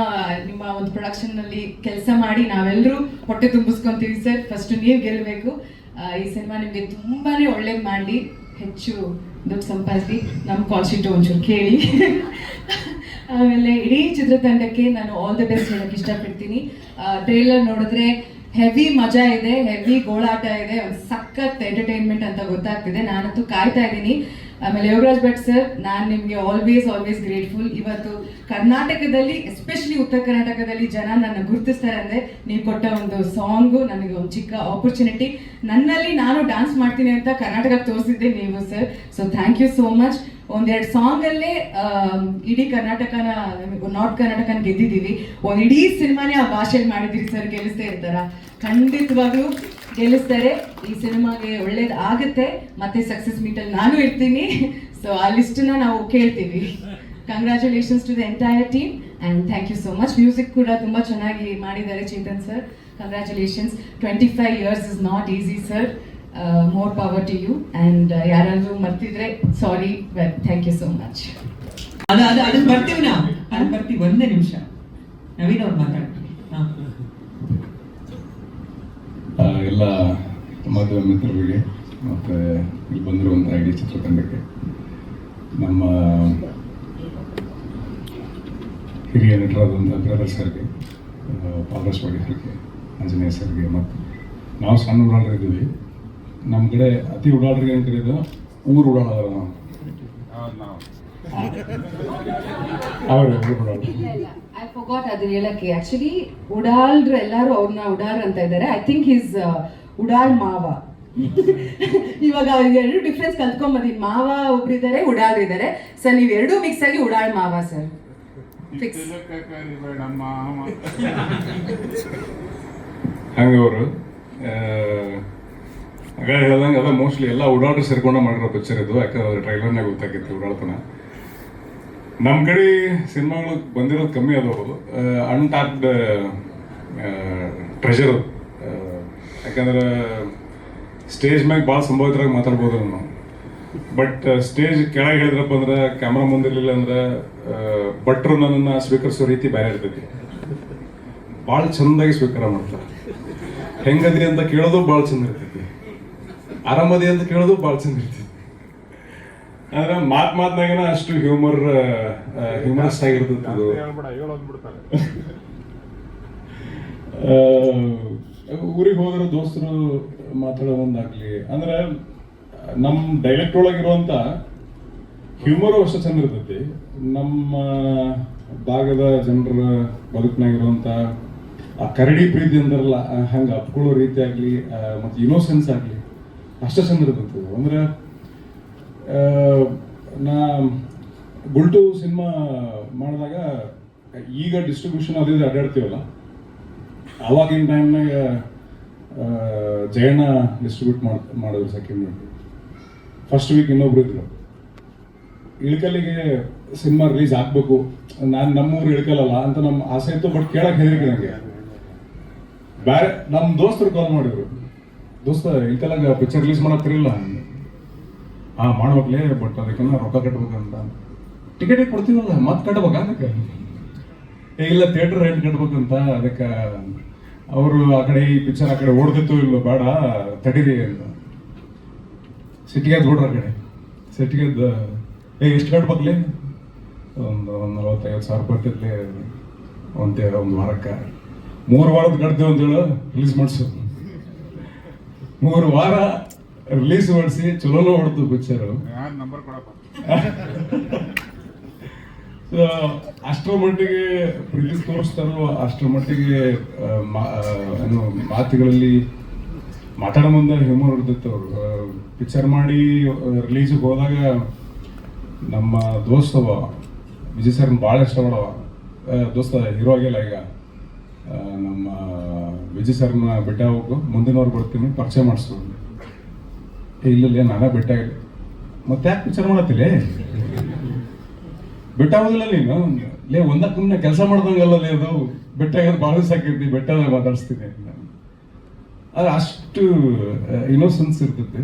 ನಿಮ್ಮ ಒಂದು ಪ್ರೊಡಕ್ಷನ್ನಲ್ಲಿ ಕೆಲಸ ಮಾಡಿ ನಾವೆಲ್ಲರೂ ಹೊಟ್ಟೆ ತುಂಬಿಸ್ಕೊತೀವಿ ಸರ್. ಫಸ್ಟ್ ನೀವು ಗೆಲ್ಲಬೇಕು. ಈ ಸಿನಿಮಾ ನಿಮಗೆ ತುಂಬಾ ಒಳ್ಳೇದು ಮಾಡಲಿ, ಹೆಚ್ಚು ದುಡ್ಡು ಸಂಪಾದಿಸಿ, ನಮ್ಮ ಕಾಲ್ ಶೀಟು ಒಂಚೂರು ಕೇಳಿ. ಆಮೇಲೆ ಇಡೀ ಚಿತ್ರತಂಡಕ್ಕೆ ನಾನು ಆಲ್ ದಿ ಬೆಸ್ಟ್ ಹೇಳೋಕ್ಕೆ ಇಷ್ಟಪಡ್ತೀನಿ. ಟ್ರೇಲರ್ ನೋಡಿದ್ರೆ ಹೆವಿ ಮಜಾ ಇದೆ, ಹೆವಿ ಗೋಳಾಟ ಇದೆ, ಒಂದು ಸಖತ್ ಎಂಟರ್ಟೈನ್ಮೆಂಟ್ ಅಂತ ಗೊತ್ತಾಗ್ತಿದೆ. ನಾನಂತೂ ಕಾಯ್ತಾ ಇದ್ದೀನಿ. ಆಮೇಲೆ ಯುವರಾಜ್ ಭಟ್ ಸರ್, ನಾನು ನಿಮಗೆ ಆಲ್ವೇಸ್ ಗ್ರೇಟ್ಫುಲ್. ಇವತ್ತು ಕರ್ನಾಟಕದಲ್ಲಿ, ಎಸ್ಪೆಷಲಿ ಉತ್ತರ ಕರ್ನಾಟಕದಲ್ಲಿ ಜನ ನನ್ನ ಗುರುತಿಸ್ತಾರೆ ಅಂದರೆ ನೀವು ಕೊಟ್ಟ ಒಂದು ಸಾಂಗು ನನಗೆ ಒಂದು ಚಿಕ್ಕ ಆಪರ್ಚುನಿಟಿ. ನನ್ನಲ್ಲಿ ನಾನು ಡ್ಯಾನ್ಸ್ ಮಾಡ್ತೀನಿ ಅಂತ ಕರ್ನಾಟಕಕ್ಕೆ ತೋರಿಸಿದ್ದೆ ನೀವು sir. So thank you so much. ಒಂದೆರಡು ಸಾಂಗಲ್ಲೇ ಇಡೀ ಕರ್ನಾಟಕನ, ನಾರ್ತ್ ಕರ್ನಾಟಕನ ಗೆದ್ದಿದ್ದೀವಿ. ಒಂದು ಇಡೀ ಸಿನಿಮಾನೇ ಆ ಭಾಷೆಯಲ್ಲಿ ಮಾಡಿದ್ದೀರಿ ಸರ್. ಗೆಲ್ಲಿಸ್ತಾ ಇರ್ತಾರ? ಖಂಡಿತವಾಗ್ಲೂ ಗೆಲ್ಲಿಸ್ತಾರೆ. ಈ ಸಿನಿಮಾಗೆ ಒಳ್ಳೇದು ಆಗುತ್ತೆ. ಮತ್ತೆ ಸಕ್ಸಸ್ ಮೀಟಲ್ಲಿ ನಾನು ಇರ್ತೀನಿ. ಸೊ ಆ ಲಿಸ್ಟನ್ನ ನಾವು ಕೇಳ್ತೀವಿ. Congratulations to the entire team and thank you so much. Music ಕೂಡ ತುಂಬ ಚೆನ್ನಾಗಿ ಮಾಡಿದ್ದಾರೆ Chetan sir. Congratulations. 25 years is not easy sir. More power to you. And ಯಾರಾದರೂ ಮರ್ತಿದ್ರೆ sorry, but thank you so much. ಅದನ್ನ ಬರ್ತೀವಿ ನಾವು, ಅದನ್ನ ಬರ್ತೀವಿ. ಒಂದೇ ನಿಮಿಷ ನವೀನ್ ಅವ್ರು ಮಾತಾಡ್ತೀವಿ. ಎಲ್ಲ ಮಾಧ್ಯಮ ಮಿತ್ರರಿಗೆ ಮತ್ತು ಇಲ್ಲಿ ಬಂದಿರುವಂಥ ಇಡೀ ಚಿತ್ರತಂಡಕ್ಕೆ, ನಮ್ಮ ಹಿರಿಯ ನಟರಾದಂಥ ಬ್ರದರ್ ಸರ್ಗೆ, ಪಾಲರಾಜ್ ಸರ್ಗೆ, ಆಂಜನೇಯ ಸರ್ಗೆ, ಮತ್ತು ನಾವು ಸಣ್ಣ ಉಡಾಳರಿದ್ದೀವಿ. ನಮ್ಮ ಕಡೆ ಅತಿ ಉಡಾಳರಿಗೆ ಏನು ಕರೀದು ಊರು ಉಡಾಳರ ನಾವು ಅವರು ಐ ಫಾರ್ಗಾಟ್ ಅದು ಹೇಳಕ್ಕೆ. ಆಕ್ಚುಲಿ ಉಡಾಳ್ರು ಎಲ್ಲರೂ ಅವ್ರನ್ನ ಉಡಾಳ್ ಅಂತ ಇದ್ದಾರೆ. ಐ ಥಿಂಕ್ ಹಿಸ್ ಉಡಾಳ್ ಮಾವ. ಇವಾಗ ಎರಡು ಡಿಫ್ರೆನ್ಸ್ ಕಲ್ತ್ಕೊಂಬಂದಿನಿ. ಮಾವ ಒಬ್ರಿದ್ದಾರೆ, ಉಡಾಳ್ ಇದ್ದಾರೆ ಸರ್. ನೀವು ಎರಡೂ ಮಿಕ್ಸ್ ಆಗಿ ಉಡಾಳ್ ಮಾವ ಸರ್. ಫಿಕ್ಸ್. ಹಂಗೆ ಅವರು ಆಗ ಹೇಳ್ದಂಗೆ ಅದ ಮೋಸ್ಟ್ಲಿ ಎಲ್ಲ ಉಡಾಳ್ರು ಸೇರ್ಕೊಂಡು ಮಾಡಿರೋ ಪಿಕ್ಚರ್ ಇದು. ಯಾಕಂದ್ರೆ ಟ್ರೈಲರ್ನಾಗ ಗೊತ್ತಾಗಿತ್ತು ಉಡಾಳ್ತನ. ನಮ್ಮ ಕಡೆ ಸಿನಿಮಾಗಳು ಬಂದಿರೋದು ಕಮ್ಮಿ ಅದಾವು. ಅನ್ಟ್ಯಾಪ್ಡ್ ಟ್ರೆಷರ್. ಯಾಕಂದ್ರೆ ಸ್ಟೇಜ್ ಮ್ಯಾಗ ಭಾಳ ಸಂಭವಿತರಾಗಿ ಮಾತಾಡ್ಬೋದು ನಾವು. ಬಟ್ ಸ್ಟೇಜ್ ಕೆಳಗೆ ಹೇಳಿದ್ರಪ್ಪ ಅಂದ್ರೆ, ಕ್ಯಾಮ್ರಾ ಮುಂದಿರಲಿಲ್ಲ ಅಂದ್ರೆ ಭಟ್ರು ನನ್ನನ್ನು ಸ್ವೀಕರಿಸೋ ರೀತಿ ಬೇರೆ ಇರ್ತೈತಿ. ಭಾಳ ಚಂದಾಗಿ ಸ್ವೀಕಾರ ಮಾಡ್ತಾರೆ. ಹೆಂಗದಿ ಅಂತ ಕೇಳೋದು ಭಾಳ ಚಂದ ಇರ್ತೈತಿ, ಆರಾಮದಿ ಅಂತ ಕೇಳೋದು ಭಾಳ ಚಂದ ಇರ್ತೈತಿ. ಆದ್ರೆ ಮಾತ್ನಾಗನ ಅಷ್ಟು ಹ್ಯೂಮರಸ್ ಆಗಿರ್ತದೆ ಅದು. ಊರಿಗೆ ಹೋದ್ರೆ ದೋಸ್ತರು ಮಾತಾಡೋ ಒಂದಾಗ್ಲಿ ಅಂದ್ರೆ ನಮ್ಮ ಡೈಲೆಕ್ಟ್ ಒಳಗಿರುವಂತ ಹ್ಯೂಮರು ಅಷ್ಟು ಚಂದ ಇರ್ತೈತಿ. ನಮ್ಮ ಭಾಗದ ಜನರ ಬದುಕಿನಾಗಿರುವಂತ ಆ ಕರಡಿ ಪ್ರೀತಿ ಅಂತಾರಲ್ಲ, ಹಂಗೆ ಅಪ್ಕೊಳ್ಳೋ ರೀತಿ ಆಗಲಿ ಮತ್ತು ಇನೋಸೆನ್ಸ್ ಆಗಲಿ ಅಷ್ಟೇ ಚಂದ ಇರ್ತೈತಿ. ಅಂದ್ರೆ ನಾ ಗುಲ್ಟು ಸಿನಿಮಾ ಮಾಡಿದಾಗ, ಈಗ ಡಿಸ್ಟ್ರಿಬ್ಯೂಷನ್ ಅದು ಅಡ್ಡಾಡ್ತೀವಲ್ಲ, ಆವಾಗಿನ ಟೈಮ್ನಾಗ ಜಯಣ್ಣ ಡಿಸ್ಟ್ರಿಬ್ಯೂಟ್ ಮಾಡಿದ್ರು ಸೆಕೆಂಡ್ ಫಸ್ಟ್ ವೀಕ್. ಇನ್ನೊಬ್ರು ಇದ್ರು ಇಳ್ಕಲ್ಲಿಗೆ ಸಿನಿಮಾ ರಿಲೀಸ್ ಆಗಬೇಕು, ನಾನು ನಮ್ಮೂರು ಇಳ್ಕಲ್ಲಲ್ಲ ಅಂತ ನಮ್ಮ ಆಸೆ ಇತ್ತು. ಬಟ್ ಕೇಳಕ್ಕೆ ಹೆದರಿಕೆ ನನಗೆ. ಬೇರೆ ನಮ್ಮ ದೋಸ್ತರು ಕಾಲ್ ಮಾಡಿದ್ರು, ದೋಸ್ತ ಇಳ್ಕಲ್ಲಾಗ ಪಿಕ್ಚರ್ ರಿಲೀಸ್ ಮಾಡಕ್ತಿರಲಿಲ್ಲ. ಮಾಡ್ಬೇಕಲೇ, ಬಟ್ ಅದಕ್ಕೆಲ್ಲ ರೊಕ್ಕ ಕಟ್ಬೇಕಂತ. ಟಿಕೆಟ್ ಕೊಡ್ತೀವಲ್ಲ, ಮತ್ತೆ ಕಟ್ಬೇಕಾ ಅದಕ್ಕೆ? ಇಲ್ಲ, ಥಿಯೇಟರ್ ರೆಂಟ್ ಕಟ್ಬೇಕಂತ. ಅದಕ್ಕೆ ಅವರು ಆ ಕಡೆ ಈ ಪಿಕ್ಚರ್ ಆ ಕಡೆ ಓಡ್ದಿತ್ತು, ಇಲ್ಲ ಬೇಡ ತಡೀರಿ ಅಂತ ಸಿಟಿಗೆ ನೋಡ್ರ. ಆ ಕಡೆ ಸಿಟಿಗೆ ಎಷ್ಟು ಕಟ್ಬೇಕಲಿ? ಒಂದು 40-50 ಸಾವಿರ ರೂಪಾಯಿ ಒಂದು ವಾರಕ್ಕೆ. 3 ವಾರದ ಕಟ್ತೀವಿ ಅಂತೇಳಿ ರಿಲೀಸ್ ಮಾಡಿಸೋದು. 3 ವಾರ ರಿಲೀಸ್ ಮಾಡಿಸಿ ಚಲೋನೂ ಹೊಡ್ತು ಪಿಕ್ಚರು. ಅಷ್ಟರ ಮಟ್ಟಿಗೆ ಪ್ರೀತಿ ತೋರಿಸ್ತಾರೋ, ಅಷ್ಟರ ಮಟ್ಟಿಗೆ ಏನು ಮಾತುಗಳಲ್ಲಿ ಮಾತಾಡೋ ಮುಂದೆ ಹ್ಯೂಮರ್ ಇರ್ತಿತ್ತು ಅವರು. ಪಿಕ್ಚರ್ ಮಾಡಿ ರಿಲೀಸಿಗೆ ಹೋದಾಗ ನಮ್ಮ ದೋಸ್ತವ ವಿಜಯ್ ಸರ್ನ ಭಾಳ ಇಷ್ಟಪಡವ. ದೋಸ್ತ ಹೀರೋ ಆಗಿಲ್ಲ ಈಗ. ನಮ್ಮ ವಿಜಯ್ ಸರ್ನ ಬೆಟ್ಟ ಹೋಗು, ಮುಂದಿನವ್ರು ಬರ್ತೀನಿ, ಪರಿಚಯ ಮಾಡಿಸ್ಕೊಂಡು ಇಲ್ಲ ನಾನೇ ಬೆಟ್ಟ ಆಗಿಲ್ಲ. ಮತ್ತೆ ಯಾಕೆ ಪಿಕ್ಚರ್ ಮಾಡತ್ತಿಲ್ಲ? ಬೆಟ್ಟ ಆಗೋದಿಲ್ಲ ನೀನು ಒಂದಕ್ಕೆ ಮುನ್ನ ಕೆಲಸ ಮಾಡ್ದಂಗಲ್ಲ ಅದು. ಬೆಟ್ಟ ಆಗೋದು ಭಾಳ ದಿವಸ ಆಗಿರ್ತಿ, ಬೆಟ್ಟದಾಗ ಮಾತಾಡಿಸ್ತೀನಿ. ಅದು ಅಷ್ಟು ಇನೋಸೆನ್ಸ್ ಇರ್ತೈತಿ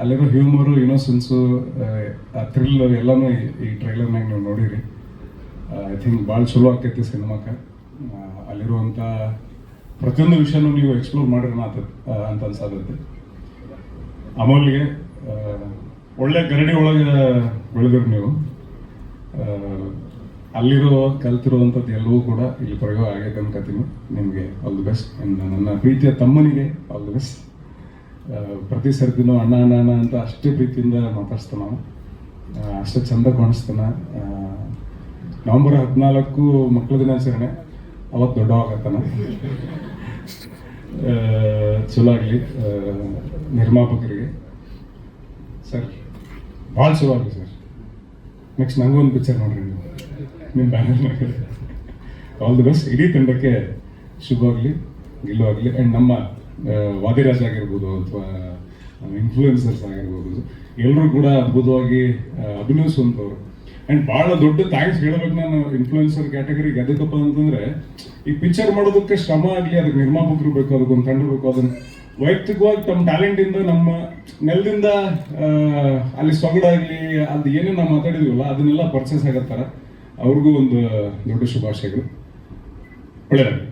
ಅಲ್ಲಿರೋ ಹ್ಯೂಮರು, ಇನೋಸೆನ್ಸು, ಆ ಥ್ರಿಲ್ ಎಲ್ಲನೂ ಈ ಟ್ರೈಲರ್ನಾಗ ನೀವು ನೋಡಿರಿ. ಐ ಥಿಂಕ್ ಭಾಳ ಚಲೋ ಆಕೈತಿ ಸಿನಿಮಾಕ್ಕೆ. ಅಲ್ಲಿರುವಂಥ ಪ್ರತಿಯೊಂದು ವಿಷಯನೂ ನೀವು ಎಕ್ಸ್ಪ್ಲೋರ್ ಮಾಡಿರಿ ಅಂತ ಅನ್ಸಾದೈತಿ. ಅಮೋಲ್ಗೆ ಒಳ್ಳೆ ಗರಡಿ ಒಳಗೆ ಬೆಳೆದಿರಿ ನೀವು. ಅಲ್ಲಿರೋ ಕಲ್ತಿರುವಂಥದ್ದು ಎಲ್ಲವೂ ಕೂಡ ಇಲ್ಲಿ ಪ್ರಯೋಗ ಆಗೈತೆ ಅನ್ಕೋತೀನಿ. ನಿಮಗೆ ಆಲ್ ದಿ ಬೆಸ್ಟ್. ನನ್ನ ಪ್ರೀತಿಯ ತಮ್ಮನಿಗೆ ಆಲ್ ದಿ ಬೆಸ್ಟ್. ಪ್ರತಿ ಸರ್ತಿನೂ ಅಣ್ಣ ಅಣ್ಣ ಅಣ್ಣ ಅಂತ ಅಷ್ಟೇ ಪ್ರೀತಿಯಿಂದ ಮಾತಾಡ್ಸ್ತಾನ ನಾವು, ಅಷ್ಟೇ ಚಂದ ಕಾಣಿಸ್ತಾನ. ನವೆಂಬರ್ 14 ಮಕ್ಕಳ ದಿನಾಚರಣೆ, ಅವತ್ತು ದೊಡ್ಡವಾಗತ್ತಾನ. ಚಲೋ ಆಗಲಿ ನಿರ್ಮಾಪಕರಿಗೆ. ಸರ್ ಭಾಳ ಚಲೋ ಆಗಲಿ ಸರ್. ನೆಕ್ಸ್ಟ್ ನನಗೂ ಒಂದು ಪಿಕ್ಚರ್ ನೋಡ್ರಿ ನೀವು ನಿಮ್ಮ ಬ್ಯಾನರ್ನಾಗ. All the best. ಇಡೀ ತಂಡಕ್ಕೆ ಶುಭವಾಗಲಿ, ಗೆಲ್ಲುವಾಗಲಿ. ಆ್ಯಂಡ್ ನಮ್ಮ ವಾದಿರಾಜ್ ಆಗಿರ್ಬೋದು ಅಥವಾ ಇನ್ಫ್ಲೂಯೆನ್ಸರ್ಸ್ ಆಗಿರ್ಬೋದು, ಎಲ್ಲರೂ ಕೂಡ ಅದ್ಭುತವಾಗಿ ಅಭಿನಯಿಸುವಂಥವ್ರು. ಆ್ಯಂಡ್ ಭಾಳ ದೊಡ್ಡ ಥ್ಯಾಂಕ್ಸ್ ಹೇಳಬೇಕು ನಾನು ಇನ್ಫ್ಲೂಯೆನ್ಸರ್ ಕ್ಯಾಟಗರಿಗೆ. ಅದಕ್ಕಪ್ಪ ಅಂತಂದರೆ ಈ ಪಿಕ್ಚರ್ ಮಾಡೋದಕ್ಕೆ ಶ್ರಮ ಆಗಲಿ, ಅದಕ್ಕೆ ನಿರ್ಮಾಪಕರು ಬೇಕು, ಅದಕ್ಕೊಂದು ತಂಡ ಬೇಕು. ಅದನ್ನು ವೈಯಕ್ತಿಕವಾಗಿ ತಮ್ಮ ಟ್ಯಾಲೆಂಟಿಂದ, ನಮ್ಮ ನೆಲದಿಂದ ಅಲ್ಲಿ ಸೊಗಡಾಗಲಿ, ಅದು ಏನೇನು ನಾವು ಮಾತಾಡಿದ್ವಲ್ಲ ಅದನ್ನೆಲ್ಲ ಪರ್ಚೇಸ್ ಆಗತ್ತಾರ. ಅವ್ರಿಗೂ ಒಂದು ದೊಡ್ಡ ಶುಭಾಶಯಗಳು. ಒಳ್ಳೆಯದಾಗಲಿ.